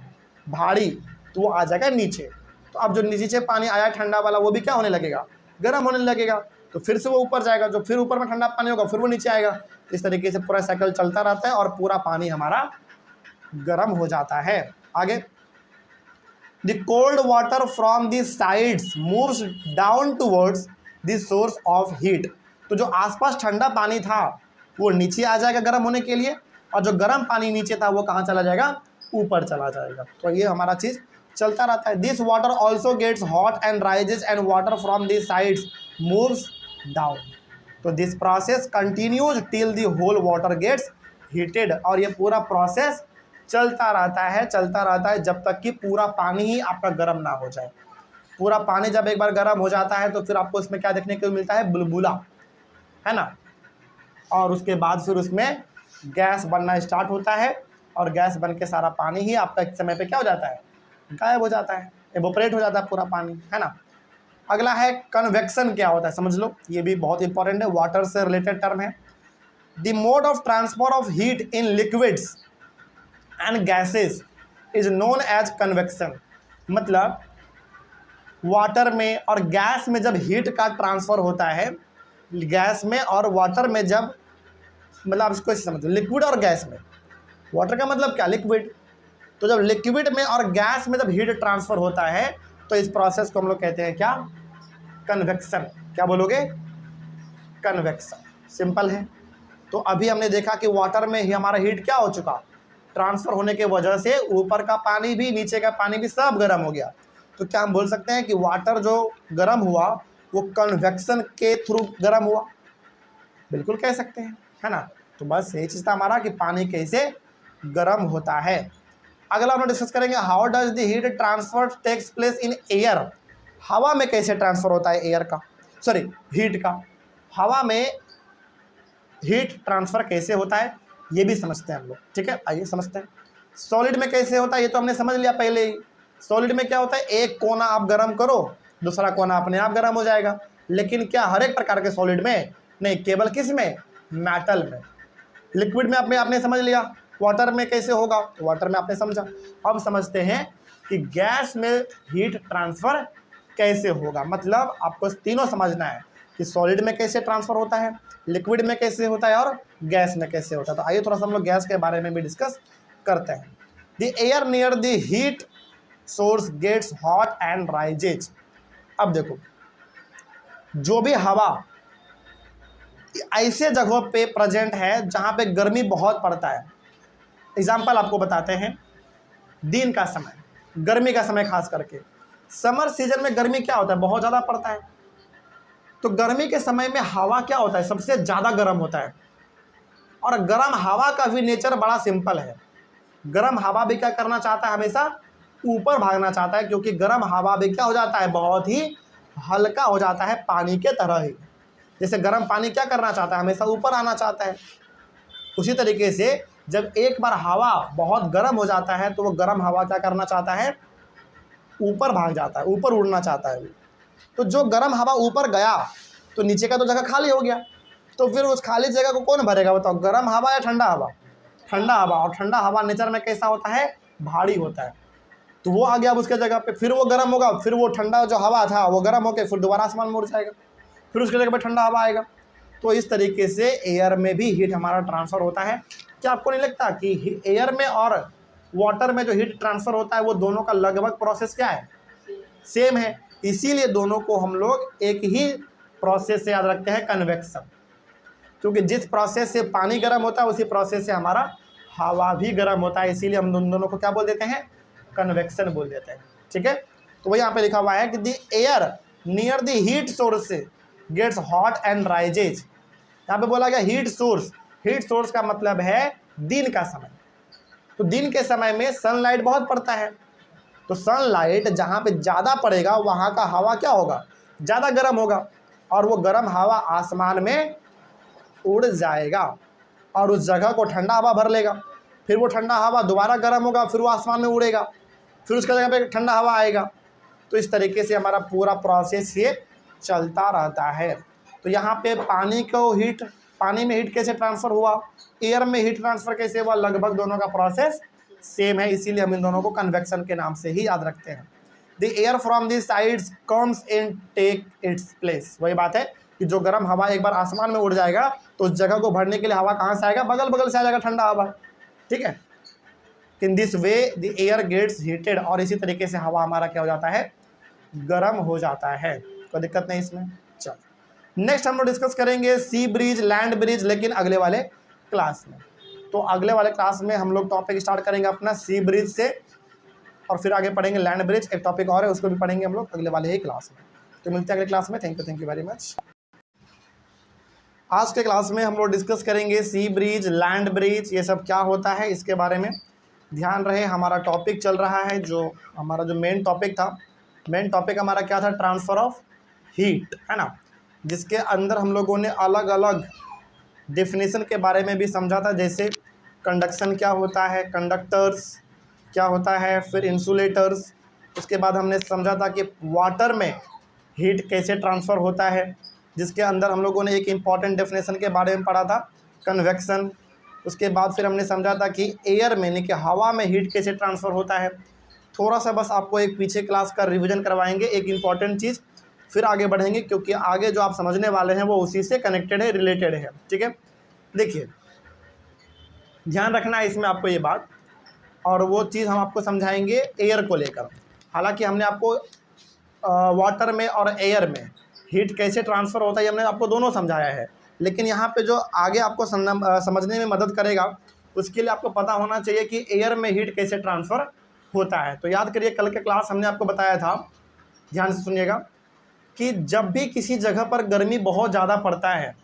Speaker 1: भारी, तो वो आ जाएगा नीचे। तो अब जो नीचे पानी आया ठंडा वाला वो भी क्या होने लगेगा, गर्म होने लगेगा, तो फिर से वो ऊपर जाएगा, जो फिर ऊपर में ठंडा पानी होगा फिर वो नीचे आएगा। इस तरीके से पूरा साइकिल चलता रहता है और पूरा पानी हमारा गर्म हो जाता है। आगे, the cold water from the sides moves down towards the source of heat. तो जो आसपास ठंडा पानी था वो नीचे आ जाएगा गर्म होने के लिए, और जो गर्म पानी नीचे था वो कहाँ चला जाएगा, ऊपर चला जाएगा। तो ये हमारा चीज़ चलता रहता है। This water also gets hot and rises and water from the sides moves down. तो this process continues till the whole water gets heated, और ये पूरा प्रोसेस चलता रहता है जब तक कि पूरा पानी ही आपका गर्म ना हो जाए। पूरा पानी जब एक बार गर्म हो जाता है तो फिर आपको इसमें क्या देखने को मिलता है, बुलबुला, है ना। और उसके बाद फिर उसमें गैस बनना स्टार्ट होता है, और गैस बन के सारा पानी ही आपका एक समय पे क्या हो जाता है, गायब हो जाता है, एवोपरेट हो जाता है पूरा पानी, है ना। अगला है कन्वेक्शन, क्या होता है समझ लो, ये भी बहुत इंपॉर्टेंट है, वाटर से रिलेटेड टर्म है। The mode of transfer of heat in liquids and gases is known as convection. मतलब वाटर में और गैस में जब हीट का ट्रांसफ़र होता है, गैस में और वाटर में जब, मतलब आप इसको ऐसे समझो, लिक्विड और गैस में, वाटर का मतलब क्या, लिक्विड, तो जब लिक्विड में और गैस में जब हीट ट्रांसफ़र होता है तो इस प्रोसेस को हम लोग कहते हैं क्या, कन्वेक्शन। क्या बोलोगे, कन्वेक्शन, सिंपल है। तो अभी हमने देखा कि वाटर में ही हमारा हीट क्या हो चुका, ट्रांसफ़र होने के वजह से ऊपर का पानी भी नीचे का पानी भी सब गर्म हो गया। तो क्या हम बोल सकते हैं कि वाटर जो गर्म हुआ वो कन्वेक्शन के थ्रू गर्म हुआ, बिल्कुल कह सकते हैं, है ना। तो बस यही चीज़ था हमारा कि पानी कैसे गर्म होता है। अगला हम डिस्कस करेंगे, how does the heat transfer takes place in air. हवा में कैसे ट्रांसफ़र होता है एयर का, सॉरी हीट का, हवा में हीट ट्रांसफ़र कैसे होता है ये भी समझते हैं हम लोग, ठीक है। आइए समझते हैं। सॉलिड में कैसे होता है ये तो हमने समझ लिया पहले ही। सॉलिड में क्या होता है, एक कोना आप गर्म करो, दूसरा कोना अपने आप गर्म हो जाएगा। लेकिन क्या हर एक प्रकार के सॉलिड में नहीं, केवल किस में, मेटल में। लिक्विड में अपने आपने समझ लिया, वाटर में कैसे होगा, वाटर में आपने समझा। अब समझते हैं कि गैस में हीट ट्रांसफ़र कैसे होगा। मतलब आपको तीनों समझना है कि सॉलिड में कैसे ट्रांसफ़र होता है, लिक्विड में कैसे होता है, और गैस में कैसे होता है। तो आइए थोड़ा सा हम लोग गैस के बारे में भी डिस्कस करते हैं। The air near the heat source gets hot and rises. अब देखो, जो भी हवा ऐसे जगहों पे प्रेजेंट है जहां पे गर्मी बहुत पड़ता है, एग्जाम्पल आपको बताते हैं, दिन का समय, गर्मी का समय, खास करके समर सीजन में गर्मी क्या होता है, बहुत ज़्यादा पड़ता है। तो गर्मी के समय में हवा क्या होता है, सबसे ज़्यादा गर्म होता है। और गर्म हवा का भी नेचर बड़ा सिंपल है। गर्म हवा भी क्या करना चाहता है, हमेशा ऊपर भागना चाहता है, क्योंकि गर्म हवा भी क्या हो जाता है, बहुत ही हल्का हो जाता है, पानी के तरह ही। जैसे गर्म पानी क्या करना चाहता है, हमेशा ऊपर आना चाहता है। उसी तरीके से जब एक बार हवा बहुत गर्म हो जाता है तो वो गर्म हवा क्या करना चाहता है, ऊपर भाग जाता है, ऊपर उड़ना चाहता है। तो जो गर्म हवा ऊपर गया तो नीचे का तो जगह खाली हो गया, तो फिर उस खाली जगह को कौन भरेगा बताओ, गर्म हवा या ठंडा हवा, ठंडा हवा। और ठंडा हवा नेचर में कैसा होता है, भारी होता है। तो वो आ गया अब उसके जगह पे, फिर वो गर्म होगा, फिर वो ठंडा जो हवा था वो गर्म होकर फिर दोबारा आसमान में उड़ जाएगा, फिर उसके जगह पे ठंडा हवा आएगा। तो इस तरीके से एयर में भी हीट हमारा ट्रांसफ़र होता है। क्या आपको नहीं लगता कि एयर में और वाटर में जो हीट ट्रांसफ़र होता है वो दोनों का लगभग प्रोसेस क्या है, सेम है। इसीलिए दोनों को हम लोग एक ही प्रोसेस से याद रखते हैं, कन्वेक्शन। क्योंकि जिस प्रोसेस से पानी गर्म होता है उसी प्रोसेस से हमारा हवा भी गर्म होता है, इसीलिए हम दोनों को क्या बोल देते हैं, कन्वेक्शन बोल देते हैं, ठीक है। तो वही यहाँ पे लिखा हुआ है कि the air near the heat source gets hot and rises. यहाँ पे बोला गया हीट सोर्स, हीट सोर्स का मतलब है दिन का समय। तो दिन के समय में सनलाइट बहुत पड़ता है, तो सनलाइट जहाँ पे ज़्यादा पड़ेगा वहाँ का हवा क्या होगा, ज़्यादा गर्म होगा, और वो गर्म हवा आसमान में उड़ जाएगा और उस जगह को ठंडा हवा भर लेगा। फिर वो ठंडा हवा दोबारा गर्म होगा, फिर वो आसमान में उड़ेगा, फिर उसके जगह पे ठंडा हवा आएगा। तो इस तरीके से हमारा पूरा प्रोसेस ये चलता रहता है। तो यहाँ पे पानी को हीट, पानी में हीट कैसे ट्रांसफ़र हुआ, एयर में हीट ट्रांसफ़र कैसे हुआ, लगभग दोनों का प्रोसेस सेम है, इसीलिए हम इन दोनों को कन्वेक्शन के नाम से ही याद रखते हैं। The air from the sides comes in take its place. वही बात है कि जो गर्म हवा एक बार आसमान में उड़ जाएगा तो उस जगह को भरने के लिए हवा कहाँ से आएगा, बगल बगल से आ जाएगा ठंडा हवा, ठीक है। In this way the air gets heated, और इसी तरीके से हवा हमारा क्या हो जाता है, गर्म हो जाता है। कोई दिक्कत नहीं इसमें। चल नेक्स्ट हम लोग डिस्कस करेंगे सी ब्रिज, लैंड ब्रिज, लेकिन अगले वाले क्लास में। तो अगले वाले क्लास में हम लोग टॉपिक स्टार्ट करेंगे अपना सी ब्रिज से, और फिर आगे पढ़ेंगे लैंड ब्रिज, एक टॉपिक और है उसको भी पढ़ेंगे हम लोग अगले वाले ही क्लास में। तो मिलते हैं अगले क्लास में। Thank you very much. आज के क्लास में हम लोग डिस्कस करेंगे सी ब्रिज, लैंड ब्रिज, ये सब क्या होता है इसके बारे में। ध्यान रहे हमारा टॉपिक चल रहा है, जो हमारा जो मेन टॉपिक था, मेन टॉपिक हमारा क्या था, ट्रांसफ़र ऑफ हीट, है ना, जिसके अंदर हम लोगों ने अलग अलग डेफिनेशन के बारे में भी समझा था, जैसे कंडक्शन क्या होता है, कंडक्टर्स क्या होता है, फिर इंसुलेटर्स। उसके बाद हमने समझा था कि वाटर में हीट कैसे ट्रांसफ़र होता है, जिसके अंदर हम लोगों ने एक इम्पॉर्टेंट डेफिनेशन के बारे में पढ़ा था, कन्वेक्शन। उसके बाद फिर हमने समझा था कि एयर में यानी कि हवा में हीट कैसे ट्रांसफ़र होता है। थोड़ा सा बस आपको एक पीछे क्लास का रिवीजन करवाएंगे, एक इम्पॉर्टेंट चीज़, फिर आगे बढ़ेंगे, क्योंकि आगे जो आप समझने वाले हैं वो उसी से कनेक्टेड है, रिलेटेड है। ठीक है, देखिए ध्यान रखना है इसमें आपको ये बात, और वो चीज़ हम आपको समझाएंगे एयर को लेकर। हालांकि हमने आपको वाटर में और एयर में हीट कैसे ट्रांसफ़र होता है हमने आपको दोनों समझाया है, लेकिन यहाँ पे जो आगे आपको समझने में मदद करेगा उसके लिए आपको पता होना चाहिए कि एयर में हीट कैसे ट्रांसफ़र होता है। तो याद करिए कल के क्लास हमने आपको बताया था, ध्यान से सुनिएगा, कि जब भी किसी जगह पर गर्मी बहुत ज़्यादा पड़ता है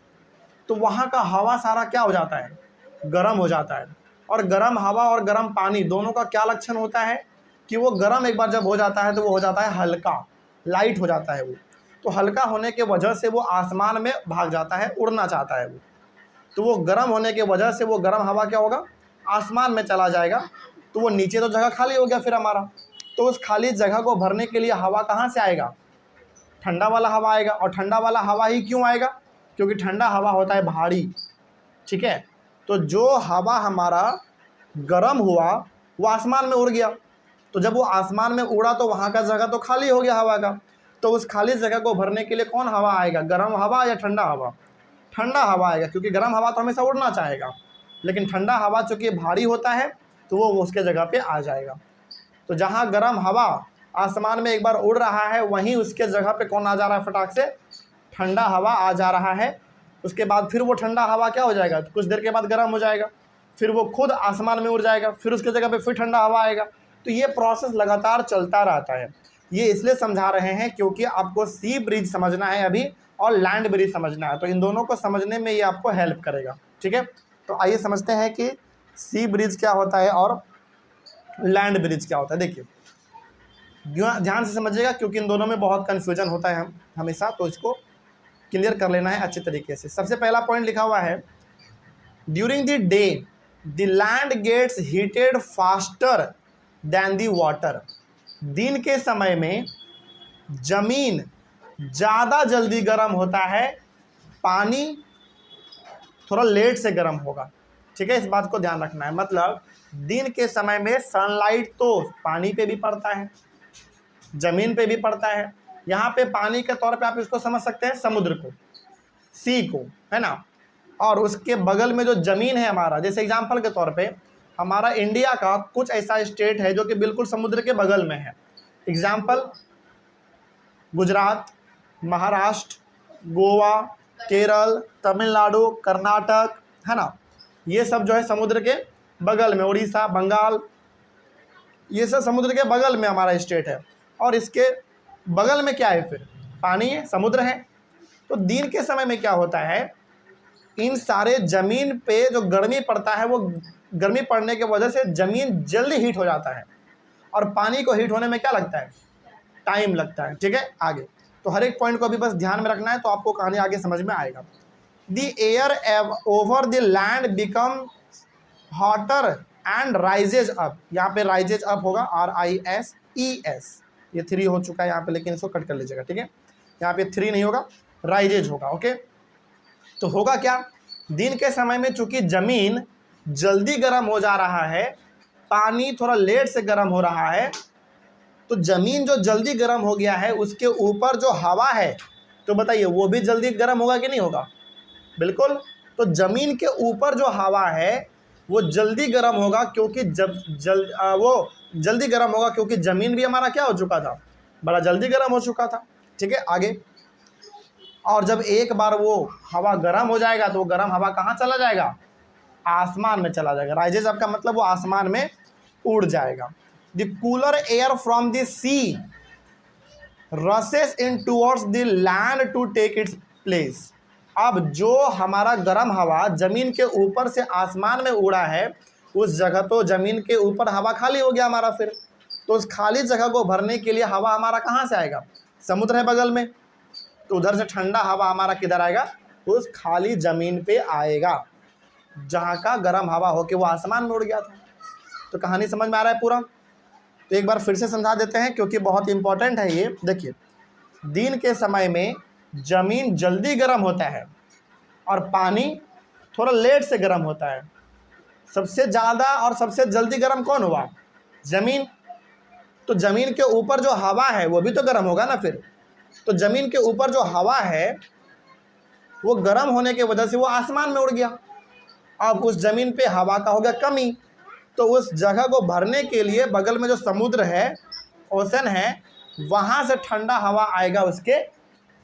Speaker 1: तो वहाँ का हवा सारा क्या हो जाता है, गर्म हो जाता है। और गर्म हवा और गर्म पानी दोनों का क्या लक्षण होता है कि वो गर्म एक बार जब हो जाता है तो वो हो जाता है हल्का, लाइट हो जाता है वो। तो हल्का होने के वजह से वो आसमान में भाग जाता है, उड़ना चाहता है वो। तो वो गर्म होने के वजह से वो गर्म हवा क्या होगा, आसमान में चला जाएगा। तो वो नीचे तो जगह खाली हो गया फिर हमारा, तो उस खाली जगह को भरने के लिए हवा कहाँ से आएगा, ठंडा वाला हवा आएगा। और ठंडा वाला हवा ही क्यों आएगा, क्योंकि ठंडा हवा होता है भारी। ठीक है, तो जो हवा हमारा गर्म हुआ वो आसमान में उड़ गया। तो जब वो आसमान में उड़ा तो वहाँ का जगह तो खाली हो गया हवा का। तो उस खाली जगह को भरने के लिए कौन हवा आएगा, गर्म हवा या ठंडा हवा? ठंडा हवा आएगा, क्योंकि गर्म हवा तो हमेशा उड़ना चाहेगा, लेकिन ठंडा हवा चूँकि भारी होता है तो वो उसके जगह पे आ जाएगा। तो जहाँ गर्म हवा आसमान में एक बार उड़ रहा है, वहीं उसके जगह पे कौन आ जा रहा है, फटाक से ठंडा हवा आ जा रहा है। उसके बाद फिर वो ठंडा हवा क्या हो जाएगा, कुछ देर के बाद गर्म हो जाएगा, फिर वो खुद आसमान में उड़ जाएगा, फिर उसके जगह पे फिर ठंडा हवा आएगा। तो ये प्रोसेस लगातार चलता रहता है। ये इसलिए समझा रहे हैं क्योंकि आपको सी ब्रिज समझना है अभी और लैंड ब्रिज समझना है, तो इन दोनों को समझने में ये आपको हेल्प करेगा। ठीक है, तो आइए समझते हैं कि सी ब्रिज क्या होता है और लैंड ब्रिज क्या होता है। देखिए ध्यान से समझिएगा, क्योंकि इन दोनों में बहुत कन्फ्यूजन होता है हमेशा, तो इसको क्लियर कर लेना है अच्छे तरीके से। सबसे पहला पॉइंट लिखा हुआ है, during the day the land gets heated faster than the water. दिन के समय में जमीन ज़्यादा जल्दी गर्म होता है, पानी थोड़ा लेट से गर्म होगा। ठीक है, इस बात को ध्यान रखना है। मतलब दिन के समय में सनलाइट तो पानी पे भी पड़ता है, ज़मीन पे भी पड़ता है। यहाँ पे पानी के तौर पे आप इसको समझ सकते हैं समुद्र को, सी को, है ना। और उसके बगल में जो ज़मीन है हमारा, जैसे एग्जांपल के तौर पे हमारा इंडिया का कुछ ऐसा स्टेट है जो कि बिल्कुल समुद्र के बगल में है। एग्जांपल गुजरात, महाराष्ट्र, गोवा, केरल, तमिलनाडु, कर्नाटक, है ना, ये सब जो है समुद्र के बगल में, उड़ीसा, बंगाल, ये सब समुद्र के बगल में हमारा स्टेट है। और इसके बगल में क्या है, फिर पानी है, समुद्र है। तो दिन के समय में क्या होता है, इन सारे ज़मीन पे जो गर्मी पड़ता है, वो गर्मी पड़ने की वजह से ज़मीन जल्दी हीट हो जाता है, और पानी को हीट होने में क्या लगता है, टाइम लगता है। ठीक है, आगे तो हर एक पॉइंट को अभी बस ध्यान में रखना है, तो आपको कहानी आगे समझ में आएगा। The air over the land become hotter and rises up. यहाँ पे राइजेज अप होगा, RISES, ये 3 हो चुका है यहाँ पे, लेकिन इसको कट कर लीजिएगा। ठीक है, यहाँ पे 3 नहीं होगा, राइजेज होगा। ओके, तो होगा क्या, दिन के समय में चूंकि ज़मीन जल्दी गर्म हो जा रहा है, पानी थोड़ा लेट से गर्म हो रहा है, तो ज़मीन जो जल्दी गर्म हो गया है उसके ऊपर जो हवा है, तो बताइए वो भी जल्दी गर्म होगा कि नहीं होगा? बिल्कुल। तो ज़मीन के ऊपर जो हवा है वो जल्दी गर्म होगा, क्योंकि वो जल्दी गर्म होगा क्योंकि ज़मीन भी हमारा क्या हो चुका था, बड़ा जल्दी गर्म हो चुका था। ठीक है, आगे। और जब एक बार वो हवा गर्म हो जाएगा तो वो गर्म हवा कहाँ चला जाएगा, आसमान में चला जाएगा। राइजेज आपका मतलब वो आसमान में उड़ जाएगा। The cooler air from the sea rushes in towards the land to take its place. अब जो हमारा गर्म हवा ज़मीन के ऊपर से आसमान में उड़ा है, उस जगह तो ज़मीन के ऊपर हवा खाली हो गया हमारा। फिर तो उस खाली जगह को भरने के लिए हवा हमारा कहाँ से आएगा? समुद्र है बगल में, तो उधर से ठंडा हवा हमारा किधर आएगा? उस खाली ज़मीन पे आएगा, जहाँ का गर्म हवा होके वो आसमान में उड़ गया था। तो कहानी समझ में आ रहा है पूरा? तो एक बार फिर से समझा देते हैं, क्योंकि बहुत इंपॉर्टेंट है ये। देखिए, दिन के समय में ज़मीन जल्दी गर्म होता है और पानी थोड़ा लेट से गर्म होता है। सबसे ज़्यादा और सबसे जल्दी गर्म कौन हुआ? ज़मीन। तो ज़मीन के ऊपर जो हवा है वो भी तो गर्म होगा ना फिर। तो ज़मीन के ऊपर जो हवा है वो गर्म होने की वजह से वो आसमान में उड़ गया। अब उस ज़मीन पे हवा का हो गया कमी, तो उस जगह को भरने के लिए बगल में जो समुद्र है, ओशन है, वहाँ से ठंडा हवा आएगा उसके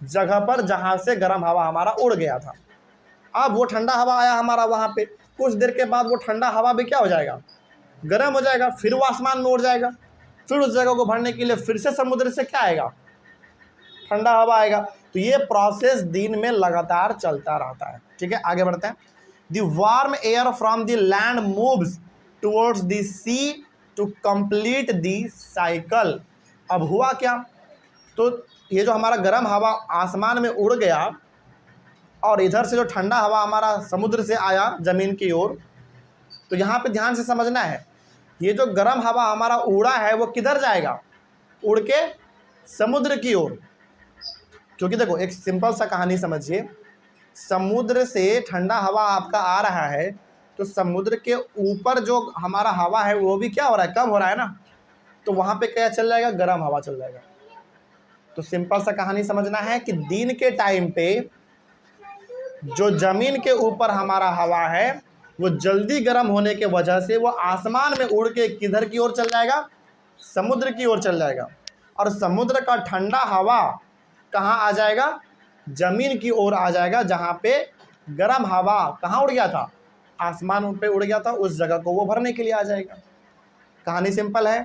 Speaker 1: जगह पर जहाँ से गर्म हवा हमारा उड़ गया था। अब वो ठंडा हवा आया हमारा वहाँ पे, कुछ देर के बाद वो ठंडा हवा भी क्या हो जाएगा? गर्म हो जाएगा। फिर वो आसमान में उड़ जाएगा। फिर उस जगह को भरने के लिए फिर से समुद्र से क्या आएगा? ठंडा हवा आएगा। तो ये प्रोसेस दिन में लगातार चलता रहता है। ठीक है, आगे बढ़ते हैं। The warm air from the land moves towards the sea to complete the cycle. अब हुआ क्या? तो ये जो हमारा गर्म हवा आसमान में उड़ गया और इधर से जो ठंडा हवा हमारा समुद्र से आया ज़मीन की ओर, तो यहाँ पे ध्यान से समझना है, ये जो गर्म हवा हमारा उड़ा है वो किधर जाएगा? उड़ के समुद्र की ओर। क्योंकि देखो, एक सिंपल सा कहानी समझिए, समुद्र से ठंडा हवा आपका आ रहा है, तो समुद्र के ऊपर जो हमारा हवा है वो भी क्या हो रहा है? कम हो रहा है ना। तो वहाँ पे क्या चल जाएगा? गर्म हवा चल जाएगा। तो सिंपल सा कहानी समझना है कि दिन के टाइम पे जो ज़मीन के ऊपर हमारा हवा है वो जल्दी गर्म होने के वजह से वो आसमान में उड़ के किधर की ओर चल जाएगा? समुद्र की ओर चल जाएगा। और समुद्र का ठंडा हवा कहाँ आ जाएगा? ज़मीन की ओर आ जाएगा, जहाँ पे गर्म हवा कहाँ उड़ गया था? आसमान पे उड़ गया था, उस जगह को वो भरने के लिए आ जाएगा। कहानी सिंपल है।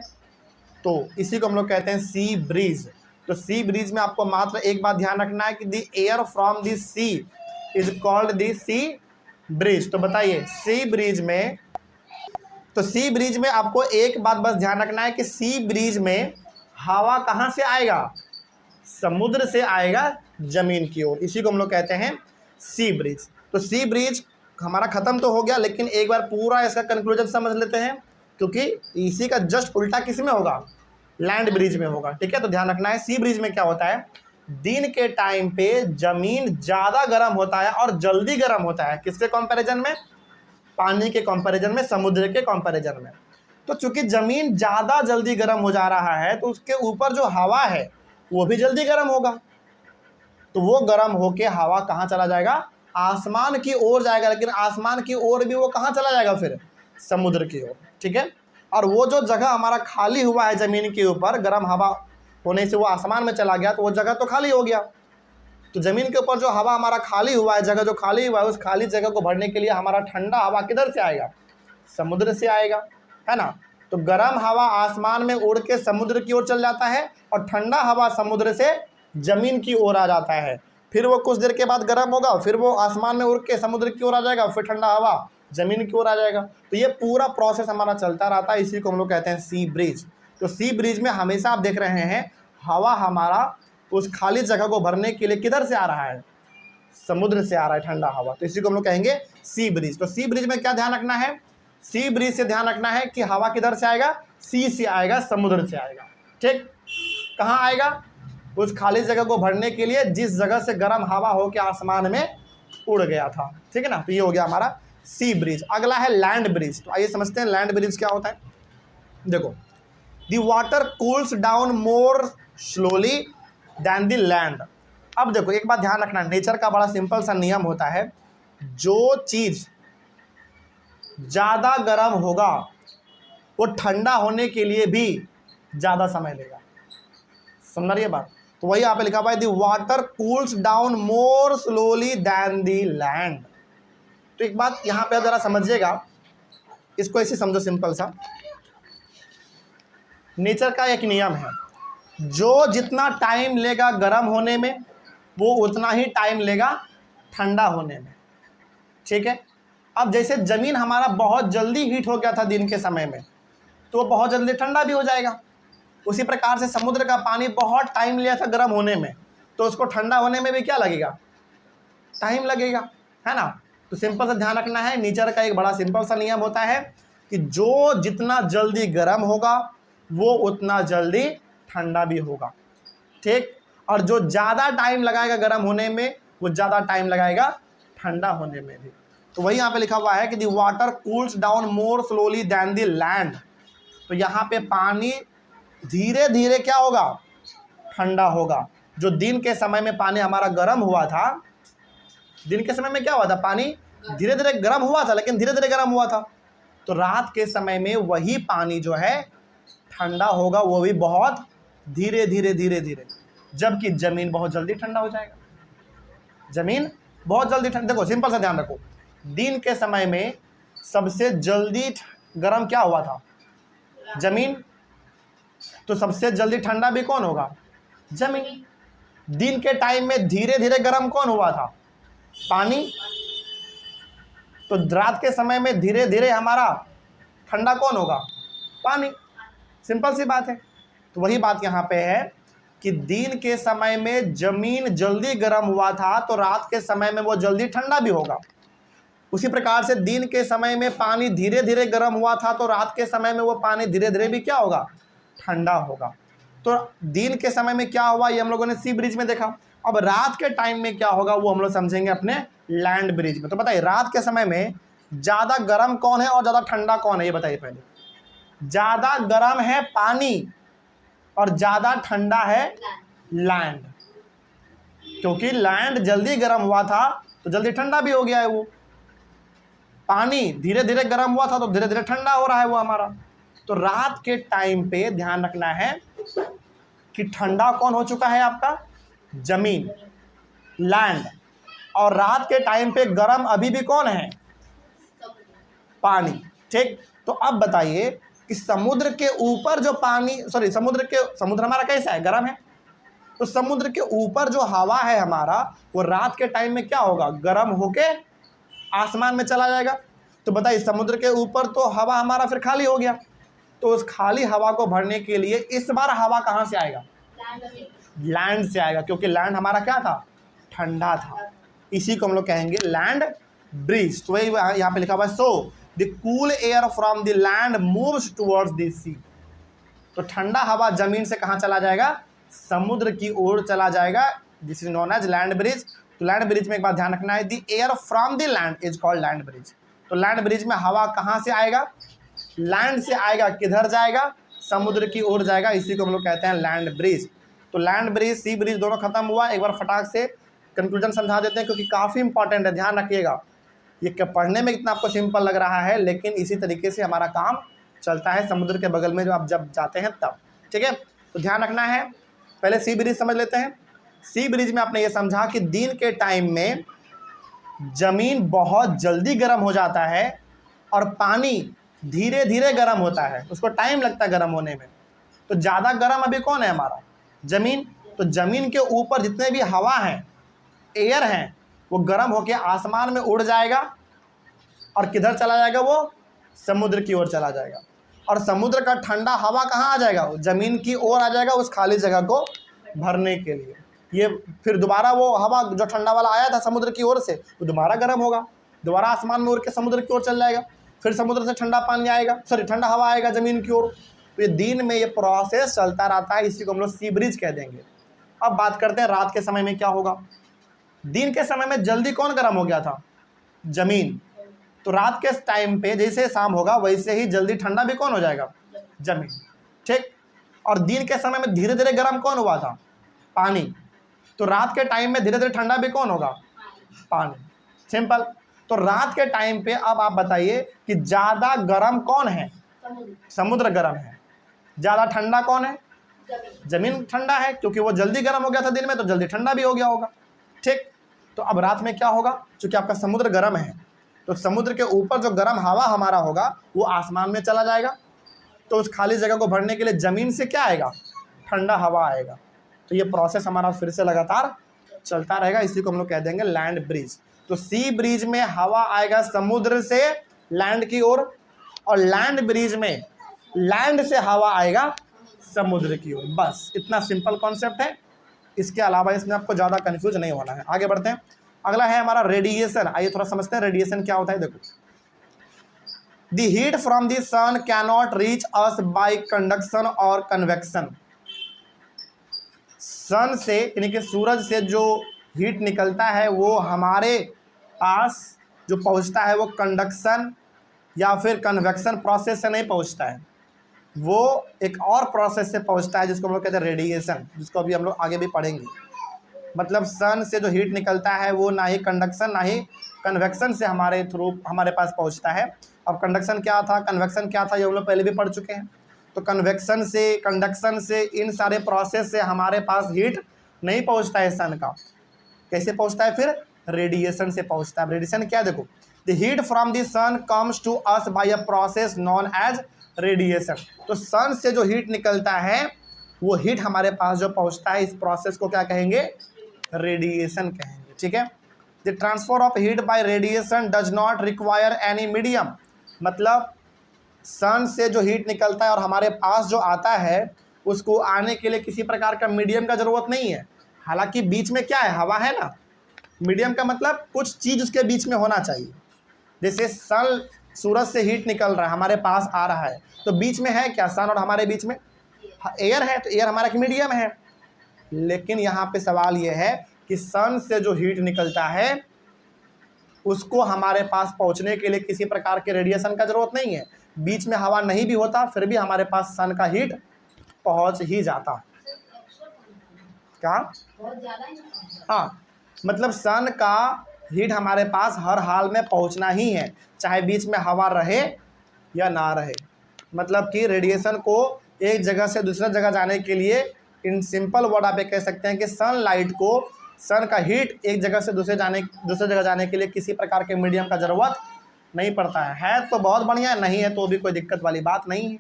Speaker 1: तो इसी को हम लोग कहते हैं सी ब्रीज। तो सी ब्रीज में आपको मात्र एक बात ध्यान रखना है कि the air from the sea is called the sea breeze. तो बताइए, सी ब्रिज में, तो सी ब्रिज में आपको एक बात बस ध्यान रखना है कि सी ब्रिज में हवा कहाँ से आएगा? समुद्र से आएगा ज़मीन की ओर। इसी को हम लोग कहते हैं सी ब्रिज। तो सी ब्रिज हमारा ख़त्म तो हो गया, लेकिन एक बार पूरा इसका कंक्लूजन समझ लेते हैं, क्योंकि इसी का जस्ट उल्टा किस में होगा? लैंड ब्रिज में होगा। ठीक है, तो ध्यान रखना है। सी ब्रिज में क्या होता है? दिन के टाइम पे ज़मीन ज़्यादा गर्म होता है और जल्दी गर्म होता है। किसके कंपैरिजन में? पानी के कंपैरिजन में, समुद्र के कंपैरिजन में। तो चूंकि ज़मीन ज़्यादा जल्दी गर्म हो जा रहा है, तो उसके ऊपर जो हवा है वो भी जल्दी गर्म होगा। तो वो गर्म होके हवा कहाँ चला जाएगा? आसमान की ओर जाएगा। लेकिन आसमान की ओर भी वो कहाँ चला जाएगा फिर? समुद्र की ओर। ठीक है, और वो जो जगह हमारा खाली हुआ है ज़मीन के ऊपर, गर्म हवा होने से वो आसमान में चला गया, तो वो जगह तो खाली हो गया। तो ज़मीन के ऊपर जो हवा हमारा खाली हुआ है, जगह जो खाली हुआ है, उस खाली जगह को भरने के लिए हमारा ठंडा हवा किधर से आएगा? समुद्र से आएगा, है ना। तो गर्म हवा आसमान में उड़ के समुद्र की ओर चल जाता है और ठंडा हवा समुद्र से ज़मीन की ओर आ जाता है। फिर वो कुछ देर के बाद गर्म होगा, फिर वो आसमान में उड़ के समुद्र की ओर आ जाएगा, फिर ठंडा हवा ज़मीन की ओर आ जाएगा। तो ये पूरा प्रोसेस हमारा चलता रहता है। इसी को हम लोग कहते हैं सी ब्रिज। तो सी ब्रिज में हमेशा आप देख रहे हैं हवा हमारा उस खाली जगह को भरने के लिए किधर से आ रहा है? समुद्र से आ रहा है ठंडा हवा। तो इसी को हम लोग कहेंगे सी ब्रिज। तो सी ब्रिज में क्या ध्यान रखना है? सी ब्रिज से ध्यान रखना है कि हवा किधर से आएगा? सी से आएगा, समुद्र से आएगा। ठीक, कहाँ आएगा? उस खाली जगह को भरने के लिए जिस जगह से गर्म हवा हो के आसमान में उड़ गया था। ठीक है ना। तो ये हो गया हमारा सी ब्रिज। अगला है लैंड ब्रिज। तो आइए समझते हैं लैंड ब्रिज क्या होता है। देखो, the water cools down more slowly than the land. अब देखो, एक बात ध्यान रखना, नेचर का बड़ा सिंपल सा नियम होता है, जो चीज़ ज़्यादा गर्म होगा वो ठंडा होने के लिए भी ज़्यादा समय लेगा। समझ रही है बात? तो वही यहाँ पे लिखा हुआ है, the water cools down more slowly than the land. तो एक बात यहाँ पे ज़रा समझिएगा, इसको ऐसे समझो सिंपल सा, नेचर का एक नियम है, जो जितना टाइम लेगा गर्म होने में वो उतना ही टाइम लेगा ठंडा होने में। ठीक है, अब जैसे ज़मीन हमारा बहुत जल्दी हीट हो गया था दिन के समय में, तो वो बहुत जल्दी ठंडा भी हो जाएगा। उसी प्रकार से समुद्र का पानी बहुत टाइम लिया था गर्म होने में, तो उसको ठंडा होने में भी क्या लगेगा, टाइम लगेगा, है ना। तो सिंपल सा ध्यान रखना है, नेचर का एक बड़ा सिंपल सा नियम होता है कि जो जितना जल्दी गर्म होगा वो उतना जल्दी ठंडा भी होगा। ठीक, और जो ज़्यादा टाइम लगाएगा गर्म होने में वो ज़्यादा टाइम लगाएगा ठंडा होने में भी। तो वही यहाँ पे लिखा हुआ है कि the water cools down more slowly than the land. तो यहाँ पे पानी धीरे धीरे क्या होगा, ठंडा होगा। जो दिन के समय में पानी हमारा गर्म हुआ था, दिन के समय में क्या हुआ था, पानी धीरे धीरे गर्म हुआ था, लेकिन धीरे धीरे गर्म हुआ था। तो रात के समय में वही पानी जो है ठंडा होगा, वो भी बहुत धीरे धीरे धीरे धीरे, जबकि ज़मीन बहुत जल्दी ठंडा हो जाएगा। ज़मीन बहुत जल्दी ठंडा, देखो सिंपल सा ध्यान रखो, दिन के समय में सबसे जल्दी गर्म क्या हुआ था, ज़मीन। तो सबसे जल्दी ठंडा भी कौन होगा, ज़मीन। दिन के टाइम में धीरे धीरे गर्म कौन हुआ था, पानी। तो रात के समय में धीरे धीरे हमारा ठंडा कौन होगा, पानी। सिंपल सी बात है। तो वही बात यहाँ पे है कि दिन के समय में ज़मीन जल्दी गर्म हुआ था, तो रात के समय में वो जल्दी ठंडा भी होगा। उसी प्रकार से दिन के समय में पानी धीरे धीरे गर्म हुआ था, तो रात के समय में वो पानी धीरे धीरे भी क्या होगा, ठंडा होगा। तो दिन के समय में क्या हुआ ये हम लोगों ने सी ब्रिज में देखा। अब रात के टाइम में क्या होगा वो हम लोग समझेंगे अपने लैंड ब्रिज में। तो बताइए रात के समय में ज़्यादा गर्म कौन है और ज़्यादा ठंडा कौन है, ये बताइए पहले। ज़्यादा गर्म है पानी और ज़्यादा ठंडा है लैंड, क्योंकि लैंड जल्दी गर्म हुआ था तो जल्दी ठंडा भी हो गया है। वो पानी धीरे धीरे गर्म हुआ था तो धीरे धीरे ठंडा हो रहा है वो हमारा। तो रात के टाइम पे ध्यान रखना है कि ठंडा कौन हो चुका है, आपका जमीन, लैंड। और रात के टाइम पे गर्म अभी भी कौन है, पानी। ठीक, तो अब बताइए कि समुद्र के ऊपर जो पानी, समुद्र हमारा कैसा है, गर्म है। तो समुद्र के ऊपर जो हवा है हमारा, वो रात के टाइम में क्या होगा, गर्म होके आसमान में चला जाएगा। तो बताइए समुद्र के ऊपर तो हवा हमारा फिर खाली हो गया, तो उस खाली हवा को भरने के लिए इस बार हवा कहाँ से आएगा, लैंड से आएगा, क्योंकि लैंड हमारा क्या था, ठंडा था। इसी को हम लोग कहेंगे लैंड ब्रिज। तो वही यहाँ पे लिखा हुआ है, so the cool air from the land moves towards the sea. तो ठंडा हवा जमीन से कहाँ चला जाएगा, समुद्र की ओर चला जाएगा। This is known as land breeze. तो लैंड ब्रिज में एक बात ध्यान रखना है, the air from the land is called land breeze. तो लैंड ब्रिज में हवा कहाँ से आएगा, लैंड से आएगा, किधर जाएगा, समुद्र की ओर जाएगा। इसी को हम लोग कहते हैं लैंड ब्रिज। तो लैंड ब्रिज सी ब्रिज दोनों खत्म हुआ। एक बार फटाक से कंक्लूजन समझा देते हैं, क्योंकि काफ़ी इंपॉर्टेंट है, ध्यान रखिएगा। ये पढ़ने में इतना आपको सिंपल लग रहा है, लेकिन इसी तरीके से हमारा काम चलता है समुद्र के बगल में जब जाते हैं तब। ठीक है, तो ध्यान रखना है। पहले सी ब्रिज समझ लेते हैं। सी ब्रिज में आपने ये समझा कि दिन के टाइम में जमीन बहुत जल्दी गर्म हो जाता है और पानी धीरे धीरे गर्म होता है, उसको टाइम लगता है गर्म होने में। तो ज़्यादा गर्म अभी कौन है, हमारा जमीन। तो जमीन के ऊपर जितने भी हवा हैं, एयर हैं, वो गर्म होकर आसमान में उड़ जाएगा और किधर चला जाएगा, वो समुद्र की ओर चला जाएगा। और समुद्र का ठंडा हवा कहाँ आ जाएगा, जमीन की ओर आ जाएगा, उस खाली जगह को भरने के लिए। ये फिर दोबारा वो हवा जो ठंडा वाला आया था समुद्र की ओर से, वो दोबारा गर्म होगा, दोबारा आसमान में उड़ के समुद्र की ओर चल जाएगा। फिर समुद्र से ठंडा पानी आएगा, ठंडा हवा आएगा ज़मीन की ओर। तो ये दिन में ये प्रोसेस चलता रहता है, इसी को हम लोग सी ब्रिज कह देंगे। अब बात करते हैं रात के समय में क्या होगा। दिन के समय में जल्दी कौन गर्म हो गया था, जमीन। तो रात के टाइम पे जैसे शाम होगा वैसे ही जल्दी ठंडा भी कौन हो जाएगा, जमीन। ठीक, और दिन के समय में धीरे धीरे गर्म कौन हुआ था, पानी। तो रात के टाइम में धीरे धीरे ठंडा भी कौन होगा, पानी। सिंपल। तो रात के टाइम पे अब आप बताइए कि ज़्यादा गर्म कौन है, समुद्र गर्म है। ज़्यादा ठंडा कौन है, जमीन ठंडा है, क्योंकि वो जल्दी गर्म हो गया था दिन में, तो जल्दी ठंडा भी हो गया होगा। ठीक, तो अब रात में क्या होगा, क्योंकि आपका समुद्र गर्म है, तो समुद्र के ऊपर जो गर्म हवा हमारा होगा वो आसमान में चला जाएगा। तो उस खाली जगह को भरने के लिए ज़मीन से क्या आएगा, ठंडा हवा आएगा। तो ये प्रोसेस हमारा फिर से लगातार चलता रहेगा, इसी को हम लोग कह देंगे लैंड ब्रिज। तो सी ब्रिज में हवा आएगा समुद्र से लैंड की ओर, और लैंड ब्रिज में लैंड से हवा आएगा समुद्र की ओर। बस इतना सिंपल कॉन्सेप्ट है, इसके अलावा इसमें आपको ज़्यादा कंफ्यूज नहीं होना है। आगे बढ़ते हैं, अगला है हमारा रेडिएशन। आइए थोड़ा समझते हैं रेडिएशन क्या होता है। देखो, the heat from the sun cannot reach us by conduction और कन्वेक्शन। सन से यानी कि सूरज से जो हीट निकलता है वो हमारे पास जो पहुंचता है वो कंडक्शन या फिर कन्वेक्शन प्रोसेस से नहीं पहुंचता है, वो एक और प्रोसेस से पहुंचता है जिसको हम लोग कहते हैं रेडिएशन, जिसको अभी हम लोग आगे भी पढ़ेंगे। मतलब सन से जो हीट निकलता है वो ना ही कंडक्शन ना ही कन्वेक्शन से हमारे थ्रू हमारे पास पहुंचता है। अब कंडक्शन क्या था, कन्वेक्शन क्या था, ये हम लोग पहले भी पढ़ चुके हैं। तो कन्वेक्शन से, कंडक्शन से, इन सारे प्रोसेस से हमारे पास हीट नहीं पहुंचता है सन का। कैसे पहुंचता है फिर? रेडिएशन से पहुंचता है। रेडिएशन क्या, देखो, the heat from the sun comes to us by a process known as radiation. तो सन से जो हीट निकलता है वो हीट हमारे पास जो पहुंचता है, इस प्रोसेस को क्या कहेंगे? रेडिएशन कहेंगे। ठीक है। The transfer of heat bye radiation does not require any medium. मतलब सन से जो हीट निकलता है और हमारे पास जो आता है उसको आने के लिए किसी प्रकार का मीडियम का ज़रूरत नहीं है। हालांकि बीच में क्या है, हवा है ना। मीडियम का मतलब कुछ चीज़ उसके बीच में होना चाहिए। जैसे सन, सूरज से हीट निकल रहा है, हमारे पास आ रहा है, तो बीच में है क्या? सन और हमारे बीच में एयर है, तो एयर हमारा एक मीडियम है। लेकिन यहाँ पे सवाल ये है कि सन से जो हीट निकलता है उसको हमारे पास पहुँचने के लिए किसी प्रकार के रेडिएशन का ज़रूरत नहीं है। बीच में हवा नहीं भी होता फिर भी हमारे पास सन का हीट पहुँच ही जाता। क्या?
Speaker 2: बहुत ज्यादा ही।
Speaker 1: हाँ, मतलब सन का हीट हमारे पास हर हाल में पहुंचना ही है, चाहे बीच में हवा रहे या ना रहे। मतलब कि रेडिएशन को एक जगह से दूसरी जगह जाने के लिए, इन सिंपल वर्ड आप ये कह सकते हैं कि सनलाइट को, सन का हीट एक जगह से दूसरी जगह जाने के लिए किसी प्रकार के मीडियम का ज़रूरत नहीं पड़ता है तो बहुत बढ़िया, नहीं है तो भी कोई दिक्कत वाली बात नहीं है,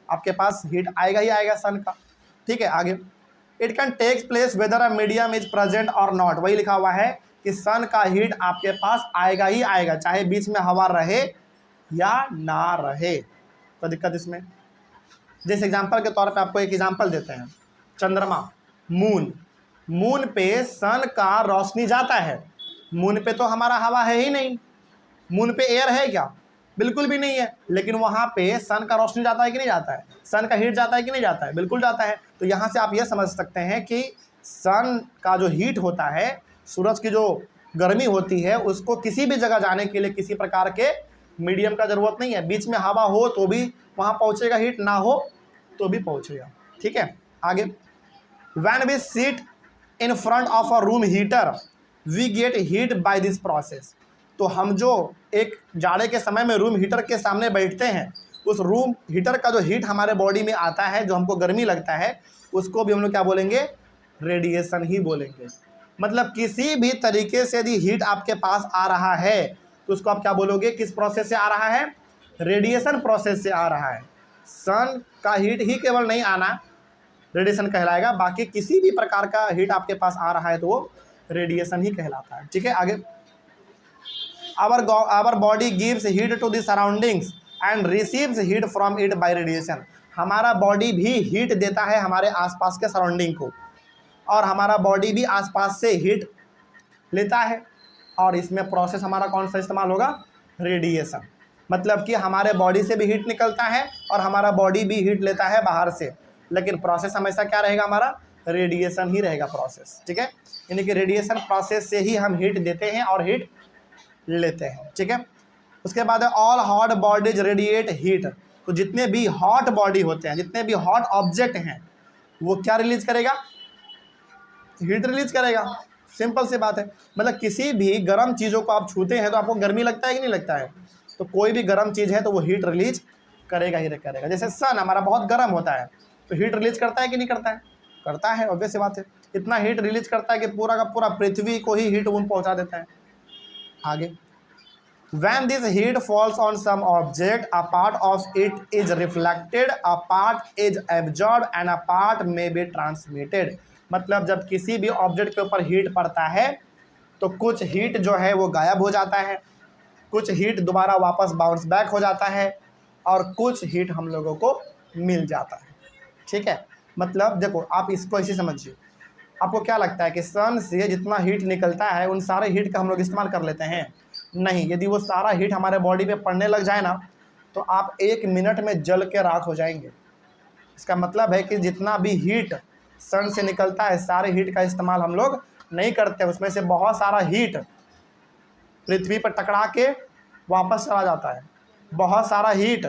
Speaker 1: आपके पास हीट आएगा ही आएगा सन का। ठीक है, आगे, it can takes place whether a medium is present और नॉट। वही लिखा हुआ है कि सन का हीट आपके पास आएगा ही आएगा, चाहे बीच में हवा रहे या ना रहे। तो दिक्कत इसमें, जैसे एग्जांपल के तौर पे आपको एक एग्जांपल देते हैं, चंद्रमा, मून पे सन का रोशनी जाता है। मून पे तो हमारा हवा है ही नहीं, मून पे एयर है क्या? बिल्कुल भी नहीं है। लेकिन वहाँ पे सन का रोशनी जाता है कि नहीं जाता है? सन का हीट जाता है कि नहीं जाता है? बिल्कुल जाता है। तो यहाँ से आप ये समझ सकते हैं कि सन का जो हीट होता है, सूरज की जो गर्मी होती है, उसको किसी भी जगह जाने के लिए किसी प्रकार के मीडियम का ज़रूरत नहीं है। बीच में हवा हो तो भी वहाँ पहुँचेगा हीट, ना हो तो भी पहुँचेगा। ठीक है, आगे, when we sit in front of a room heater we get heat by this process. तो हम जो एक जाड़े के समय में रूम हीटर के सामने बैठते हैं, उस रूम हीटर का जो हीट हमारे बॉडी में आता है, जो हमको गर्मी लगता है, उसको भी हम लोग क्या बोलेंगे? रेडिएशन ही बोलेंगे। मतलब किसी भी तरीके से यदि हीट आपके पास आ रहा है तो उसको आप क्या बोलोगे? किस प्रोसेस से आ रहा है? रेडिएशन प्रोसेस से आ रहा है। सन का हीट ही केवल नहीं आना रेडिएशन कहलाएगा, बाकी किसी भी प्रकार का हीट आपके पास आ रहा है तो वो रेडिएशन ही कहलाता है। ठीक है, आगे, our body gives heat to the surroundings and receives heat from it by radiation। हमारा बॉडी भी हीट देता है हमारे आसपास के सराउंडिंग को, और हमारा बॉडी भी आसपास से हीट लेता है, और इसमें प्रोसेस हमारा कौन सा इस्तेमाल होगा? रेडिएशन। मतलब कि हमारे बॉडी से भी हीट निकलता है और हमारा बॉडी भी हीट लेता है बाहर से, लेकिन प्रोसेस हमेशा क्या रहेगा? हमारा रेडिएशन ही रहेगा प्रोसेस। ठीक है, यानी कि रेडिएशन प्रोसेस से ही हम हीट देते हैं और हीट लेते हैं। ठीक है, उसके बाद है all hot bodies radiate heat. तो जितने भी हॉट बॉडी होते हैं, जितने भी हॉट ऑब्जेक्ट हैं, वो क्या रिलीज करेगा? हीट रिलीज करेगा। सिंपल सी बात है। मतलब किसी भी गर्म चीज़ों को आप छूते हैं तो आपको गर्मी लगता है कि नहीं लगता है? तो कोई भी गर्म चीज़ है तो वो हीट रिलीज करेगा ही करेगा। जैसे सन हमारा बहुत गर्म होता है तो हीट रिलीज करता है कि नहीं करता है? करता है, ऑब्वियस सी बात है। इतना हीट रिलीज करता है कि पूरा का पूरा पृथ्वी को ही हीट वून पहुंचा देता है। आगे, when this heat falls on some object, a part of it is reflected, a part is absorbed and a part may be transmitted। मतलब जब किसी भी ऑब्जेक्ट के ऊपर हीट पड़ता है तो कुछ हीट जो है वो गायब हो जाता है, कुछ हीट दोबारा वापस बाउंस बैक हो जाता है और कुछ हीट हम लोगों को मिल जाता है। ठीक है, मतलब देखो आप इसको ऐसे समझिए, आपको क्या लगता है कि सन से जितना हीट निकलता है उन सारे हीट का हम लोग इस्तेमाल कर लेते हैं? नहीं, यदि वो सारा हीट हमारे बॉडी पे पड़ने लग जाए ना तो आप 1 मिनट में जल के राख हो जाएंगे। इसका मतलब है कि जितना भी हीट सन से निकलता है सारे हीट का इस्तेमाल हम लोग नहीं करते, उसमें से बहुत सारा हीट पृथ्वी पर टकरा के वापस चला जाता है, बहुत सारा हीट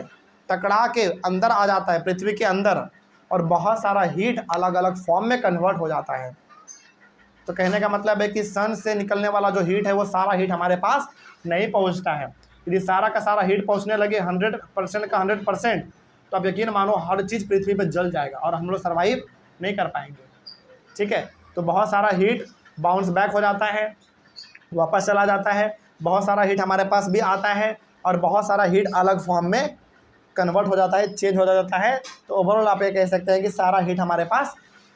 Speaker 1: टकरा के अंदर आ जाता है पृथ्वी के अंदर, और बहुत सारा हीट अलग अलग फॉर्म में कन्वर्ट हो जाता है। तो कहने का मतलब है कि सन से निकलने वाला जो हीट है वो सारा हीट हमारे पास नहीं पहुंचता है। यदि सारा का सारा हीट पहुंचने लगे 100% का 100%, तो आप यकीन मानो हर चीज़ पृथ्वी पर जल जाएगा और हम लोग सर्वाइव नहीं कर पाएंगे। ठीक है, तो बहुत सारा हीट बाउंस बैक हो जाता है, वापस चला जाता है, बहुत सारा हीट हमारे पास भी आता है और बहुत सारा हीट अलग फॉर्म में कन्वर्ट हो जाता है, चेंज हो जाता है। तो ओवरऑल आप ये कह सकते हैं कि सारा हीट हमारे पास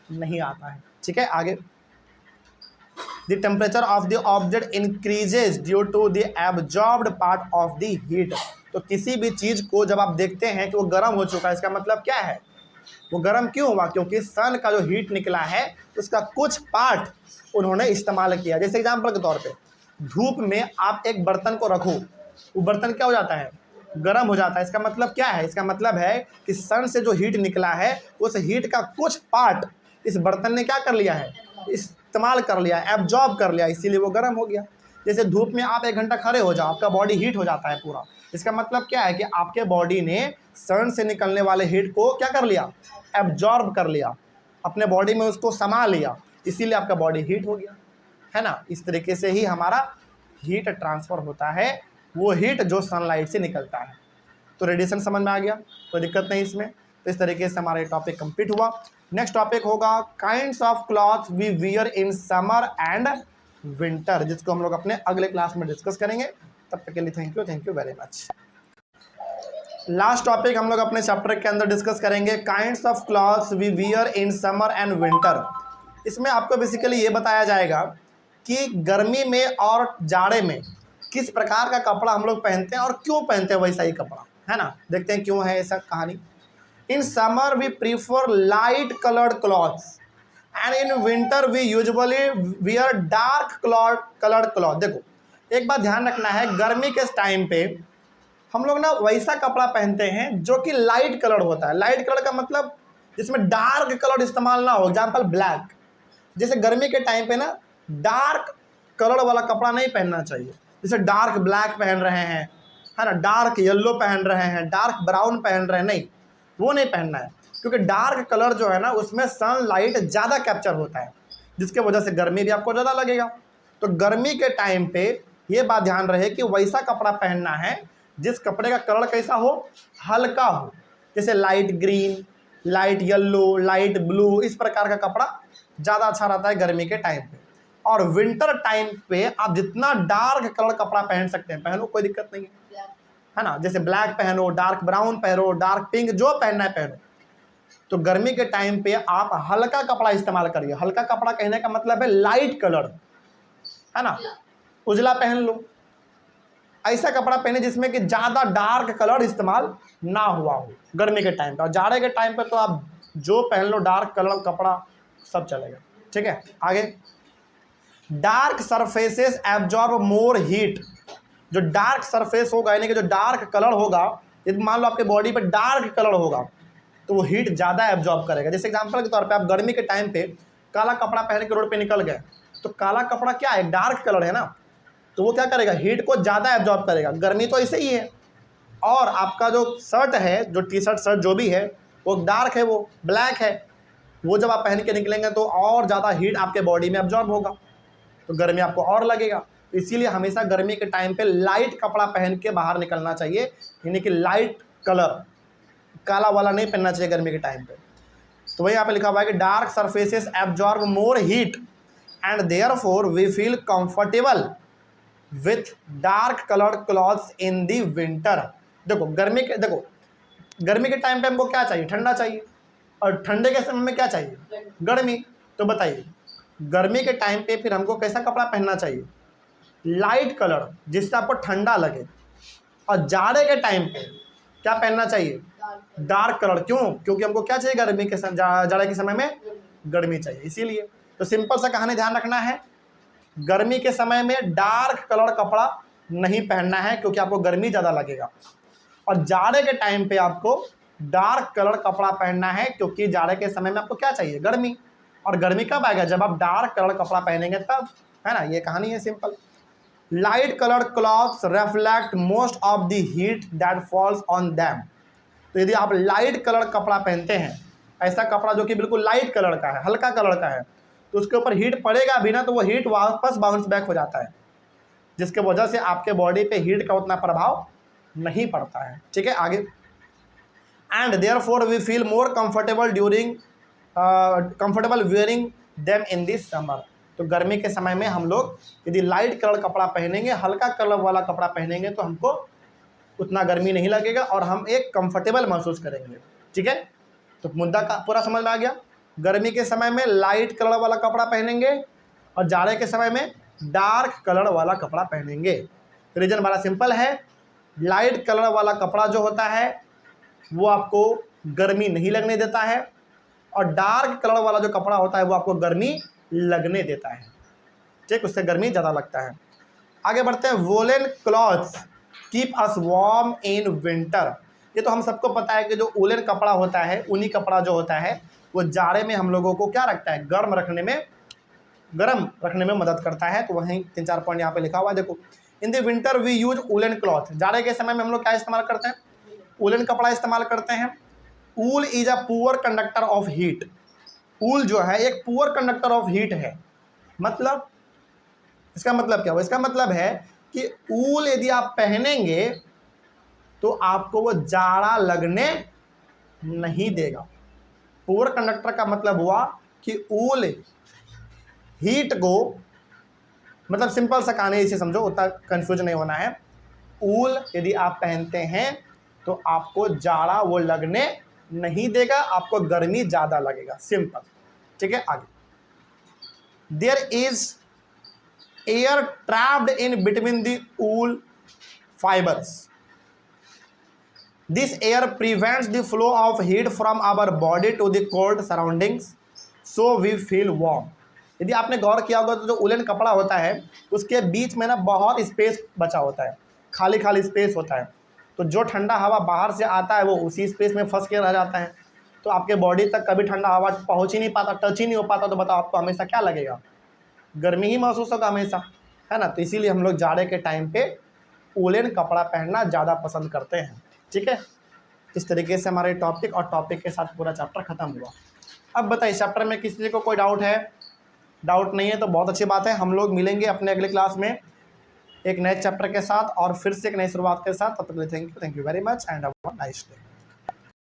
Speaker 1: नहीं आता है। ठीक है, आगे the temperature of the object increases due to the absorbed part of the heat. तो किसी भी चीज़ को जब आप देखते हैं कि वो गर्म हो चुका है, इसका मतलब क्या है? वो गर्म क्यों हुआ? क्योंकि सन का जो हीट निकला है उसका कुछ पार्ट उन्होंने इस्तेमाल किया। जैसे एग्जाम्पल के तौर पे धूप में आप एक बर्तन को रखो, वो बर्तन क्या हो जाता है? गर्म हो जाता है। इसका मतलब क्या है? इसका मतलब है कि सन से जो हीट निकला है उस हीट का कुछ पार्ट इस बर्तन ने क्या कर लिया है? इस्तेमाल कर लिया, एब्जॉर्ब कर लिया, इसीलिए वो गर्म हो गया। जैसे धूप में आप 1 घंटा खड़े हो जाओ, आपका बॉडी हीट हो जाता है पूरा। इसका मतलब क्या है कि आपके बॉडी ने सन से निकलने वाले हीट को क्या कर लिया? एब्जॉर्ब कर लिया, अपने बॉडी में उसको समा लिया, इसीलिए आपका बॉडी हीट हो गया, है ना। इस तरीके से ही हमारा हीट ट्रांसफ़र होता है, वो हीट जो सनलाइट से निकलता है। तो रेडिएशन समझ में आ गया, कोई दिक्कत नहीं इसमें। तो इस तरीके से हमारा टॉपिक कंप्लीट हुआ। नेक्स्ट टॉपिक होगा kinds of cloth we wear in summer and winter, जिसको हम लोग अपने अगले क्लास में डिस्कस करेंगे। तब तक के लिए thank you very much. Last topic हम लोग अपने चैप्टर के अंदर डिस्कस करेंगे kinds of clothes we wear in summer and winter. इसमें आपको बेसिकली ये बताया जाएगा कि गर्मी में और जाड़े में किस प्रकार का कपड़ा हम लोग पहनते हैं और क्यों पहनते हैं वैसा ही कपड़ा, है ना। देखते हैं क्यों है ऐसा कहानी। In summer we prefer light coloured clothes and in winter we usually wear dark coloured cloth. देखो एक बात ध्यान रखना है, गर्मी के टाइम पे हम लोग ना वैसा कपड़ा पहनते हैं जो कि लाइट कलर होता है। लाइट कलर का मतलब जिसमें डार्क कलर इस्तेमाल ना हो, एग्जाम्पल ब्लैक। जैसे गर्मी के टाइम पे ना डार्क कलर वाला कपड़ा नहीं पहनना चाहिए, जैसे डार्क ब्लैक पहन रहे हैं, है ना, डार्क येलो पहन रहे हैं, डार्क ब्राउन पहन रहे हैं, नहीं, वो नहीं पहनना है। क्योंकि डार्क कलर जो है ना उसमें सनलाइट ज़्यादा कैप्चर होता है, जिसके वजह से गर्मी भी आपको ज़्यादा लगेगा। तो गर्मी के टाइम पे ये बात ध्यान रहे कि वैसा कपड़ा पहनना है जिस कपड़े का कलर कैसा हो? हल्का हो, जैसे light green, light yellow, light blue, इस प्रकार का कपड़ा ज़्यादा अच्छा रहता है गर्मी के टाइम पे। और विंटर टाइम पे आप जितना डार्क कलर कपड़ा पहन सकते हैं पहनो, कोई दिक्कत नहीं है ना। जैसे ब्लैक पहनो, डार्क ब्राउन पहनो, डार्क पिंक, जो पहनना है पहनो। तो गर्मी के टाइम पे आप हल्का कपड़ा इस्तेमाल करिए। हल्का कपड़ा कहने का मतलब है लाइट कलर, है ना, उजला पहन लो, ऐसा कपड़ा पहने जिसमें कि ज़्यादा डार्क कलर इस्तेमाल ना हुआ हो गर्मी के टाइम पे। और जाड़े के टाइम पे तो आप जो पहन लो डार्क कलर कपड़ा सब चलेगा। ठीक है, आगे dark surfaces absorb more heat. जो डार्क सरफेस होगा यानी कि जो डार्क कलर होगा, यदि मान लो आपके बॉडी पे डार्क कलर होगा तो वो हीट ज़्यादा एब्जॉर्ब करेगा। जैसे एग्जांपल के तौर पे आप गर्मी के टाइम पे काला कपड़ा पहन के रोड पे निकल गए, तो काला कपड़ा क्या है? डार्क कलर है ना, तो वो क्या करेगा? हीट को ज़्यादा एब्जॉर्ब करेगा। गर्मी तो ऐसे ही है। और आपका जो शर्ट है, जो टी शर्ट जो भी है वो डार्क है, वो ब्लैक है, वो जब आप पहन के निकलेंगे तो और ज़्यादा हीट आपके बॉडी में एब्जॉर्ब होगा, तो गर्मी आपको और लगेगा। इसीलिए हमेशा गर्मी के टाइम पे लाइट कपड़ा पहन के बाहर निकलना चाहिए, यानी कि लाइट कलर, काला वाला नहीं पहनना चाहिए गर्मी के टाइम पे। तो वही यहाँ पे लिखा हुआ है कि dark surfaces absorb more heat and therefore we feel comfortable with dark coloured clothes in the winter. देखो गर्मी के टाइम पे हमको क्या चाहिए? ठंडा चाहिए। और ठंडे के समय में क्या चाहिए? गर्मी। तो बताइए गर्मी के टाइम पे फिर हमको कैसा कपड़ा पहनना चाहिए? लाइट कलर, जिससे आपको ठंडा लगे। और जाड़े के टाइम पे क्या पहनना चाहिए? Dark colour. क्यों? क्योंकि हमको क्या चाहिए गर्मी के जाड़े के समय में? गर्मी चाहिए, इसीलिए। तो सिंपल सा कहानी ध्यान रखना है, गर्मी के समय में डार्क कलर कपड़ा नहीं पहनना है क्योंकि आपको गर्मी ज़्यादा लगेगा। और जाड़े के टाइम पे आपको डार्क कलर कपड़ा पहनना है क्योंकि जाड़े के समय में आपको क्या चाहिए? गर्मी। और गर्मी कब आएगा? जब आप डार्क कलर कपड़ा पहनेंगे तब, है ना। ये कहानी है simple. Light colour clothes reflect most of the heat that falls on them. तो यदि आप लाइट कलर कपड़ा पहनते हैं, ऐसा कपड़ा जो कि बिल्कुल लाइट कलर का है, हल्का कलर का है, तो उसके ऊपर हीट पड़ेगा भी ना तो वो हीट वापस बाउंस बैक हो जाता है, जिसके वजह से आपके बॉडी पे हीट का उतना प्रभाव नहीं पड़ता है। ठीक है, आगे। And therefore we feel more comfortable wearing them in this summer. तो गर्मी के समय में हम लोग यदि लाइट कलर कपड़ा पहनेंगे, हल्का कलर वाला कपड़ा पहनेंगे, तो हमको उतना गर्मी नहीं लगेगा और हम एक कंफर्टेबल महसूस करेंगे। ठीक है, तो मुद्दा का पूरा समझ में आ गया। गर्मी के समय में लाइट कलर वाला कपड़ा पहनेंगे और जाड़े के समय में डार्क कलर वाला कपड़ा पहनेंगे। रीजन बड़ा सिंपल है, लाइट कलर वाला कपड़ा जो होता है वो आपको गर्मी नहीं लगने देता है और डार्क कलर वाला जो कपड़ा होता है वो आपको गर्मी लगने देता है। ठीक, उससे गर्मी ज़्यादा लगता है। आगे बढ़ते हैं। Woollen clothes keep us warm in winter. ये तो हम सबको पता है कि जो वोलन कपड़ा होता है, ऊनी कपड़ा जो होता है, वो जाड़े में हम लोगों को क्या रखता है? गर्म रखने में मदद करता है। तो वहीं 3-4 पॉइंट यहाँ पे लिखा हुआ है, देखो। In the winter we use woollen cloth. जाड़े के समय में हम लोग क्या इस्तेमाल करते हैं? वूलन कपड़ा इस्तेमाल करते हैं। Wool is a poor conductor of heat. Wool जो है एक पुअर कंडक्टर ऑफ हीट है। मतलब इसका मतलब क्या हुआ? इसका मतलब है कि ऊल यदि आप पहनेंगे तो आपको वो जाड़ा लगने नहीं देगा। पुअर कंडक्टर का मतलब हुआ कि ऊल हीट को, मतलब सिंपल सा कहानी इसे समझो, उतना कंफ्यूज नहीं होना है। ऊल यदि आप पहनते हैं तो आपको जाड़ा वो लगने नहीं देगा, आपको गर्मी ज़्यादा लगेगा, सिंपल। ठीक है, आगे। There is air trapped in between the wool fibres. This air prevents the flow of heat from our body to the cold surroundings, so we feel warm. यदि आपने गौर किया होगा तो जो उलन कपड़ा होता है उसके बीच में ना बहुत स्पेस बचा होता है, खाली स्पेस होता है। तो जो ठंडा हवा बाहर से आता है वो उसी स्पेस में फंस के रह जाता है, तो आपके बॉडी तक कभी ठंडा हवा पहुंच ही नहीं पाता, टच ही नहीं हो पाता। तो बताओ आपको हमेशा क्या लगेगा? गर्मी ही महसूस होगा हमेशा, है ना। तो इसीलिए हम लोग जाड़े के टाइम पे उलन कपड़ा पहनना ज़्यादा पसंद करते हैं। ठीक है, इस तरीके से हमारे टॉपिक और टॉपिक के साथ पूरा चैप्टर खत्म हुआ। अब बताइए चैप्टर में किसी को कोई डाउट है? डाउट नहीं है तो बहुत अच्छी बात है। हम लोग मिलेंगे अपने अगले क्लास में एक नए चैप्टर के साथ और फिर से एक नई शुरुआत के साथ। तब तक thank you very much and have a nice day.